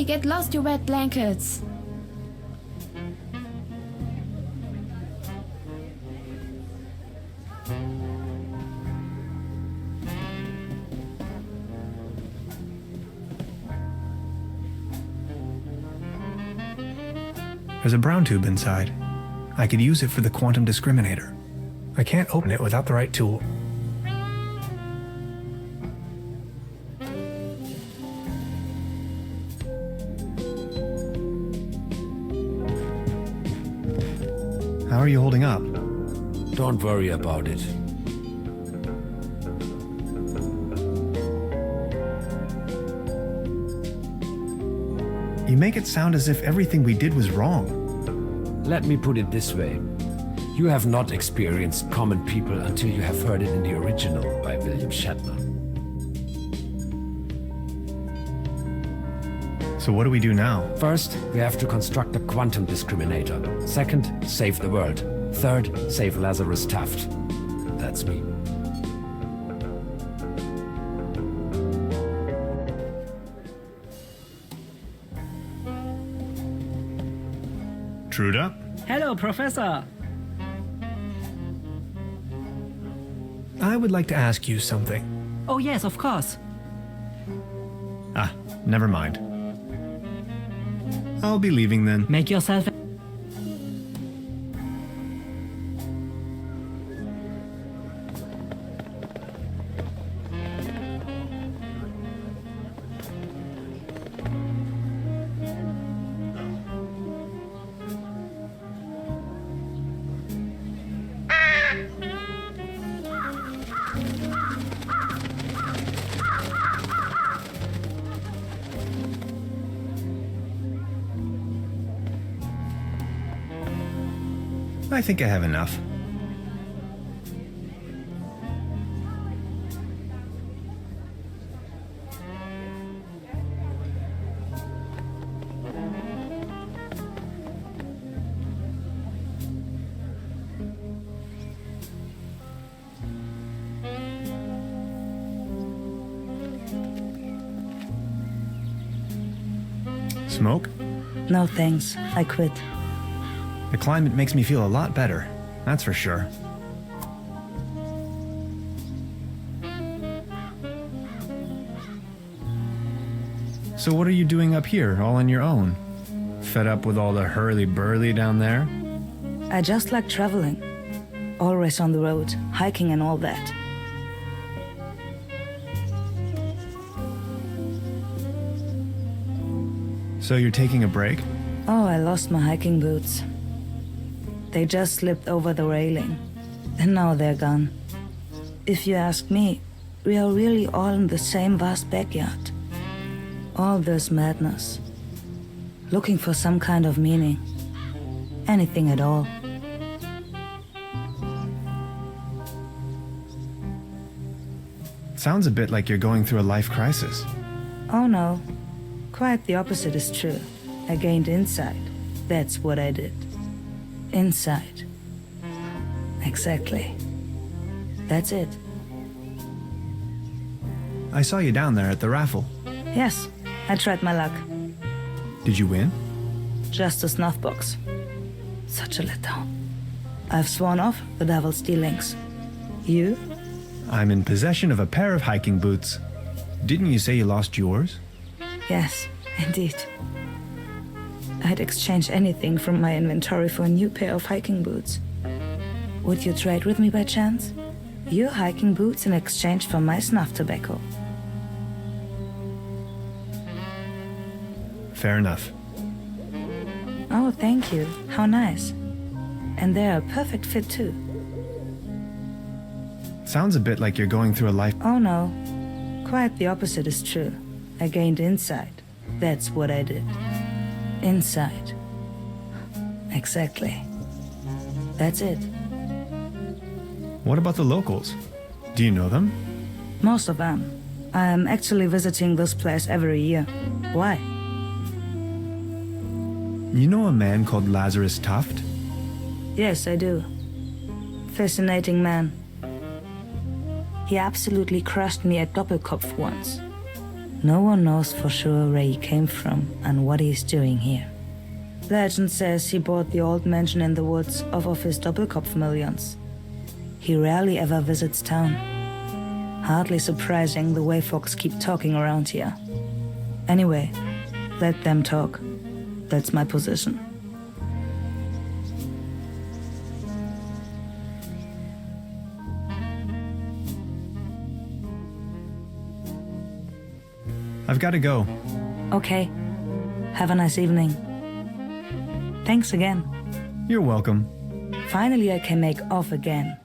Get lost, you wet blankets. There's a brown tube inside. I could use it for the quantum discriminator. I can't open it without the right tool. How are you holding up? Don't worry about it. You make it sound as if everything we did was wrong. Let me put it this way. You have not experienced Common People until you have heard it in the original by William Shatner. So what do we do now? First, we have to construct a quantum discriminator. Second, save the world. Third, save Lazarus Taft. That's me. Truda? Hello, Professor. I would like to ask you something. Oh yes, of course. Ah, never mind. I'll be leaving then. Make yourself... I think I have enough. Smoke? No thanks, I quit. The climate makes me feel a lot better, that's for sure. So what are you doing up here, all on your own? Fed up with all the hurly-burly down there? I just like traveling. Always on the road, hiking and all that. So you're taking a break? Oh, I lost my hiking boots. They just slipped over the railing. And now they're gone. If you ask me, we are really all in the same vast backyard. All this madness. Looking for some kind of meaning. Anything at all. Sounds a bit like you're going through a life crisis. Oh no. Quite the opposite is true. I gained insight. That's what I did. Insight. Exactly. That's it. I saw you down there at the raffle. Yes, I tried my luck. Did you win? Just a snuff box. Such a letdown. I've sworn off the devil's dealings. You? I'm in possession of a pair of hiking boots. Didn't you say you lost yours? Yes, indeed. I'd exchange anything from my inventory for a new pair of hiking boots. Would you trade with me by chance? Your hiking boots in exchange for my snuff tobacco. Fair enough. Oh, thank you. How nice. And they're a perfect fit too. Sounds a bit like you're going through a life... Oh no. Quite the opposite is true. I gained insight. That's what I did. Insight. Exactly. That's it. What about the locals? Do you know them? Most of them. I'm actually visiting this place every year. Why? You know a man called Lazarus Tuft? Yes, I do. Fascinating man. He absolutely crushed me at Doppelkopf once. No one knows for sure where he came from and what he's doing here. Legend says he bought the old mansion in the woods off of his Doppelkopf millions. He rarely ever visits town. Hardly surprising the way folks keep talking around here. Anyway, let them talk. That's my position. I've got to go. Okay. Have a nice evening. Thanks again. You're welcome. Finally I can make off again.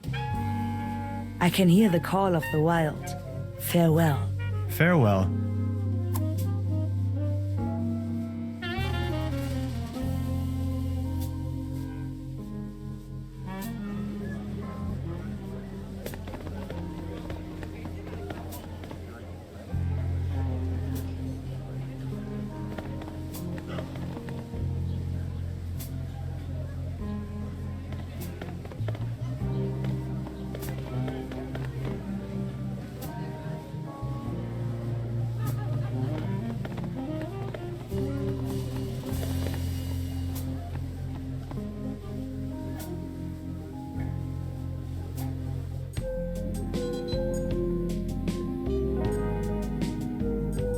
I can hear the call of the wild. Farewell. Farewell.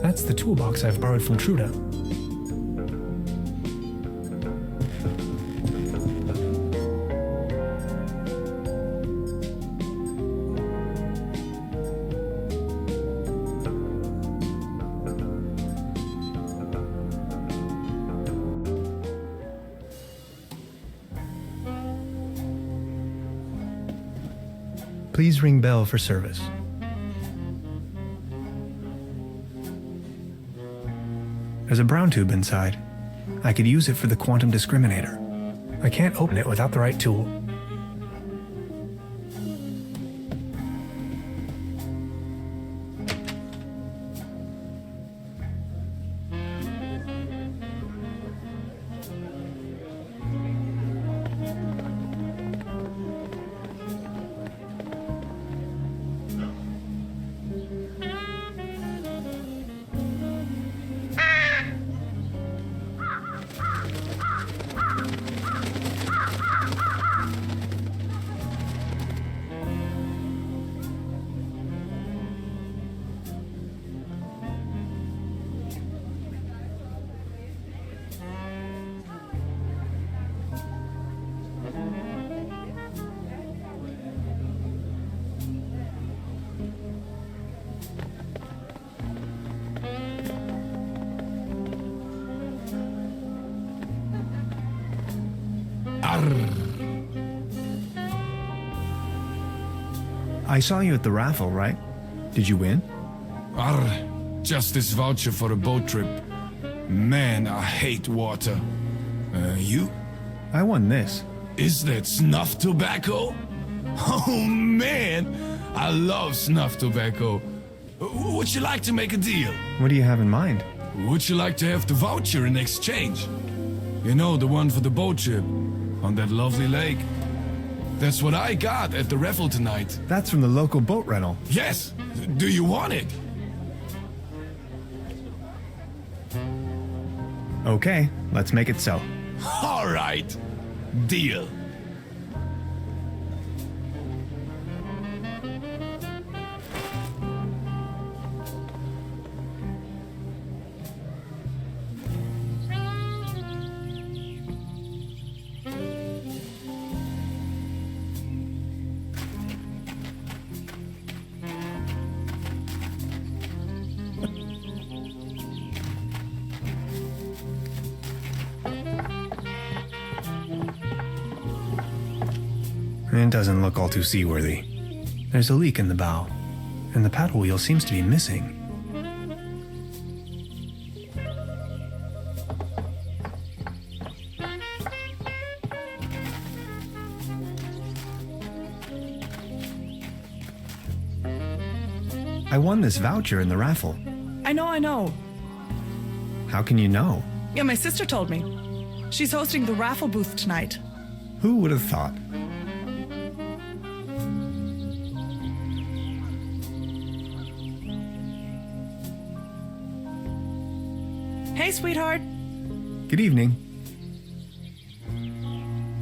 That's the toolbox I've borrowed from Truda. Please ring bell for service. There's a brown tube inside. I could use it for the quantum discriminator. I can't open it without the right tool. I saw you at the raffle, right? Did you win? Just this voucher for a boat trip. Man, I hate water. You? I won this. Is that snuff tobacco? Oh man, I love snuff tobacco. Would you like to make a deal? What do you have in mind? Would you like to have the voucher in exchange? You know, the one for the boat trip on that lovely lake. That's what I got at the raffle tonight. That's from the local boat rental. Yes. Do you want it? Okay, let's make it so. All right. Deal. It doesn't look all too seaworthy. There's a leak in the bow, and the paddle wheel seems to be missing. I won this voucher in the raffle. I know. How can you know? Yeah, my sister told me. She's hosting the raffle booth tonight. Who would have thought? Hey, sweetheart. Good evening.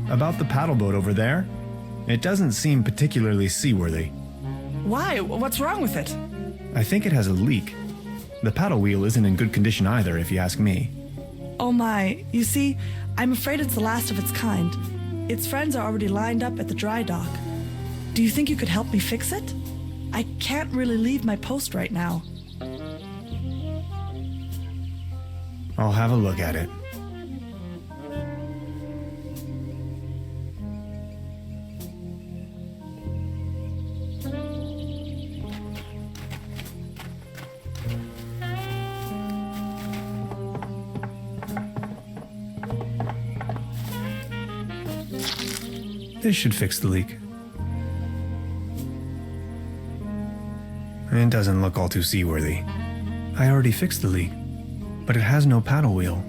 About the paddle boat over there? It doesn't seem particularly seaworthy. Why? What's wrong with it? I think it has a leak. The paddle wheel isn't in good condition either, if you ask me. Oh my. You see, I'm afraid it's the last of its kind. Its friends are already lined up at the dry dock. Do you think you could help me fix it? I can't really leave my post right now. I'll have a look at it. This should fix the leak. It doesn't look all too seaworthy. I already fixed the leak, but it has no paddle wheel.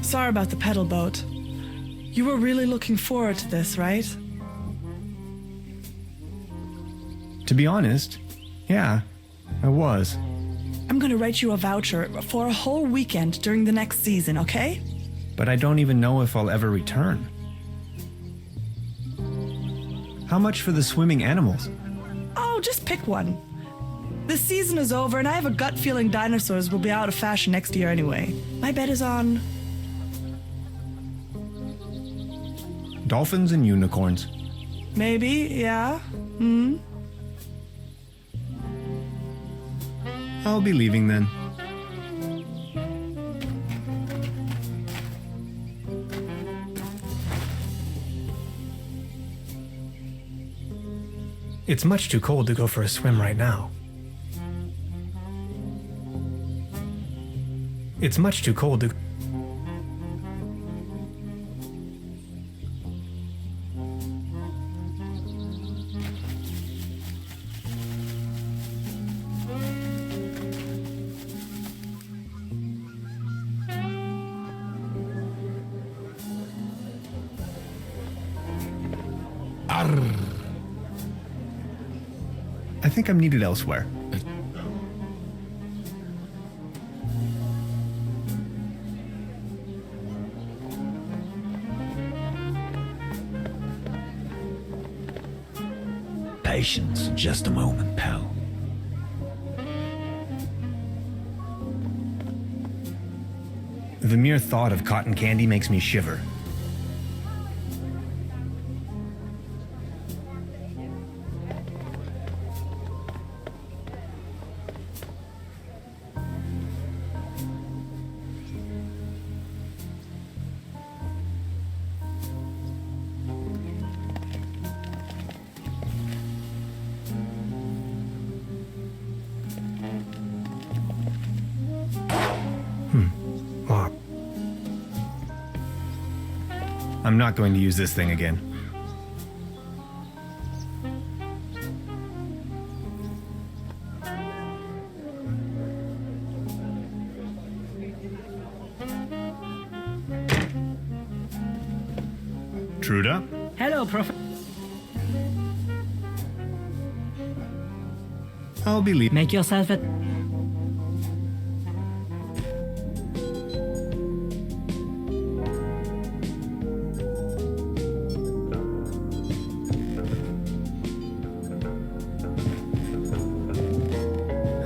Sorry about the pedal boat. You were really looking forward to this, right? To be honest, yeah, I was. I'm gonna write you a voucher for a whole weekend during the next season, okay? But I don't even know if I'll ever return. How much for the swimming animals? Oh, just pick one. The season is over, and I have a gut feeling dinosaurs will be out of fashion next year anyway. My bet is on... Dolphins and unicorns. Maybe, yeah. I'll be leaving then. It's much too cold to go for a swim right now. It's much too cold to... I think I'm needed elsewhere. Patience, just a moment, pal. The mere thought of cotton candy makes me shiver. I'm not going to use this thing again. Truda? Hello, Prof. I'll be leaving. Make yourself at...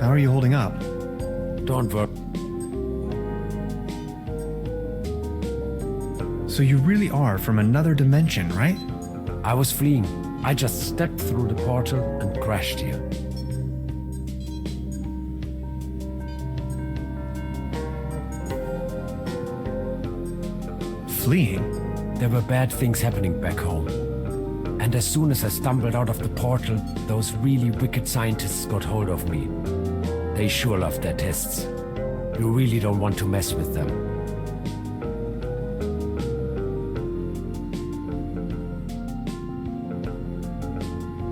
How are you holding up? Don't worry. So you really are from another dimension, right? I was fleeing. I just stepped through the portal and crashed here. Fleeing? There were bad things happening back home. And as soon as I stumbled out of the portal, those really wicked scientists got hold of me. They sure love their tests. You really don't want to mess with them.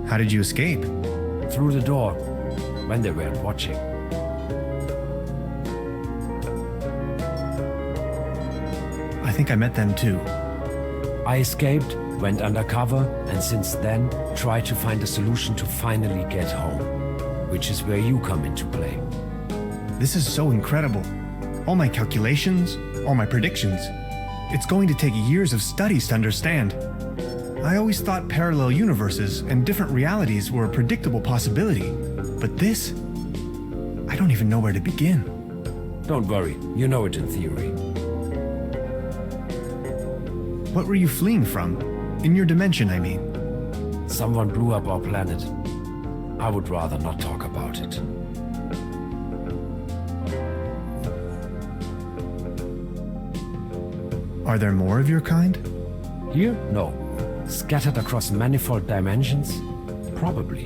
How did you escape? Through the door, when they weren't watching. I think I met them too. I escaped, went undercover, and since then tried to find a solution to finally get home. Which is where you come into play. This is so incredible. All my calculations, all my predictions. It's going to take years of studies to understand. I always thought parallel universes and different realities were a predictable possibility. But this, I don't even know where to begin. Don't worry, you know it in theory. What were you fleeing from? In your dimension, I mean. Someone blew up our planet. I would rather not talk about it. Are there more of your kind? Here? No. Scattered across manifold dimensions? Probably.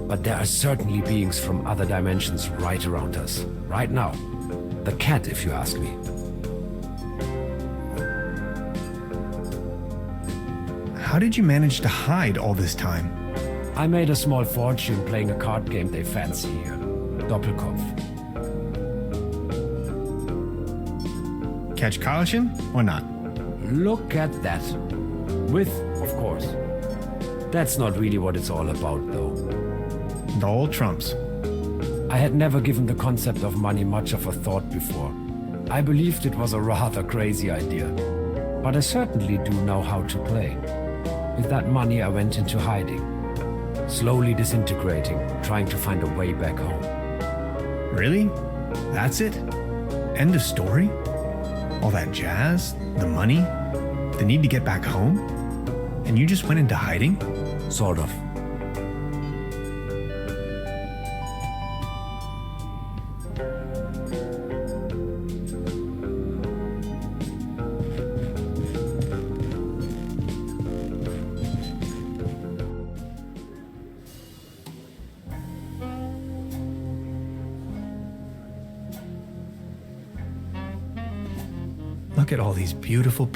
But there are certainly beings from other dimensions right around us. Right now. The cat, if you ask me. How did you manage to hide all this time? I made a small fortune playing a card game they fancy here. Doppelkopf. Catch Karlchen or not? Look at that. With, of course. That's not really what it's all about, though. The old trumps. I had never given the concept of money much of a thought before. I believed it was a rather crazy idea. But I certainly do know how to play. With that money, I went into hiding. Slowly disintegrating, trying to find a way back home. Really? That's it? End of story? All that jazz, the money, the need to get back home? And you just went into hiding? Sort of. Look at all these beautiful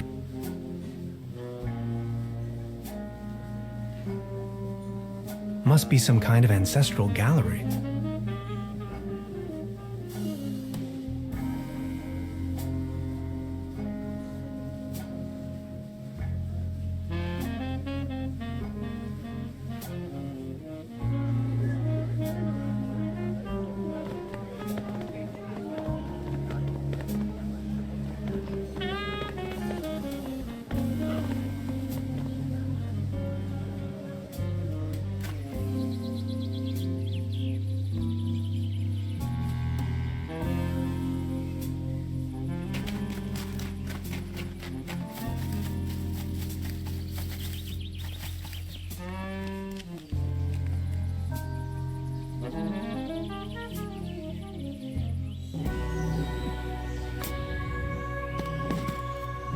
Must be some kind of ancestral gallery.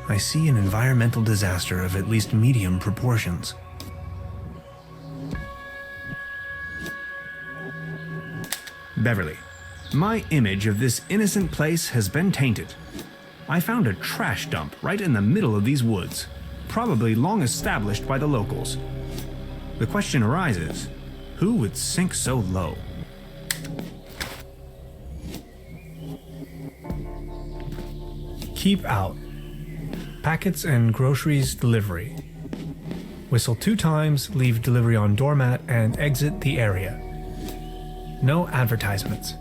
I see an environmental disaster of at least medium proportions. Beverly, my image of this innocent place has been tainted. I found a trash dump right in the middle of these woods, probably long established by the locals. The question arises, who would sink so low? Keep out. Packets and groceries delivery. Whistle 2 times, leave delivery on doormat, and exit the area. No advertisements.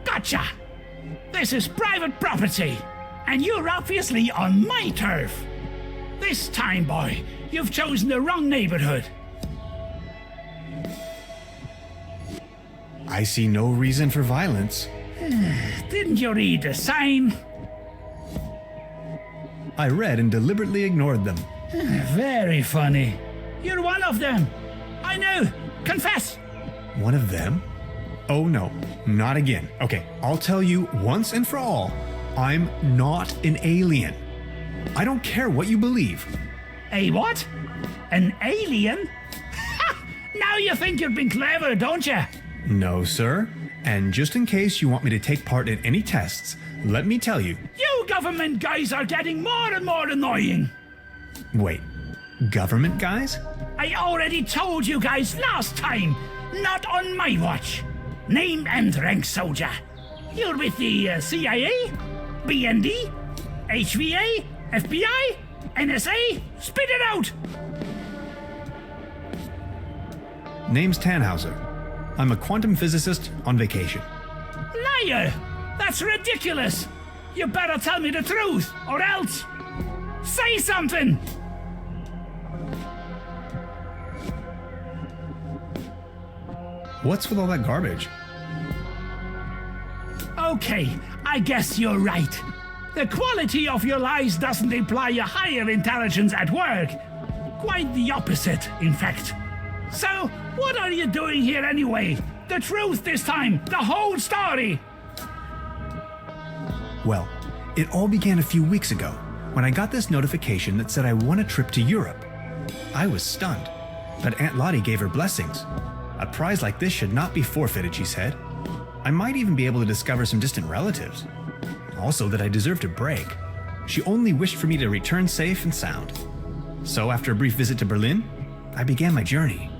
Gotcha! This is private property, and you're obviously on my turf. This time, boy, you've chosen the wrong neighborhood. I see no reason for violence. Didn't you read the sign? I read and deliberately ignored them. Very funny. You're one of them. I know. Confess. One of them? Oh no, not again. Okay, I'll tell you once and for all, I'm not an alien. I don't care what you believe. A what? An alien? Now you think you've been clever, don't you? No, sir. And just in case you want me to take part in any tests, let me tell you. You government guys are getting more and more annoying. Wait, government guys? I already told you guys last time. Not on my watch. Name and rank, soldier. You're with the CIA, BND, HVA, FBI, NSA. Spit it out! Name's Tannhauser. I'm a quantum physicist on vacation. Liar! That's ridiculous! You better tell me the truth, or else... Say something! What's with all that garbage? Okay, I guess you're right. The quality of your lies doesn't imply a higher intelligence at work. Quite the opposite, in fact. So, what are you doing here anyway? The truth this time, the whole story. Well, it all began a few weeks ago when I got this notification that said I won a trip to Europe. I was stunned, but Aunt Lottie gave her blessings. A prize like this should not be forfeited, she said. I might even be able to discover some distant relatives. Also that I deserved a break. She only wished for me to return safe and sound. So after a brief visit to Berlin, I began my journey.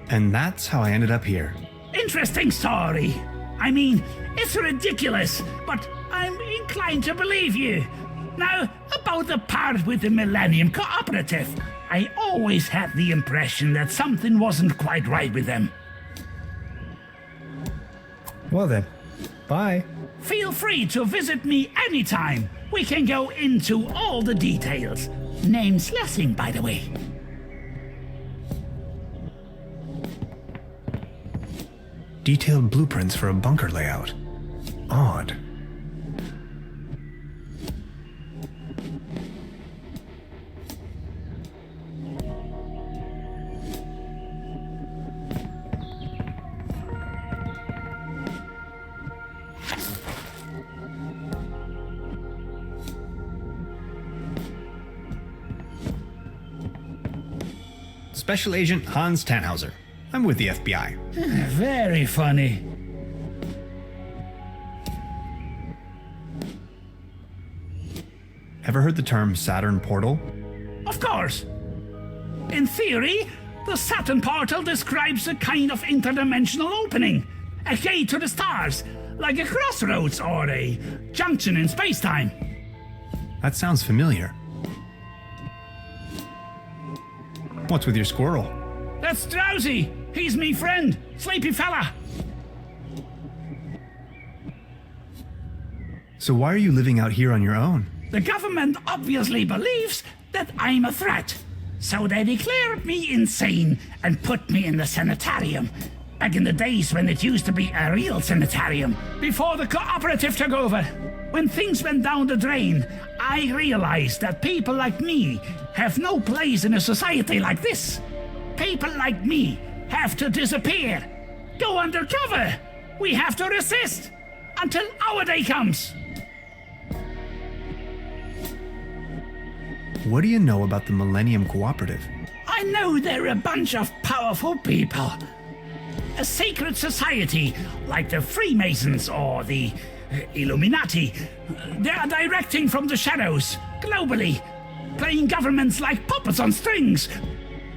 And that's how I ended up here. Interesting story. I mean, it's ridiculous, but I'm inclined to believe you. Now, about the part with the Millennium Cooperative, I always had the impression that something wasn't quite right with them. Well then, bye. Feel free to visit me anytime. We can go into all the details. Name's Lessing, by the way. Detailed blueprints for a bunker layout. Odd. Special Agent Hans Tannhauser. I'm with the FBI. Very funny. Ever heard the term Saturn portal? Of course. In theory, the Saturn portal describes a kind of interdimensional opening, a gate to the stars, like a crossroads or a junction in space-time. That sounds familiar. What's with your squirrel? That's Drowsy. He's me friend, sleepy fella. So why are you living out here on your own? The government obviously believes that I'm a threat. So they declared me insane and put me in the sanitarium. Back in the days when it used to be a real sanitarium. Before the cooperative took over. When things went down the drain, I realized that people like me have no place in a society like this. People like me have to disappear. Go undercover. We have to resist until our day comes. What do you know about the Millennium Cooperative? I know they're a bunch of powerful people. A secret society like the Freemasons or the Illuminati. They are directing from the shadows, globally, playing governments like puppets on strings.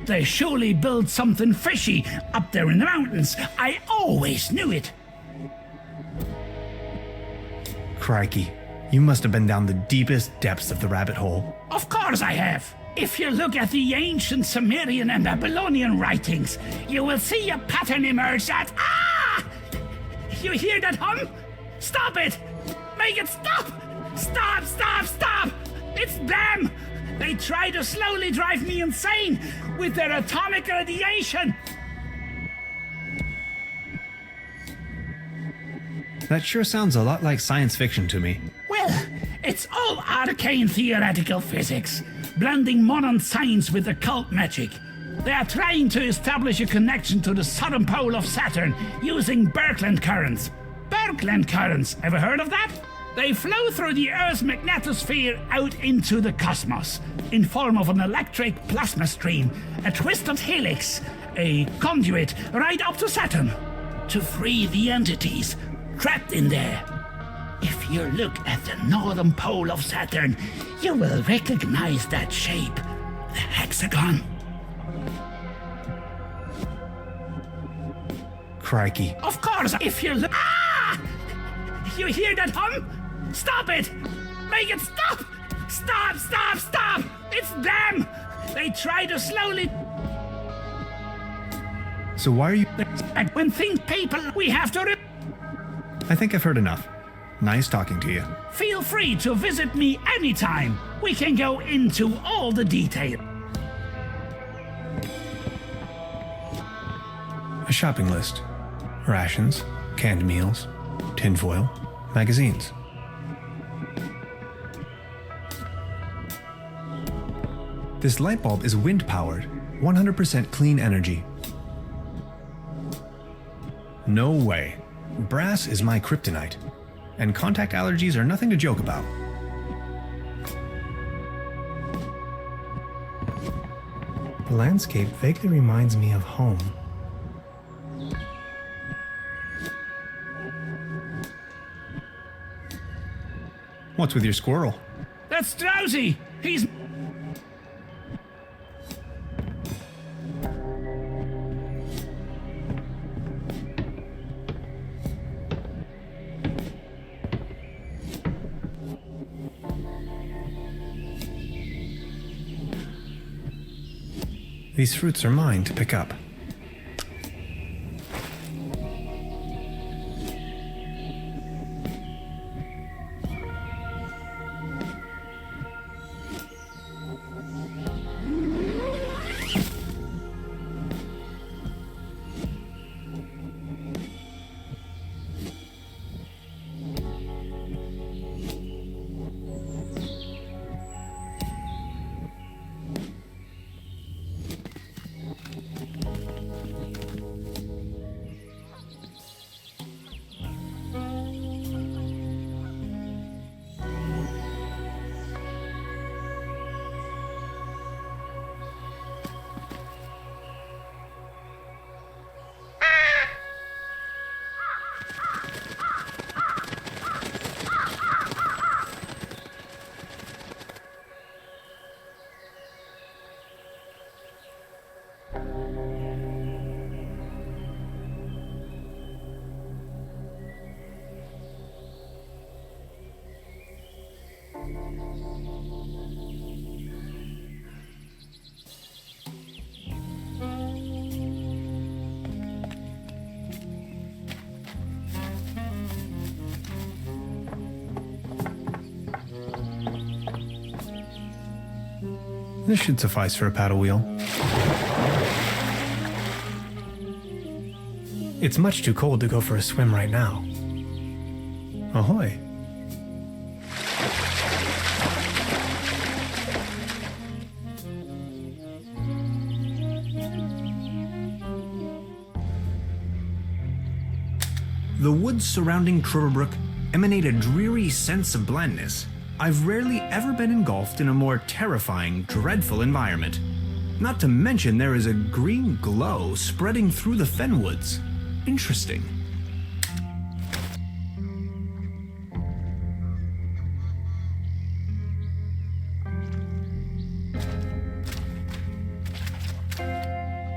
They surely built something fishy up there in the mountains. I always knew it. Crikey, you must have been down the deepest depths of the rabbit hole. Of course I have. If you look at the ancient Sumerian and Babylonian writings, you will see a pattern emerge that... Ah! You hear that hum? Stop it! Make it stop! Stop, stop, stop! It's them! They try to slowly drive me insane with their atomic radiation. That sure sounds a lot like science fiction to me. Well, it's all arcane theoretical physics, blending modern science with occult magic. They are trying to establish a connection to the southern pole of Saturn using Birkeland currents. Birkeland currents, ever heard of that? They flow through the Earth's magnetosphere out into the cosmos in form of an electric plasma stream, a twisted helix, a conduit right up to Saturn to free the entities trapped in there. If you look at the northern pole of Saturn, you will recognize that shape, the hexagon. Crikey. Of course, if you look... Ah! You hear that hum? Stop it! Make it stop! Stop, stop, stop! It's them! They try to slowly... So why are you... When things people, we have to... I think I've heard enough. Nice talking to you. Feel free to visit me anytime. We can go into all the detail. A shopping list. Rations, canned meals, tinfoil, magazines. This light bulb is wind-powered, 100% clean energy. No way. Brass is my kryptonite, and contact allergies are nothing to joke about. The landscape vaguely reminds me of home. What's with your squirrel? That's Drowsy! He's... These fruits are mine to pick up. This should suffice for a paddle wheel. It's much too cold to go for a swim right now. Ahoy! The woods surrounding Truberbrook emanate a dreary sense of blandness. I've rarely ever been engulfed in a more terrifying, dreadful environment. Not to mention there is a green glow spreading through the fenwoods. Interesting.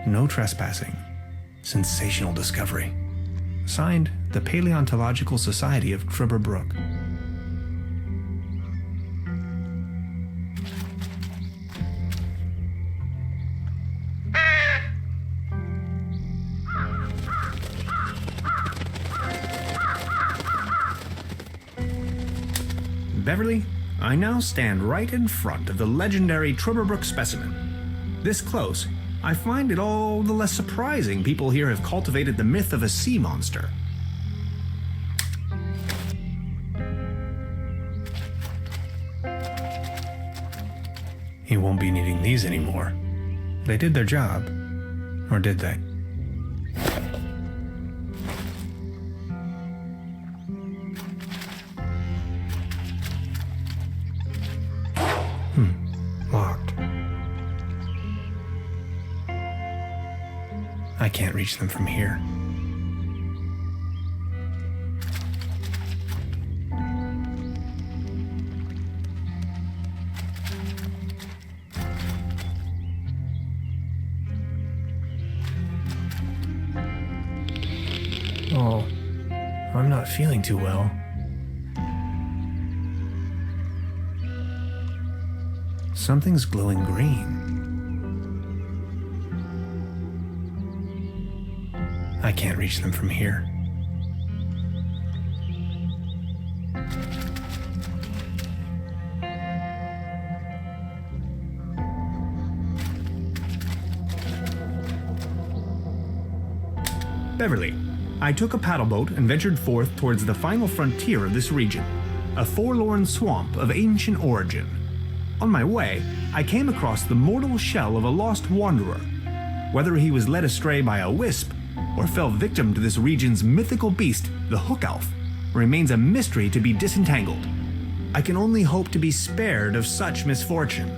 No trespassing. Sensational discovery. Signed, the Paleontological Society of Truberbrook. Beverly, I now stand right in front of the legendary Truberbrook specimen. This close, I find it all the less surprising people here have cultivated the myth of a sea monster. He won't be needing these anymore. They did their job. Or did they? Locked. I can't reach them from here. Oh, I'm not feeling too well. Something's glowing green. I can't reach them from here. Beverly, I took a paddle boat and ventured forth towards the final frontier of this region, a forlorn swamp of ancient origin. On my way, I came across the mortal shell of a lost wanderer. Whether he was led astray by a wisp or fell victim to this region's mythical beast, the Hook Elf, remains a mystery to be disentangled. I can only hope to be spared of such misfortune.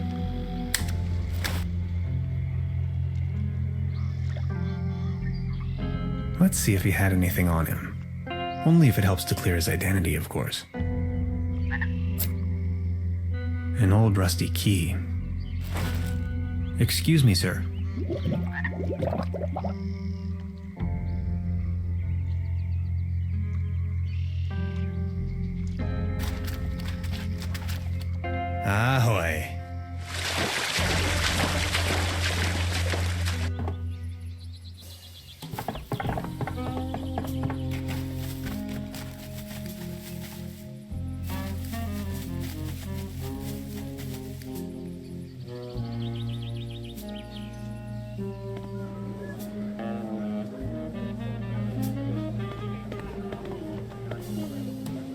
Let's see if he had anything on him. Only if it helps to clear his identity, of course. An old rusty key. Excuse me, sir. Ahoy.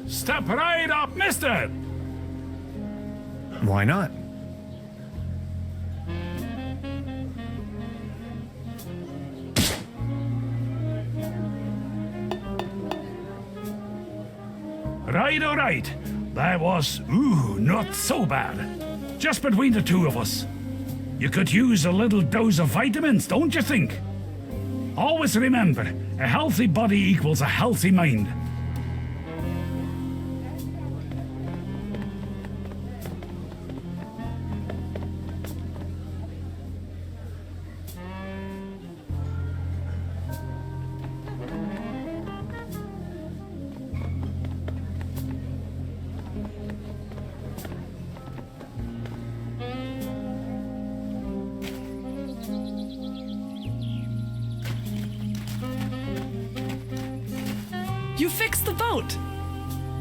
Step right up, mister! Why not? Right, all right. That was, not so bad. Just between the two of us. You could use a little dose of vitamins, don't you think? Always remember, a healthy body equals a healthy mind. You fixed the boat!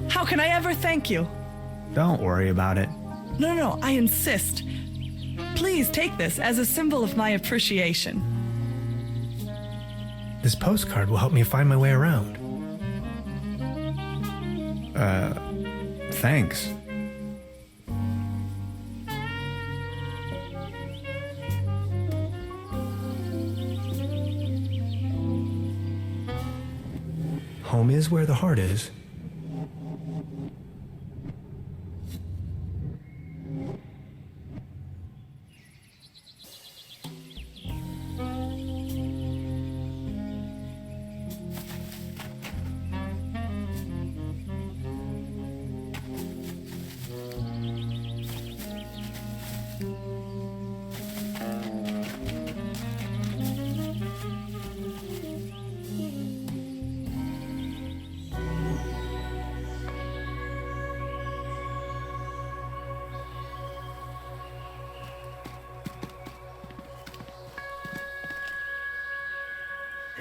How can I ever thank you? Don't worry about it. No, I insist. Please take this as a symbol of my appreciation. This postcard will help me find my way around. Thanks. Home is where the heart is.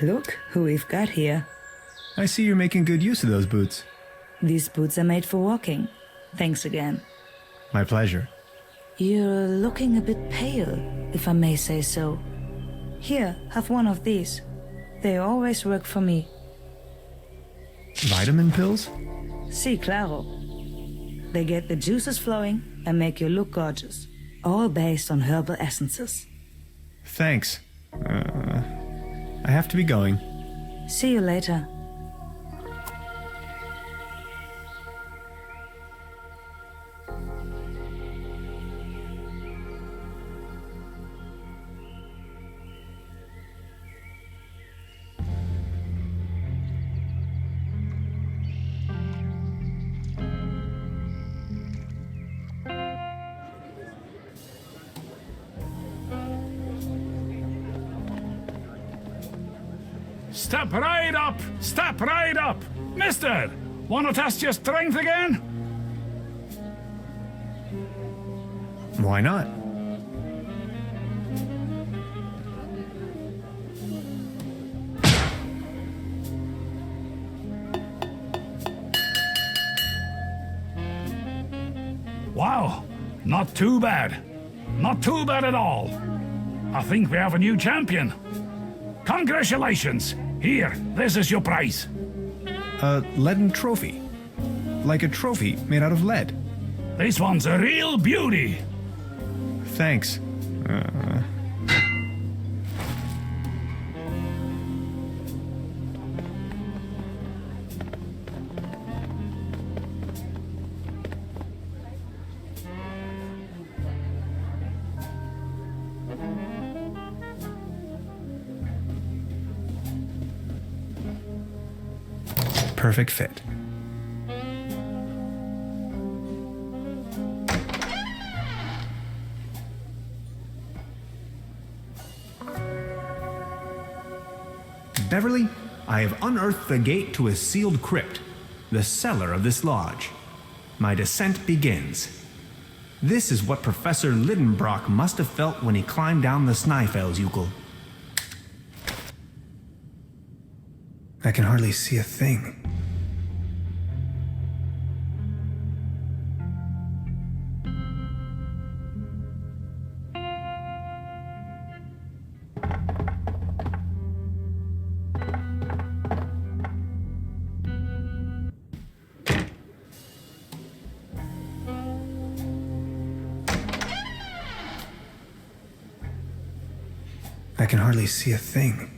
Look who we've got here. I see you're making good use of those boots. These boots are made for walking. Thanks again. My pleasure. You're looking a bit pale, if I may say so. Here, have one of these. They always work for me. Vitamin pills? Si, claro. They get the juices flowing and make you look gorgeous. All based on herbal essences. Thanks. I have to be going. See you later. Step right up! Step right up! Mister! Wanna test your strength again? Why not? Wow, not too bad. Not too bad at all. I think we have a new champion. Congratulations! Here, this is your prize. A leaden trophy. Like a trophy made out of lead. This one's a real beauty. Thanks. perfect fit. Beverly, I have unearthed the gate to a sealed crypt, the cellar of this lodge. My descent begins. This is what Professor Lidenbrock must have felt when he climbed down the Snæfellsjökull. I can hardly see a thing. I can hardly see a thing.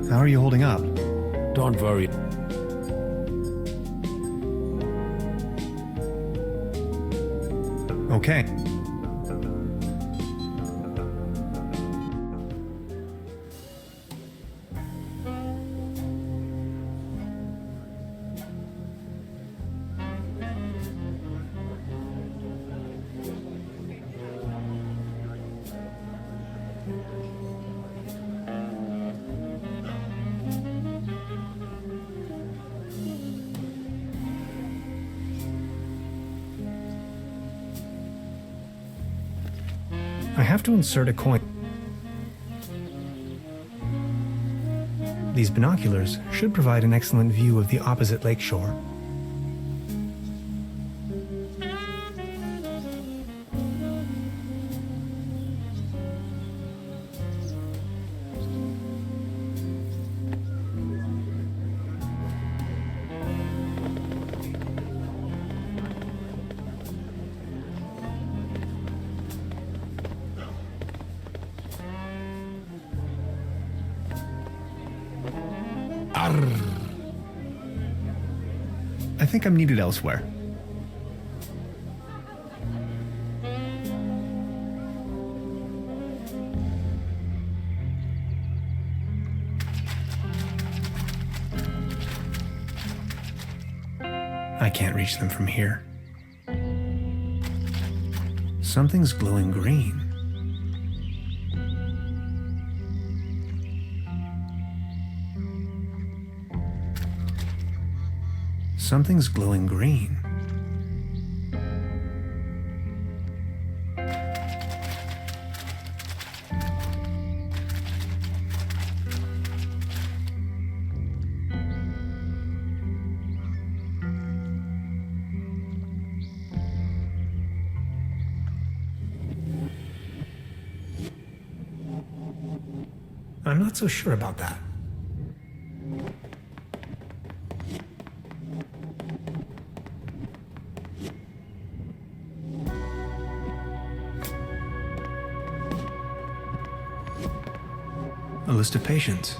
How are you holding up? Don't worry. Okay. I have to insert a coin. These binoculars should provide an excellent view of the opposite lakeshore. I think I'm needed elsewhere. I can't reach them from here. Something's glowing green. Something's glowing green. I'm not so sure about that. A list of patients.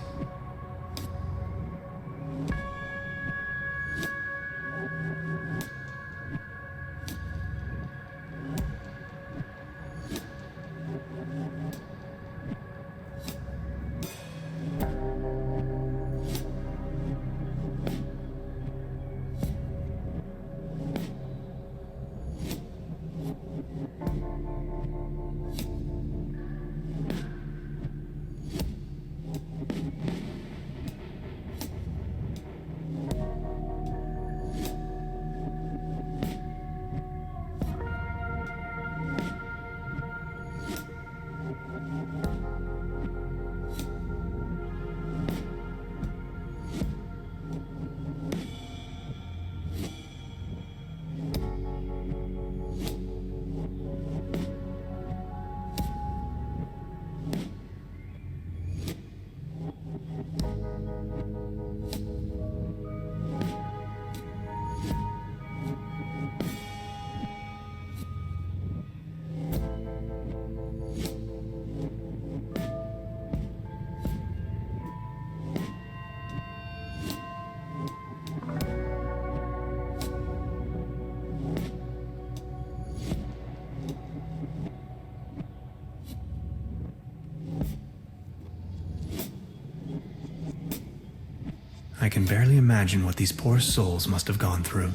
I can barely imagine what these poor souls must have gone through.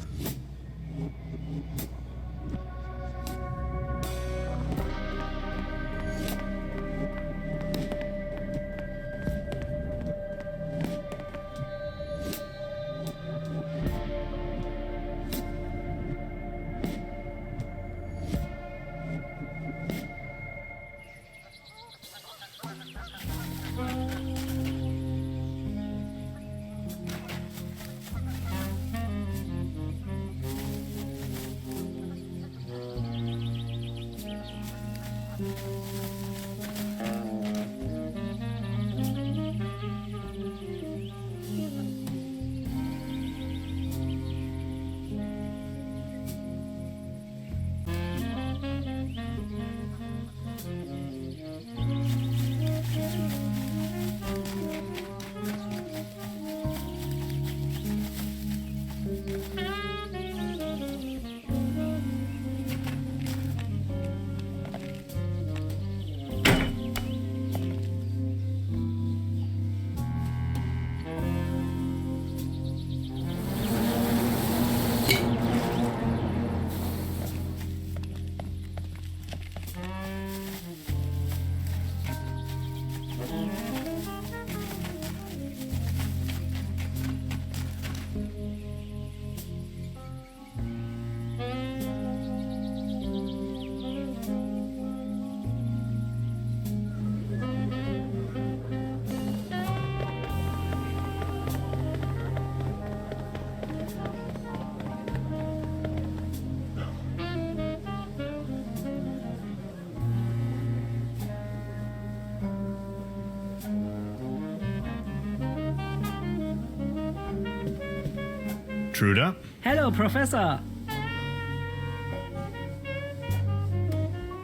Truda? Hello, Professor.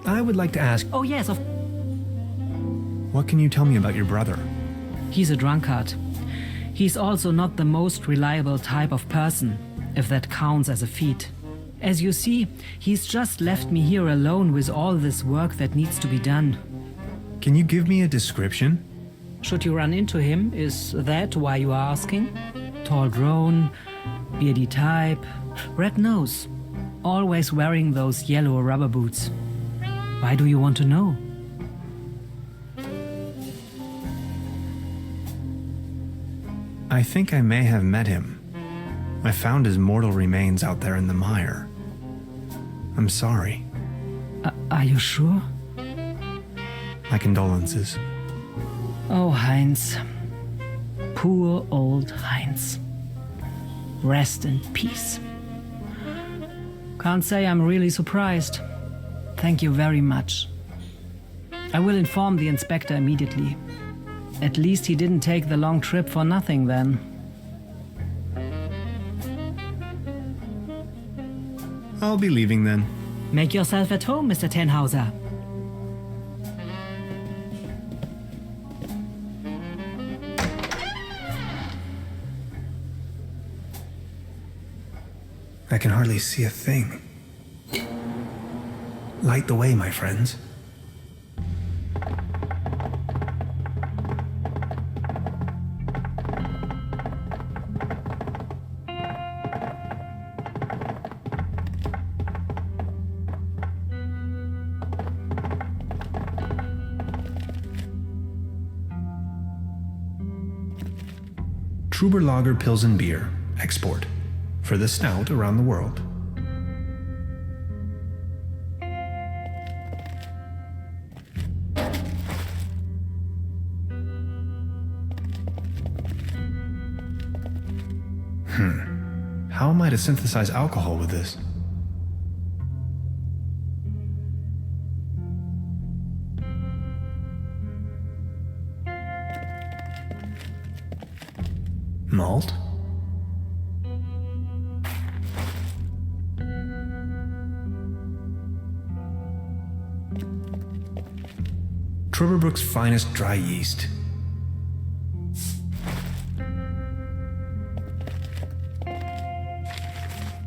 I would like to ask, Oh, yes, what can you tell me about your brother? he's a drunkard. He's also not the most reliable type of person, if that counts as a feat. As you see, he's just left me here alone with all this work that needs to be done. Can you give me a description? Should you run into him, is that why you are asking? Tall drone, beardy type, red nose, always wearing those yellow rubber boots. Why do you want to know? I think I may have met him. I found his mortal remains out there in the mire. I'm sorry. Are you sure? My condolences. Oh, Heinz. Poor old Heinz. Rest in peace. Can't say I'm really surprised. Thank you very much. I will inform the inspector immediately. At least he didn't take the long trip for nothing then. I'll be leaving then. Make yourself at home, Mr. Tenhauser. I can hardly see a thing. Light the way, my friends. Truber Lager Pilsen Beer, export. For the stout around the world. How am I to synthesize alcohol with this? Malt? Truberbrook's finest dry yeast.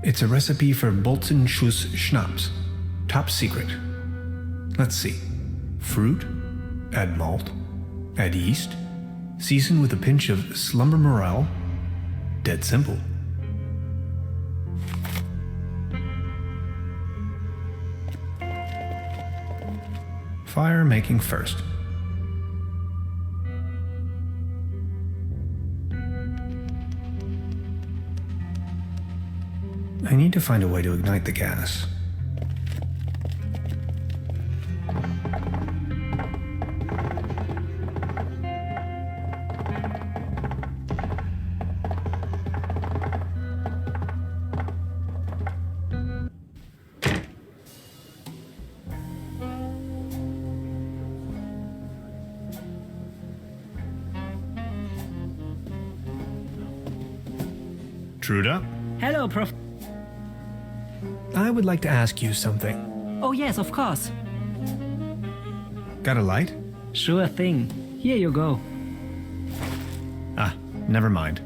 It's a recipe for Bolzenschuss Schnapps. Top secret. Let's see. Fruit, add malt, add yeast, season with a pinch of slumber morel, Dead simple. Fire making first. I need to find a way to ignite the gas. Truda? Hello, Prof. I would like to ask you something. Oh, yes, of course. Got a light? Sure thing. Here you go. Ah, never mind.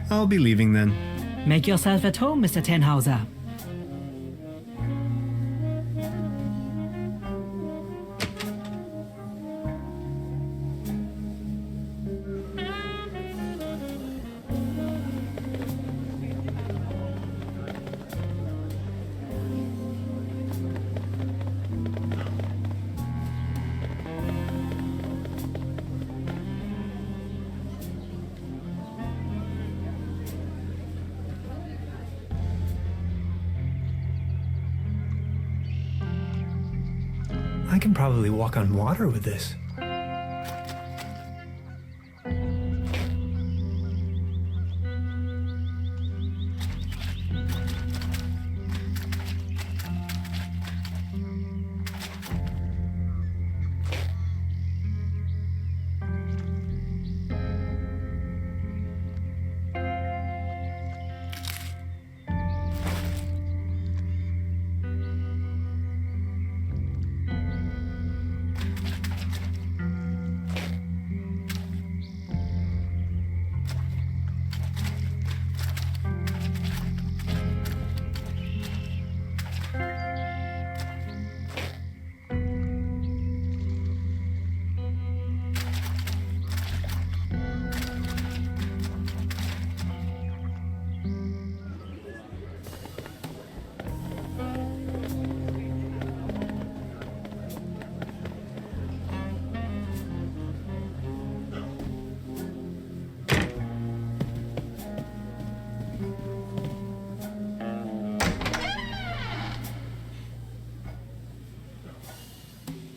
I'll be leaving then. Make yourself at home, Mr. Tannhauser. I can probably walk on water with this.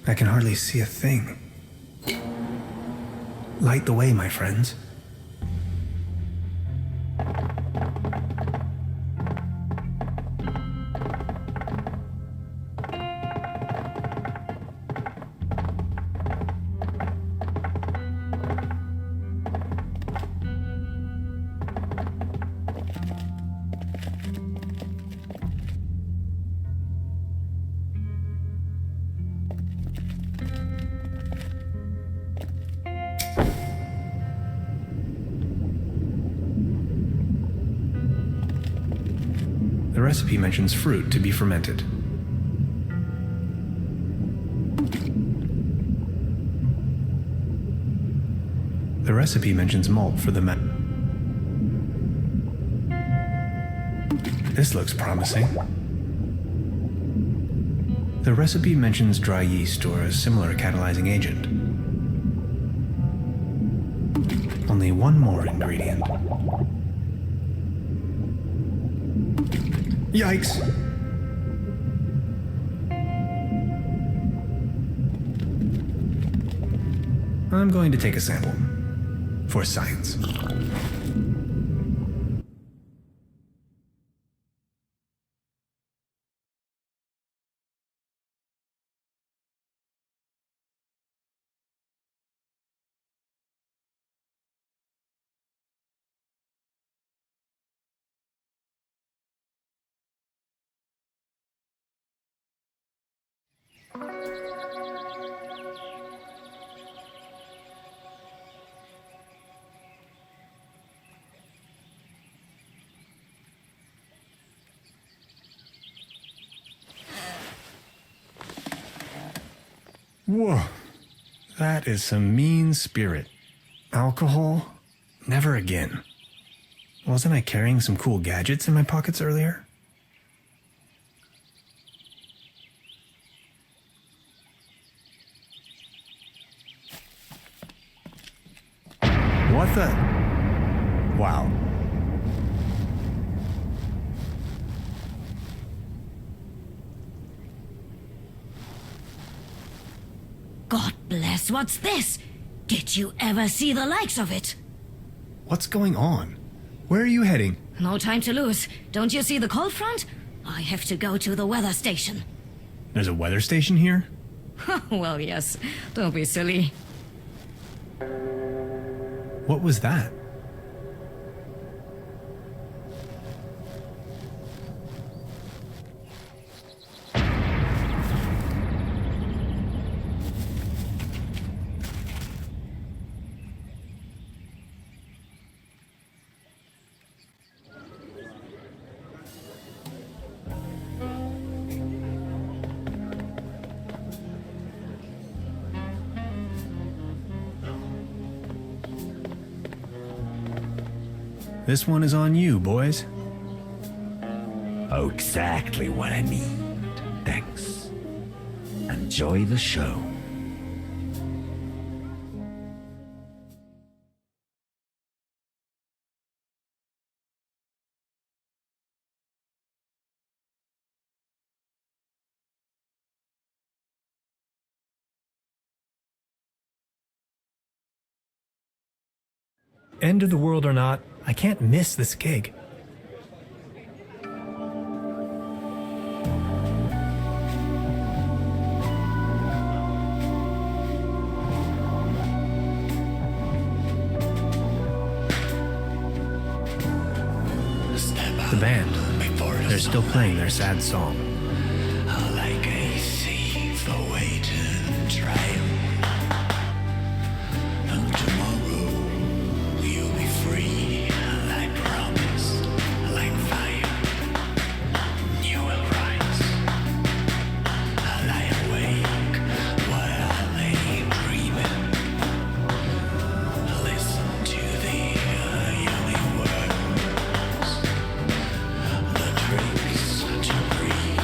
I can hardly see a thing. Light the way, my friends. The recipe mentions fruit to be fermented. The recipe mentions malt for the This looks promising. The recipe mentions dry yeast or a similar catalyzing agent. Only one more ingredient. Yikes! I'm going to take a sample. For science. Whoa, that is some mean spirit. Alcohol? Never again. Wasn't I carrying some cool gadgets in my pockets earlier? What the? Wow. God bless, what's this? Did you ever see the likes of it? What's going on? Where are you heading? No time to lose. Don't you see the cold front? I have to go to the weather station. There's a weather station here? Well, yes. Don't be silly. What was that? This one is on you, boys. Oh, exactly what I need. Thanks. Enjoy the show. End of the world or not, I can't miss this gig. The band, they're still playing their sad song. Like a thief awaiting trial. And tomorrow you'll be free, I promise. Like fire, you will rise. I lie awake while I lay dreaming. Listen to the yummy words, the tricks to breathe.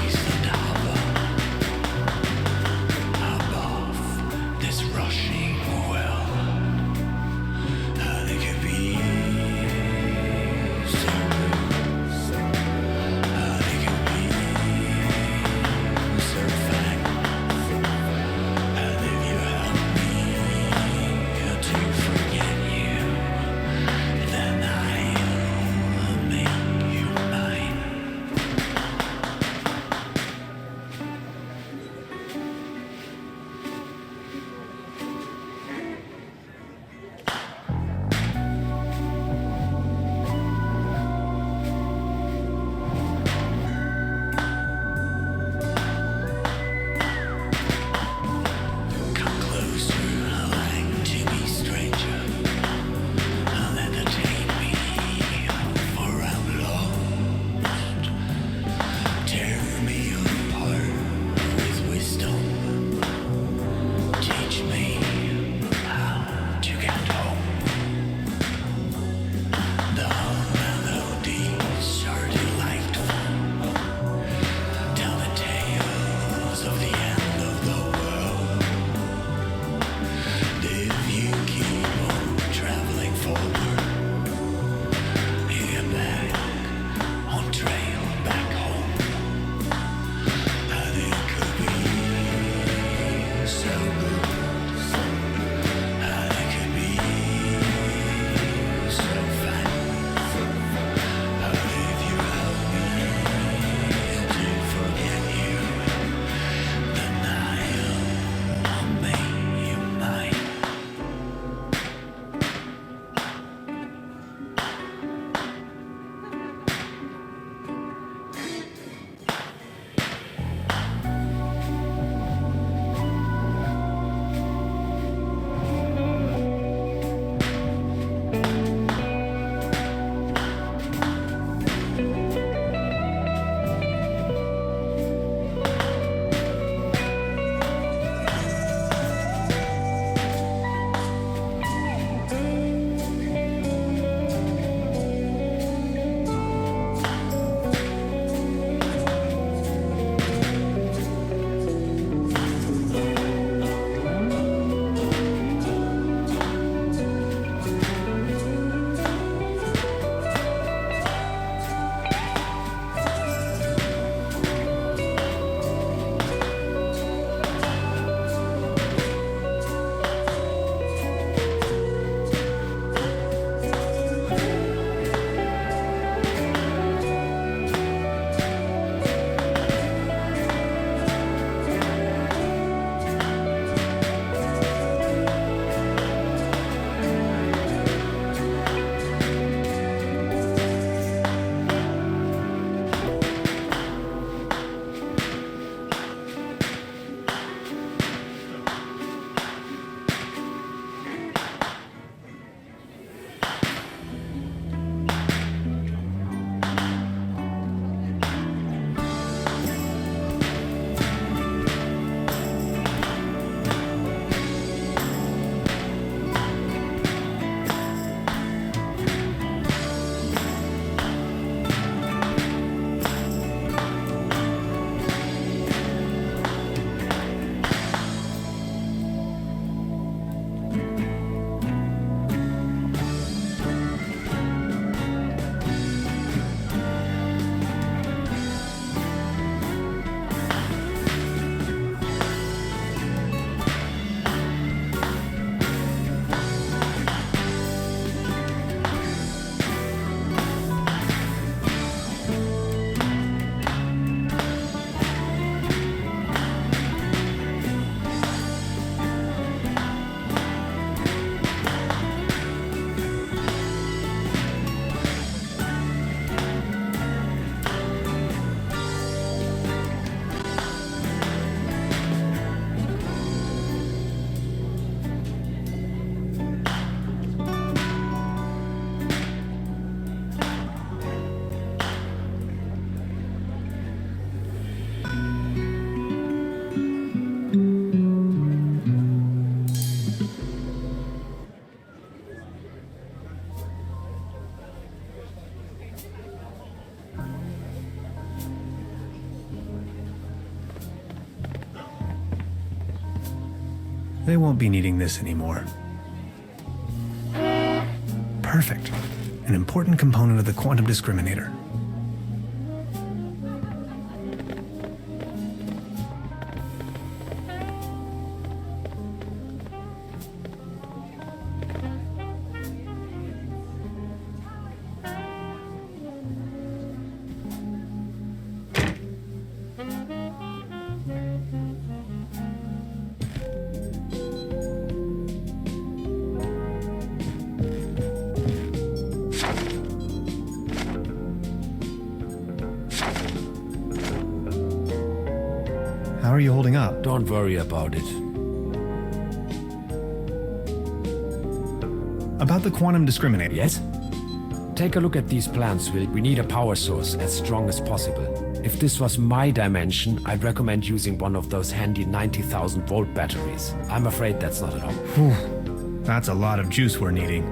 They won't be needing this anymore. Perfect. An important component of the quantum discriminator. How are you holding up? Don't worry about it. About the quantum discriminator. Yes? Take a look at these plans, Will. We need a power source as strong as possible. If this was my dimension, I'd recommend using one of those handy 90,000 volt batteries. I'm afraid that's not an option. Whew. That's a lot of juice we're needing.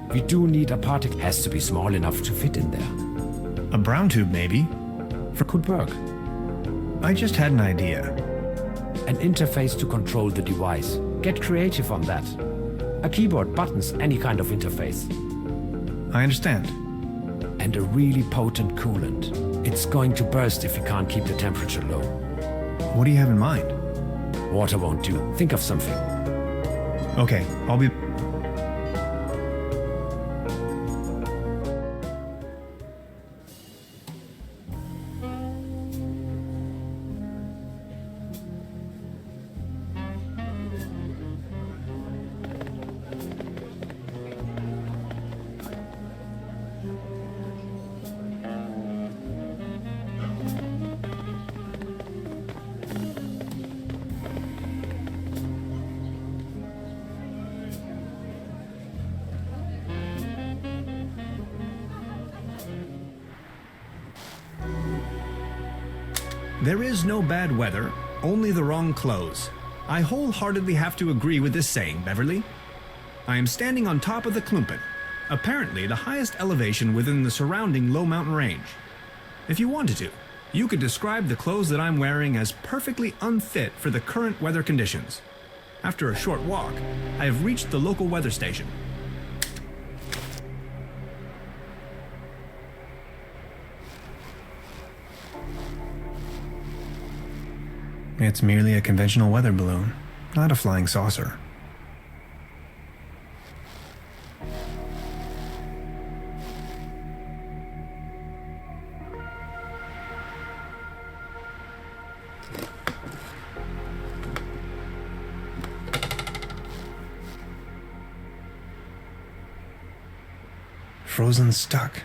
We do need a particle. Has to be small enough to fit in there. A brown tube, maybe? Could work. I just had an idea. An interface to control the device. Get creative on that. A keyboard, buttons, any kind of interface. I understand. And a really potent coolant. It's going to burst if you can't keep the temperature low. What do you have in mind? Water won't do. Think of something. Okay, I'll be... There is no bad weather, only the wrong clothes. I wholeheartedly have to agree with this saying, Beverly. I am standing on top of the Klumpen, apparently the highest elevation within the surrounding low mountain range. If you wanted to, you could describe the clothes that I'm wearing as perfectly unfit for the current weather conditions. After a short walk, I have reached the local weather station. It's merely a conventional weather balloon, not a flying saucer. Frozen stuck.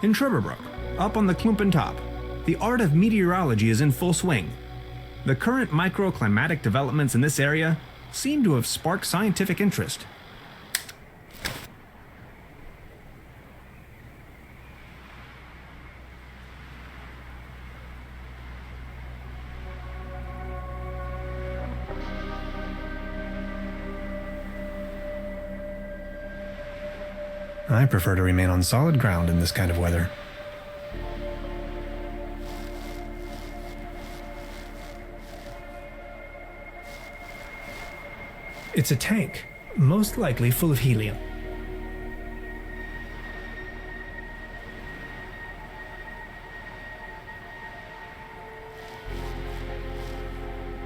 In Truberbrook, up on the Klumpen top, the art of meteorology is in full swing. The current microclimatic developments in this area seem to have sparked scientific interest. I prefer to remain on solid ground in this kind of weather. It's a tank, most likely full of helium.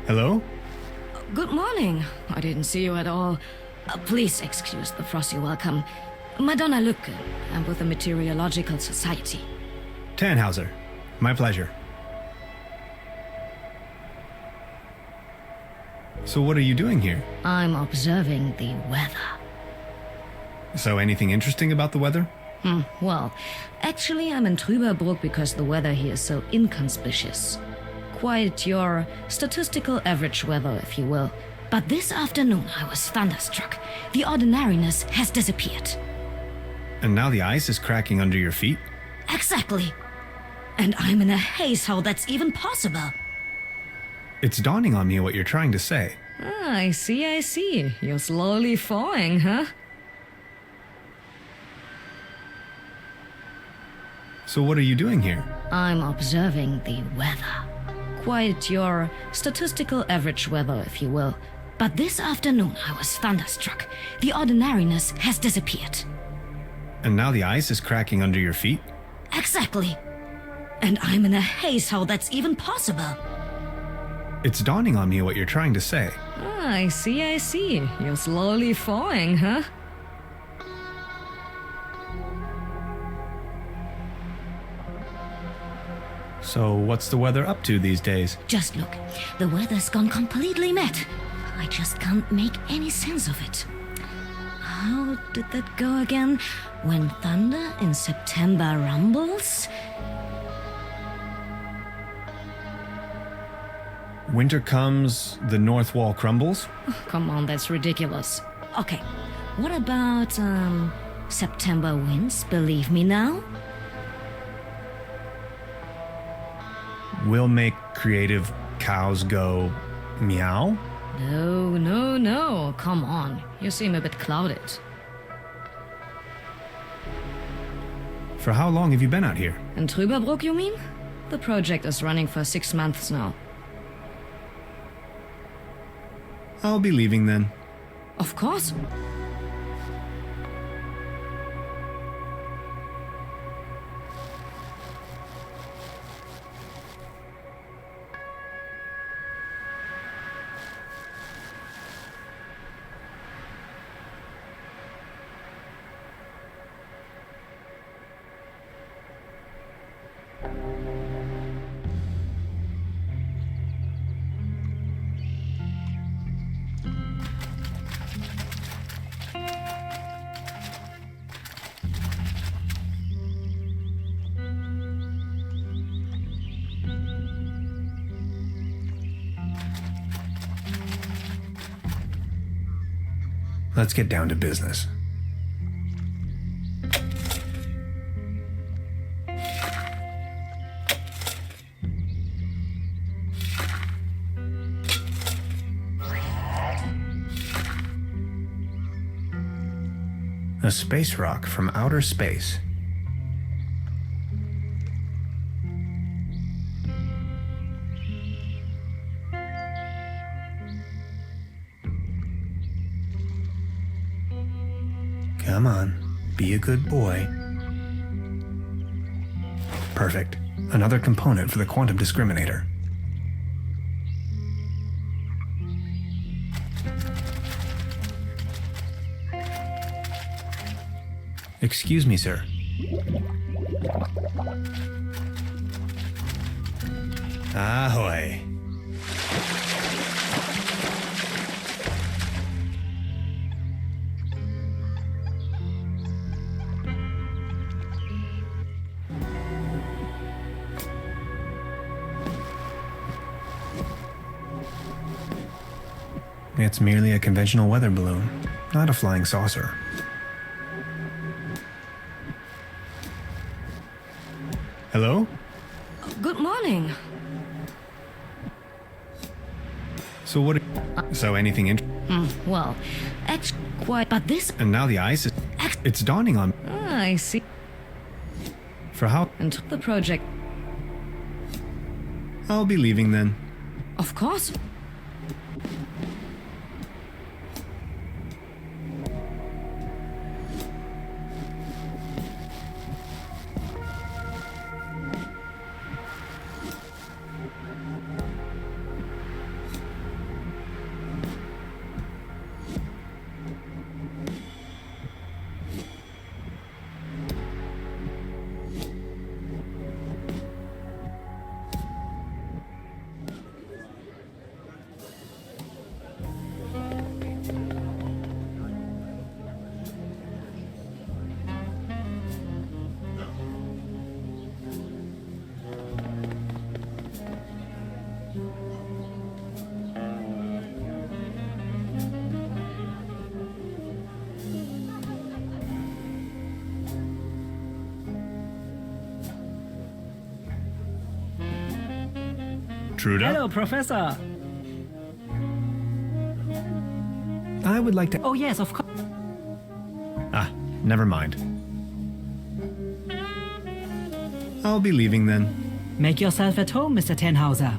Hello? Good morning. I didn't see you at all. Please excuse the frosty welcome. Madonna Lücke. I'm with the Meteorological Society. Tannhauser. My pleasure. So what are you doing here? I'm observing the weather. So anything interesting about the weather? Well, actually I'm in Truberbrook because the weather here is so inconspicuous. Quite your statistical average weather, if you will. But this afternoon I was thunderstruck. The ordinariness has disappeared. And now the ice is cracking under your feet? Exactly. And I'm in a haze how that's even possible. It's dawning on me what you're trying to say. Ah, I see. You're slowly falling, huh? So what are you doing here? I'm observing the weather. Quite your statistical average weather, if you will. But this afternoon I was thunderstruck. The ordinariness has disappeared. And now the ice is cracking under your feet? Exactly. And I'm in a haze how that's even possible. It's dawning on me what you're trying to say. Ah, I see. You're slowly falling, huh? So what's the weather up to these days? Just look. The weather's gone completely mad. I just can't make any sense of it. How did that go again? When thunder in September rumbles? Winter comes, the north wall crumbles? Come on, that's ridiculous. Okay, what about, September winds, believe me now? We'll make creative cows go meow? No. Come on, you seem a bit clouded. For how long have you been out here? In Truberbrook, you mean? The project is running for 6 months now. I'll be leaving then. Of course. Let's get down to business. A space rock from outer space. Come on, be a good boy. Perfect. Another component for the quantum discriminator. Excuse me, sir. Ahoy. It's merely a conventional weather balloon, not a flying saucer. Hello? Good morning. So what? So anything Well, quite, but this... And now the ice is... It's dawning on... Ah, I see. For how... And the project... I'll be leaving then. Of course. Truda? Hello, Professor. I would like to... Oh, yes, of course. Ah, never mind. I'll be leaving then. Make yourself at home, Mr. Tannhauser.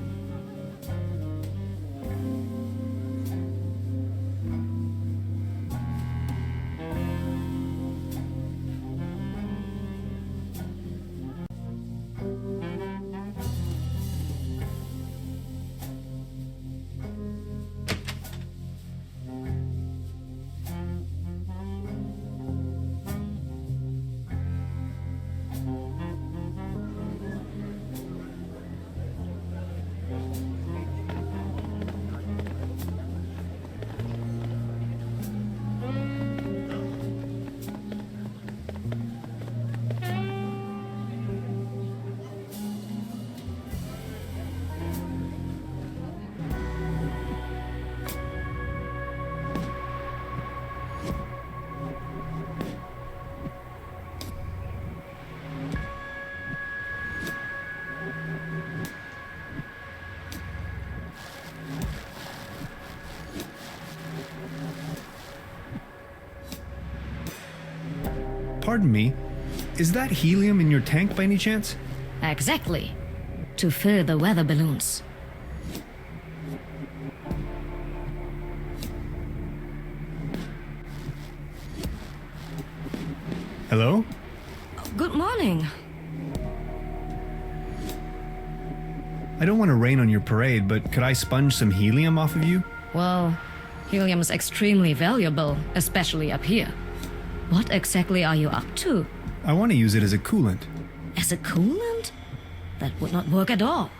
Pardon me, is that helium in your tank by any chance? Exactly. To fill the weather balloons. Hello? Good morning. I don't want to rain on your parade, but could I sponge some helium off of you? Well, helium is extremely valuable, especially up here. What exactly are you up to? I want to use it as a coolant. As a coolant? That would not work at all.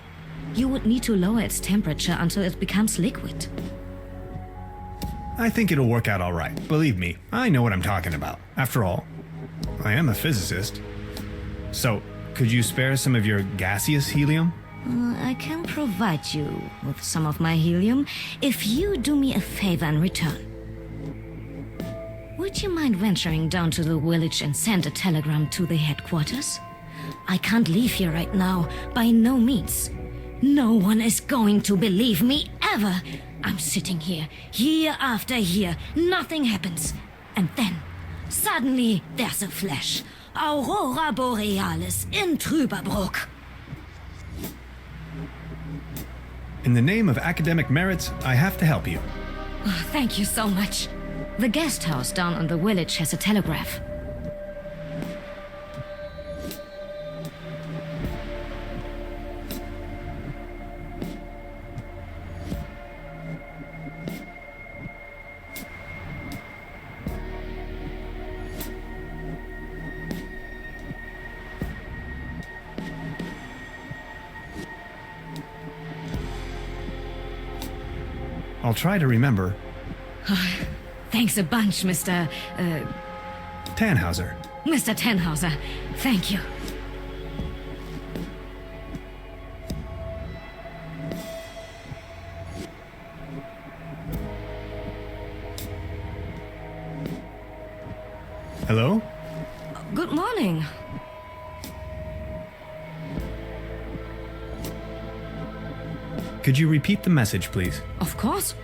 You would need to lower its temperature until it becomes liquid. I think it'll work out all right. Believe me, I know what I'm talking about. After all, I am a physicist. So, could you spare some of your gaseous helium? I can provide you with some of my helium if you do me a favor in return. Would you mind venturing down to the village and send a telegram to the headquarters? I can't leave here right now, by no means. No one is going to believe me ever. I'm sitting here, year after year, nothing happens. And then, suddenly, there's a flash. Aurora Borealis in Truberbrook. In the name of academic merits, I have to help you. Oh, thank you so much. The guest house down in the village has a telegraph. I'll try to remember. Thanks a bunch, Mr. Tannhauser. Mr. Tannhauser. Thank you. Hello? Good morning. Could you repeat the message, please? Of course.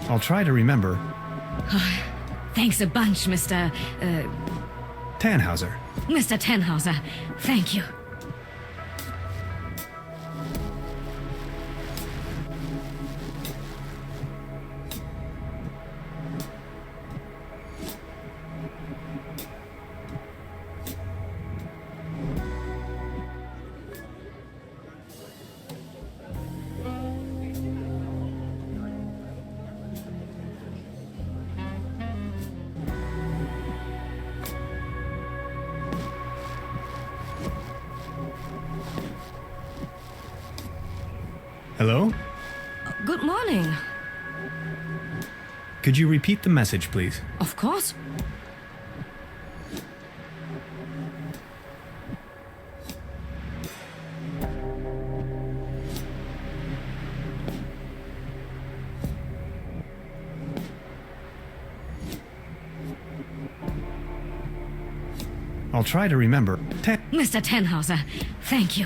I'll try to remember. Thanks a bunch, Mr. Tannhauser. Mr. Tannhauser. Thank you. Hello? Good morning. Could you repeat the message, please? Of course. I'll try to remember. Mr. Tannhauser, thank you.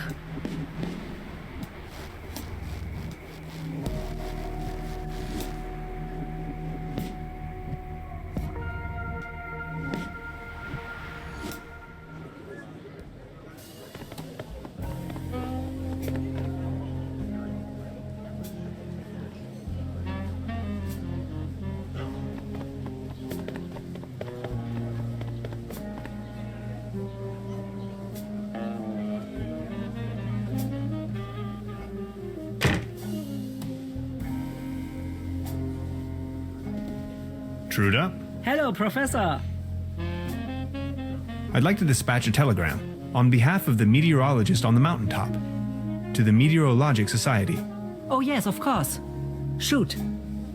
Truda? Hello, Professor. I'd like to dispatch a telegram on behalf of the meteorologist on the mountaintop to the Meteorologic Society. Oh, yes, of course. Shoot.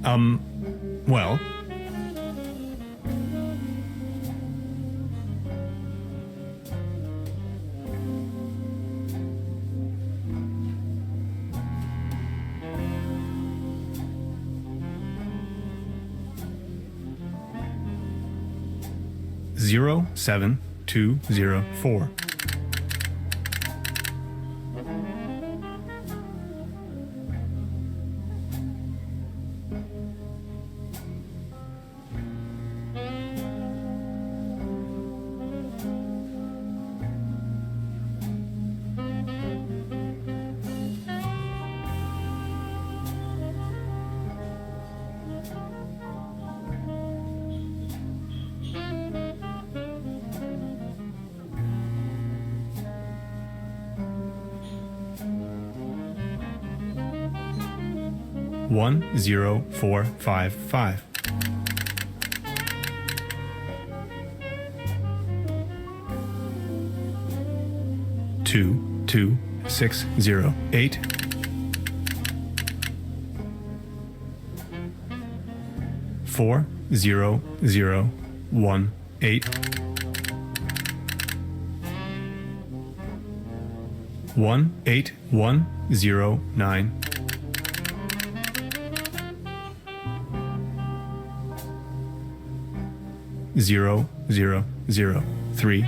Well... Zero 7204. One 10455. Two 2608. Four 0018. 18109. 00030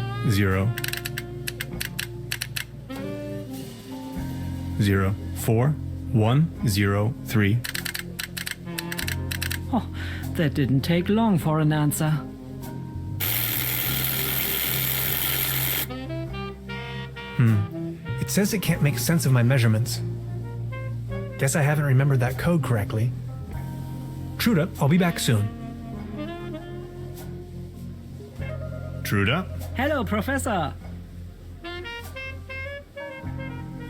04103. Oh, that didn't take long for an answer. It says it can't make sense of my measurements. Guess I haven't remembered that code correctly. Truda, I'll be back soon. Truda? Hello, Professor.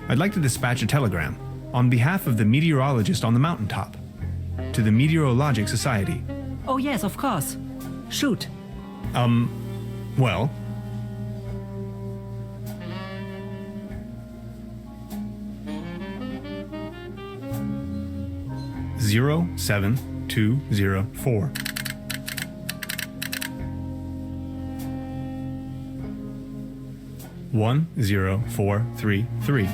I'd like to dispatch a telegram on behalf of the meteorologist on the mountaintop to the Meteorologic Society. Oh, yes, of course. Shoot. Well... Zero 7204. 10433.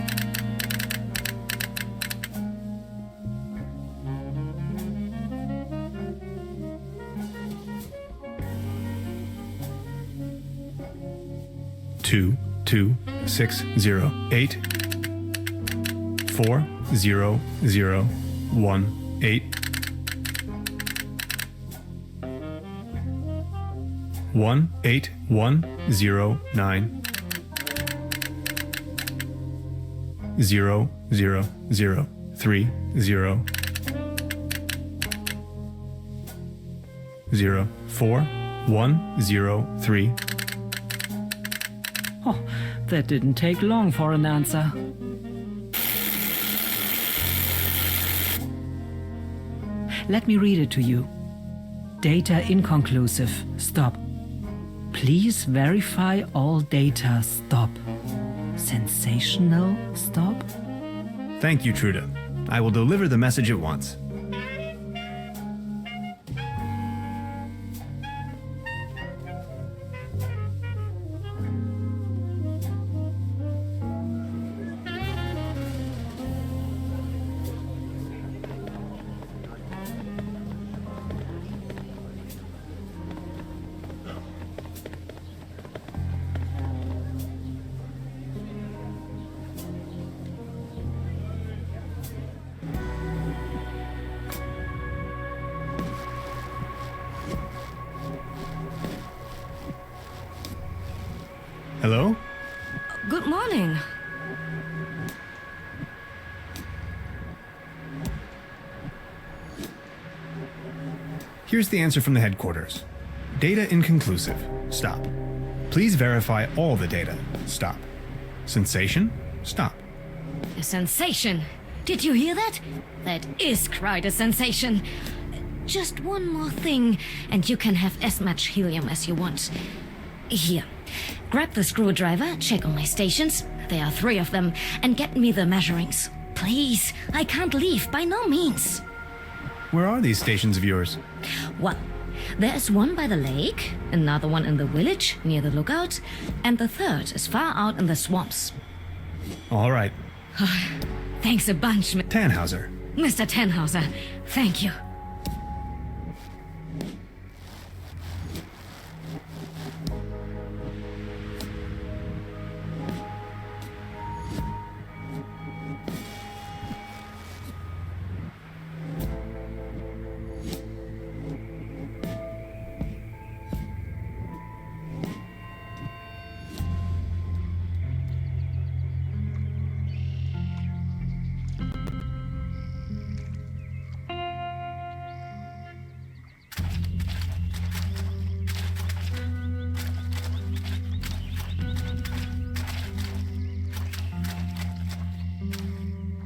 Two 2608. 40018. 18109 00030 04103. Oh, that didn't take long for an answer. Let me read it to you. Data inconclusive. Stop. Please verify all data. Stop. Sensational. Stop. Thank you, Trude. I will deliver the message at once. Hello? Good morning. Here's the answer from the headquarters. Data inconclusive. Stop. Please verify all the data. Stop. Sensation? Stop. A sensation. Did you hear that? That is quite a sensation. Just one more thing, and you can have as much helium as you want. Here. Grab the screwdriver, check on my stations. There are 3 of them, and get me the measurings. Please, I can't leave, by no means. Where are these stations of yours? Well, there is one by the lake, another one in the village, near the lookout, and the third is far out in the swamps. All right. Thanks a bunch, Tannhauser. Mr. Tannhauser. Thank you.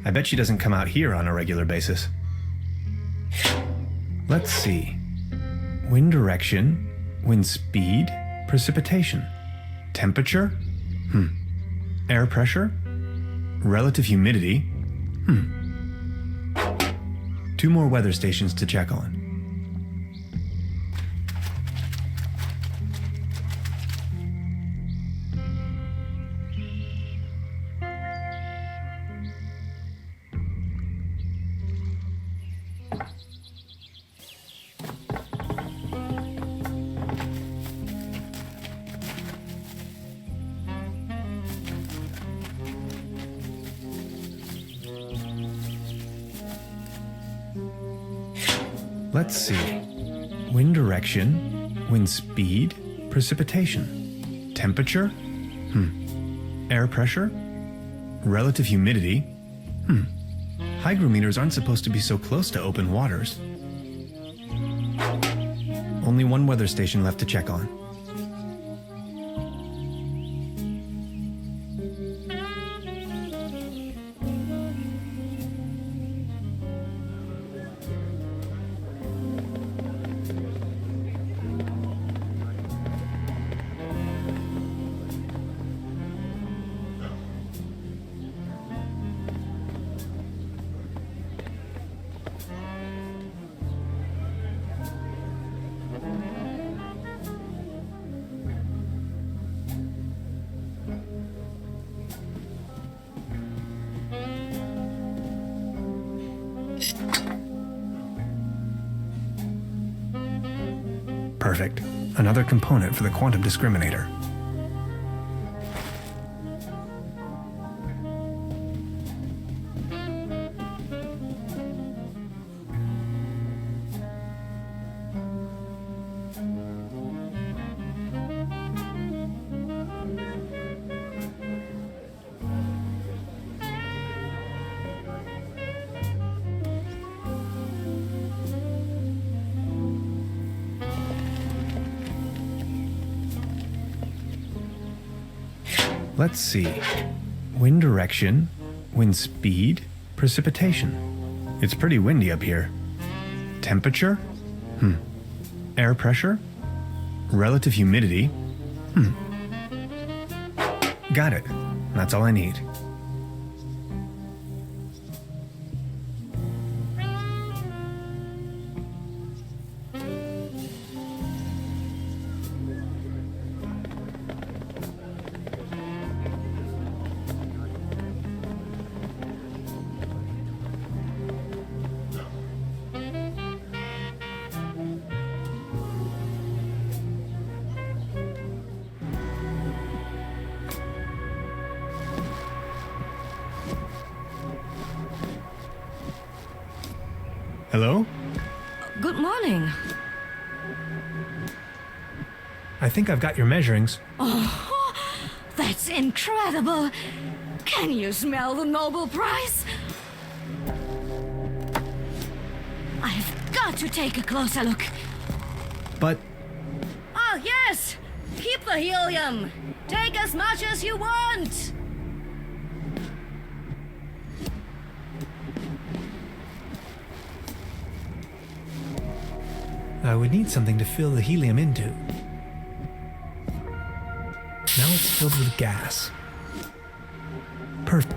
I bet she doesn't come out here on a regular basis. Let's see. Wind direction, wind speed, precipitation. Temperature? Air pressure? Relative humidity? 2 more weather stations to check on. Let's see. Wind direction, wind speed, precipitation. Temperature? Air pressure? Relative humidity? Hygrometers aren't supposed to be so close to open waters. Only 1 weather station left to check on. Perfect. Another component for the quantum discriminator. Let's see. Wind direction, wind speed, precipitation. It's pretty windy up here. Temperature? Air pressure? Relative humidity? Got it. That's all I need. Hello? Good morning. I think I've got your measurings. Oh, that's incredible. Can you smell the Nobel Prize? I've got to take a closer look. But Oh, yes! Keep the helium! Take as much as you want! I would need something to fill the helium into. Now it's filled with gas. Perfect.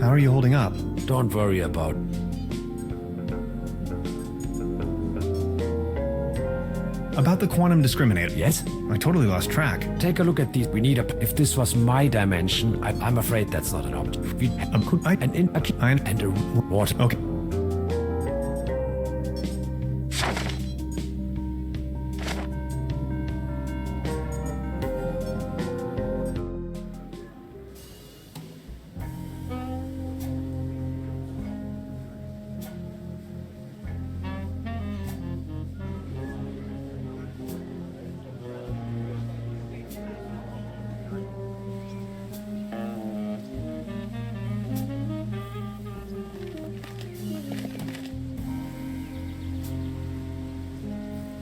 How are you holding up? Don't worry about. About the quantum discriminator. Yes? I totally lost track. Take a look at these. We need a. If this was my dimension, I'm afraid that's not an option. And a water. Okay.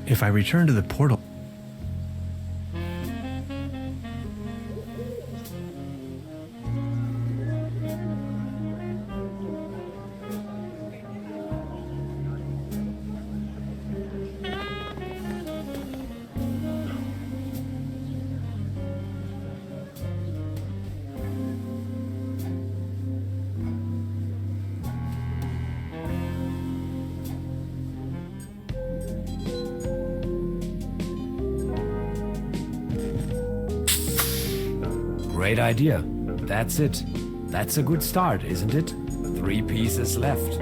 If I return to the portal... Great idea. That's it. That's a good start, isn't it? 3 pieces left.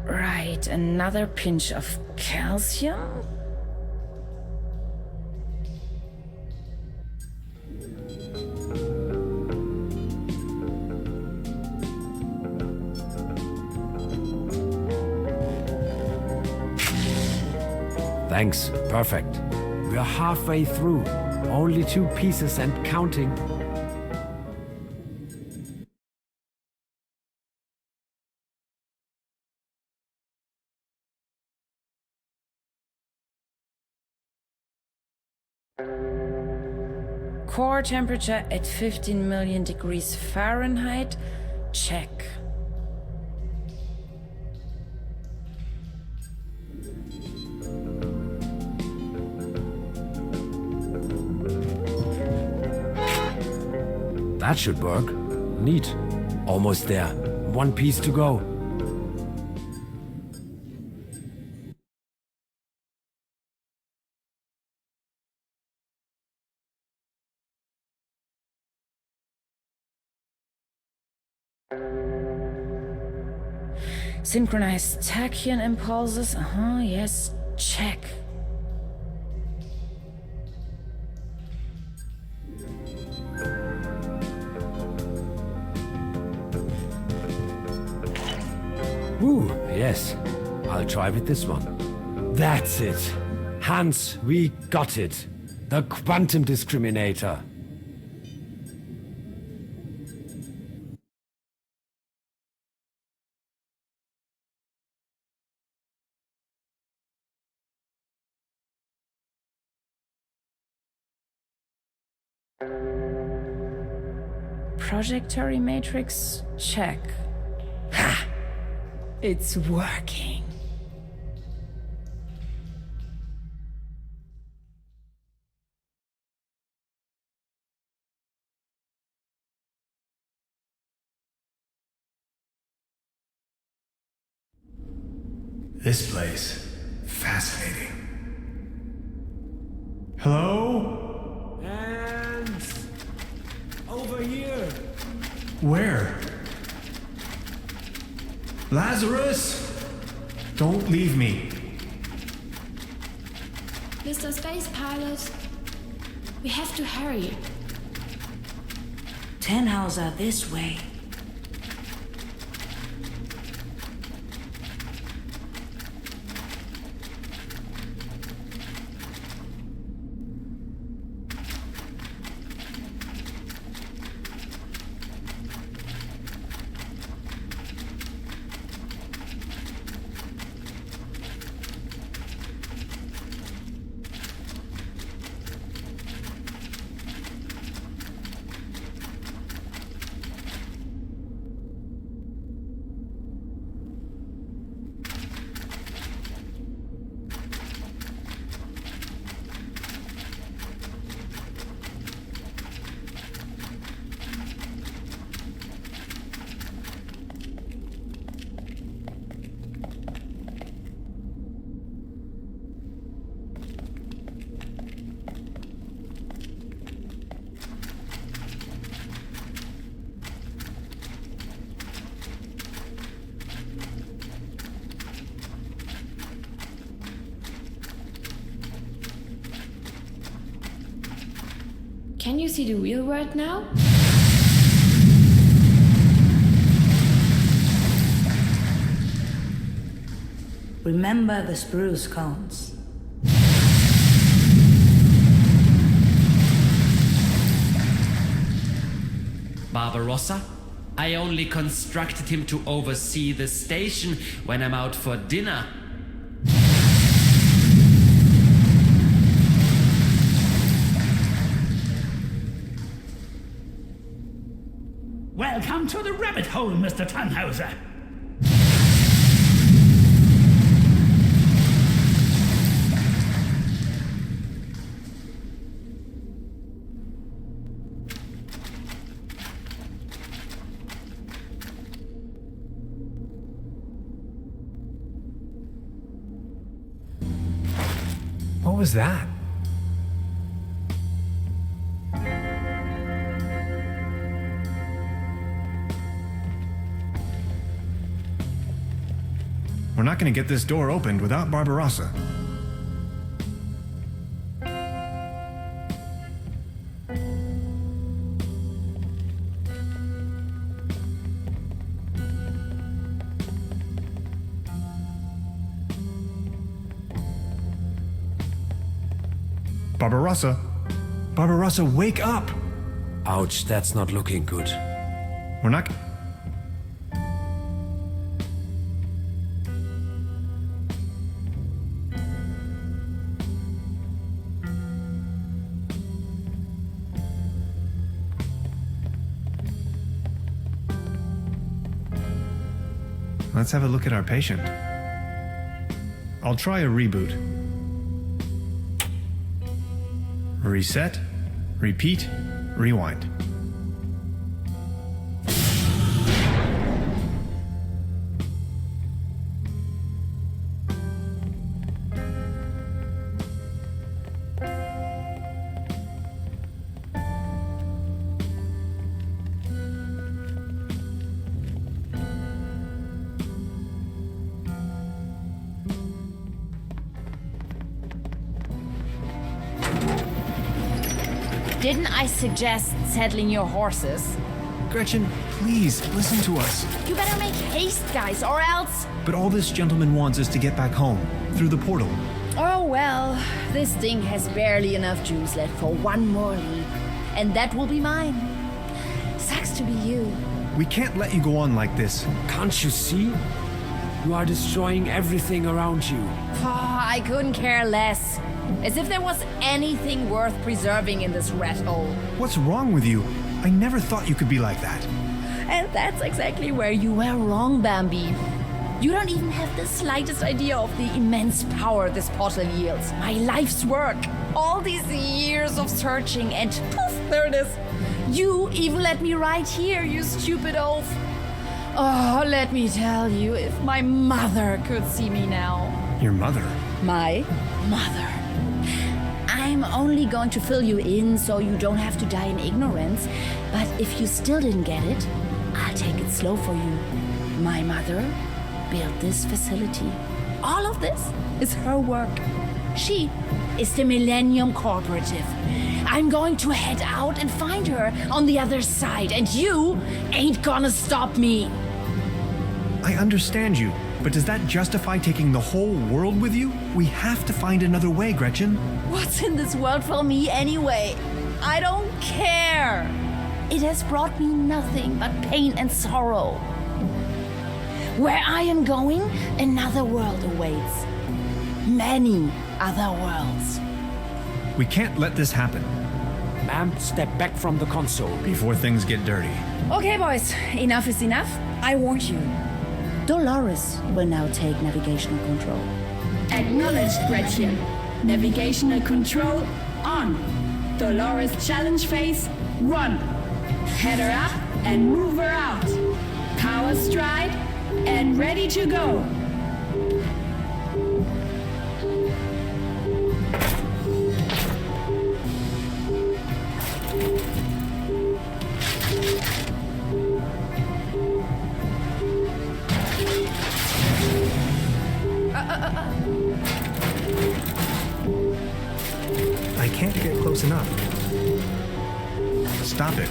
Right, another pinch of calcium. Thanks. Perfect. We're halfway through. Only 2 pieces and counting. core temperature at 15 million degrees Fahrenheit. Check. That should work. Neat. Almost there. One piece to go. Synchronized tachyon impulses. Yes. Check. Ooh, yes. I'll try with this one. That's it. Hans, we got it. The quantum discriminator. Projectory matrix. Check. Ha! It's working. This place. Fascinating. Hello? And over here. Where? Lazarus? Don't leave me. Mr. Space Pilot, we have to hurry. Tannhauser, this way. Can you see the real world now? Remember the spruce cones. Barbarossa? I only constructed him to oversee the station when I'm out for dinner. Welcome to the rabbit hole, Mr. Tannhauser. What was that? We're not going to get this door opened without Barbarossa. Barbarossa! Barbarossa, wake up! Ouch, that's not looking good. We're not... let's have a look at our patient. I'll try a reboot. Reset, repeat, rewind. Didn't I suggest settling your horses? Gretchen, please, listen to us. You better make haste, guys, or else... But all this gentleman wants is to get back home, through the portal. Oh well, this thing has barely enough juice left for one more leap. And that will be mine. Sucks to be you. We can't let you go on like this. Can't you see? You are destroying everything around you. Oh, I couldn't care less. As if there was anything worth preserving in this rat hole. What's wrong with you? I never thought you could be like that. And that's exactly where you were wrong, Bambi. You don't even have the slightest idea of the immense power this portal yields. My life's work. All these years of searching and poof, there it is. You even let me right here, you stupid oaf. Oh, let me tell you, if my mother could see me now. Your mother? My mother. I'm only going to fill you in so you don't have to die in ignorance. But if you still didn't get it, I'll take it slow for you. My mother built this facility. All of this is her work. She is the Millennium Corporative. I'm going to head out and find her on the other side, and you ain't gonna stop me. I understand you, but does that justify taking the whole world with you? We have to find another way, Gretchen. What's in this world for me anyway? I don't care. It has brought me nothing but pain and sorrow. Where I am going, another world awaits. Many other worlds. We can't let this happen. Ma'am, step back from the console. Before things get dirty. Okay, boys, enough is enough. I warned you. Dolores will now take navigational control. Acknowledged, Gretchen. Navigational control on. Dolores challenge phase 1. Head her up and move her out. Power stride and ready to go. I can't get close enough. Stop it.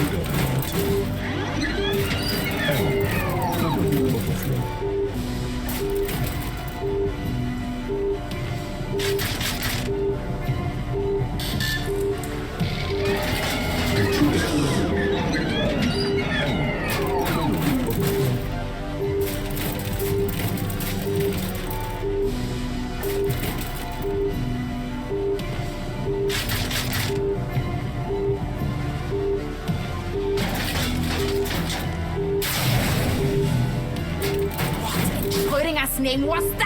Schrödingers name was that?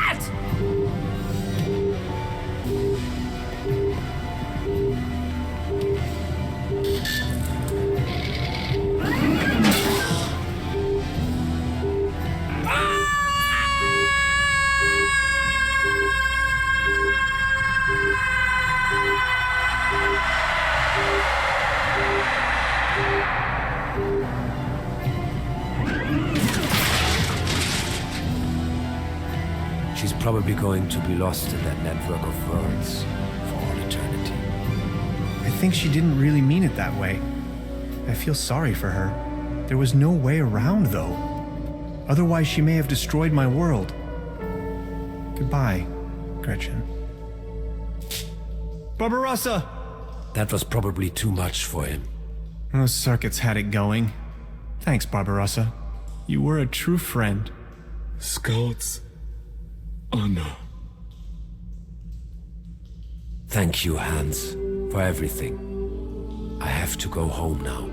She's probably going to be lost in that network of worlds for all eternity. I think she didn't really mean it that way. I feel sorry for her. There was no way around, though. Otherwise, she may have destroyed my world. Goodbye, Gretchen. Barbarossa! That was probably too much for him. Those circuits had it going. Thanks, Barbarossa. You were a true friend. Scout's honor. Thank you, Hans, for everything. I have to go home now.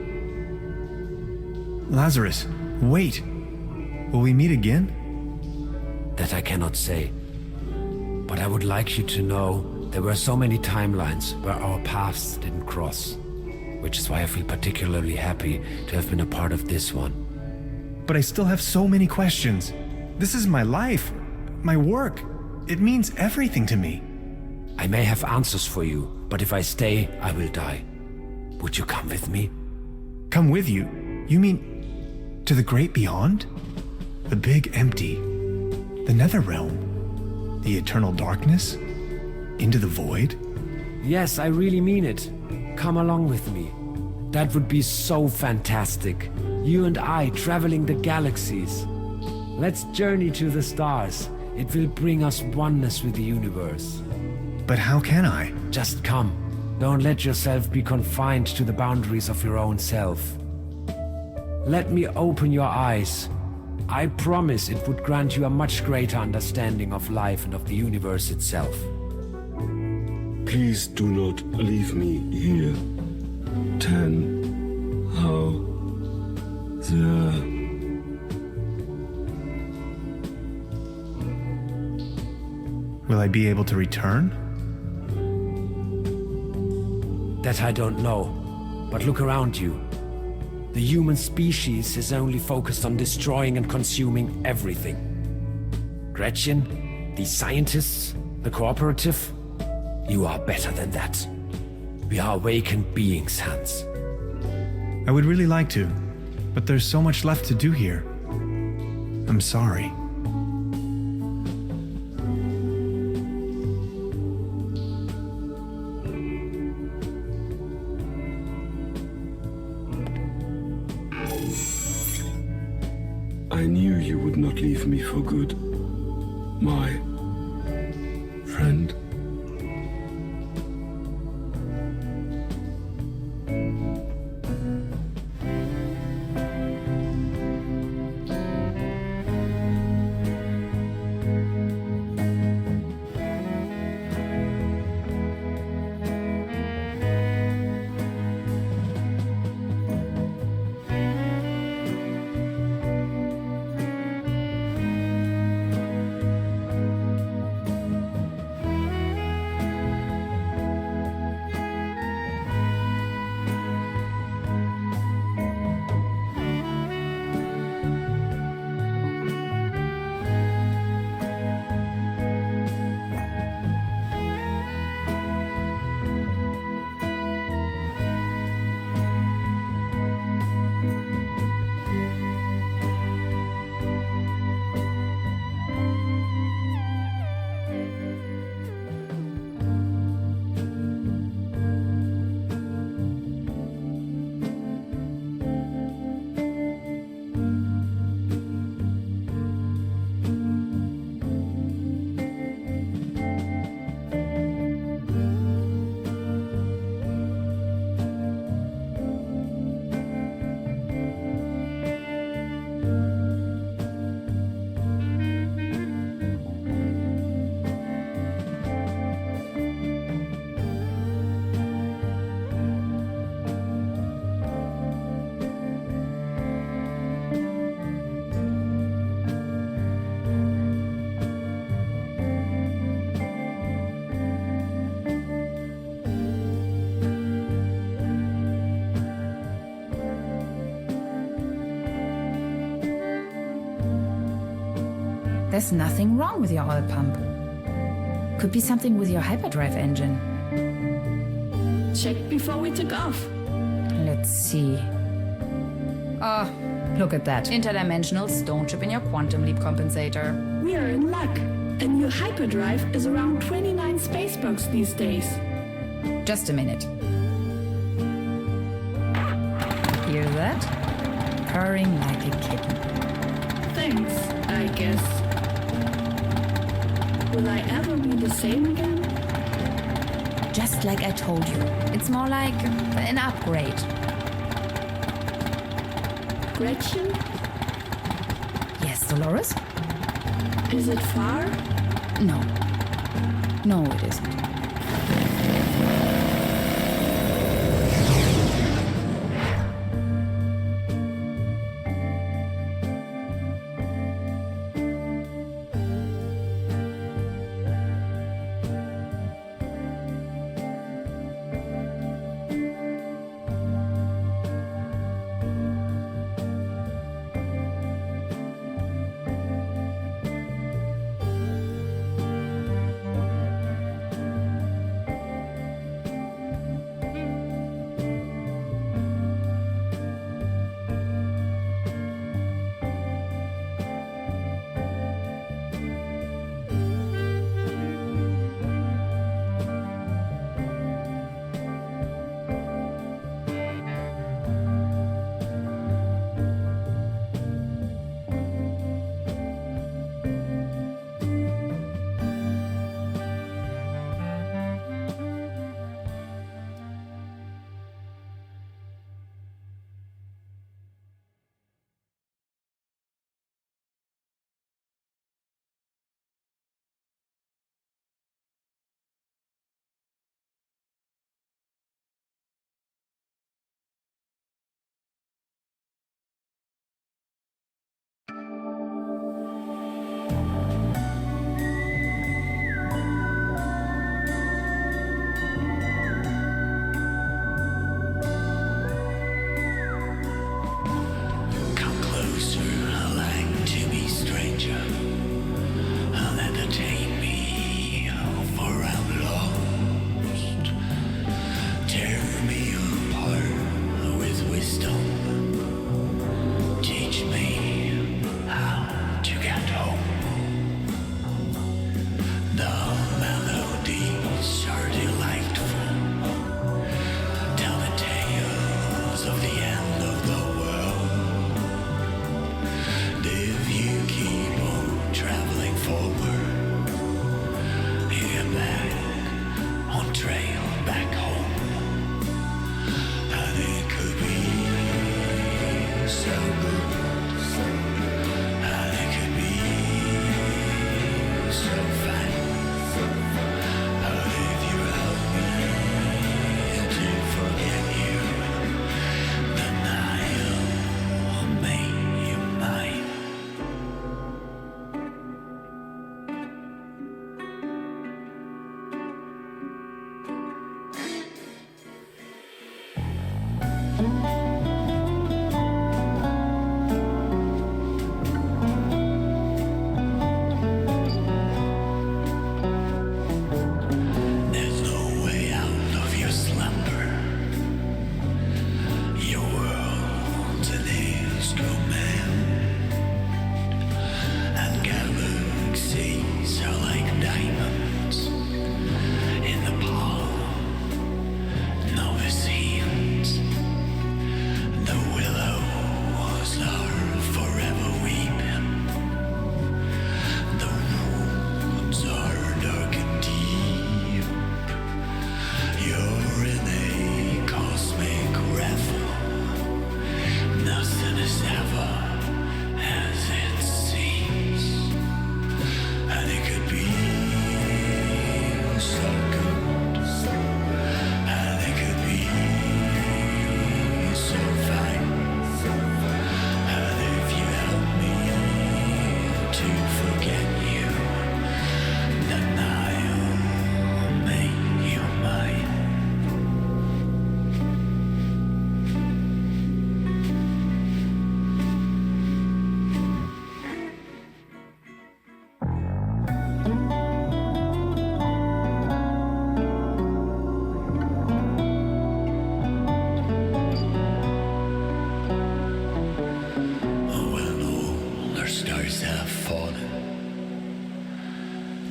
Lazarus, wait. Will we meet again? That I cannot say. But I would like you to know there were so many timelines where our paths didn't cross. Which is why I feel particularly happy to have been a part of this one. But I still have so many questions. This is my life, my work. It means everything to me. I may have answers for you, but if I stay, I will die. Would you come with me? Come with you? You mean to the great beyond? The big empty? The Netherrealm? The eternal darkness? Into the void? Yes, I really mean it. Come along with me. That would be so fantastic. You and I traveling the galaxies. Let's journey to the stars. It will bring us oneness with the universe. But how can I? Just come. Don't let yourself be confined to the boundaries of your own self. Let me open your eyes. I promise it would grant you a much greater understanding of life and of the universe itself. Please do not leave me here. How the... Will I be able to return? That I don't know. But look around you. The human species is only focused on destroying and consuming everything. Gretchen, these scientists, the cooperative, you are better than that. We are awakened beings, Hans. I would really like to, but there's so much left to do here. I'm sorry. I knew you would not leave me for good, my friend. There's nothing wrong with your oil pump. Could be something with your hyperdrive engine. Check before we took off. Let's see. Oh, look at that. Interdimensional stone chip in your quantum leap compensator. We are in luck. A new hyperdrive is around 29 spacebucks these days. Just a minute. Hear that? Purring like a kitten. Thanks, I guess. Will I ever be the same again? Just like I told you. It's more like an upgrade. Gretchen? Yes, Dolores? Is it far? No. No, it isn't.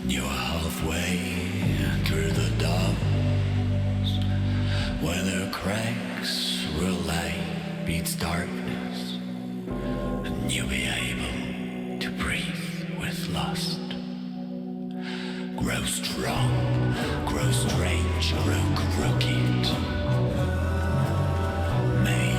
You're halfway through the doors, where the cracks where light beats darkness, and you'll be able to breathe with lust. Grow strong, grow strange, grow crooked. May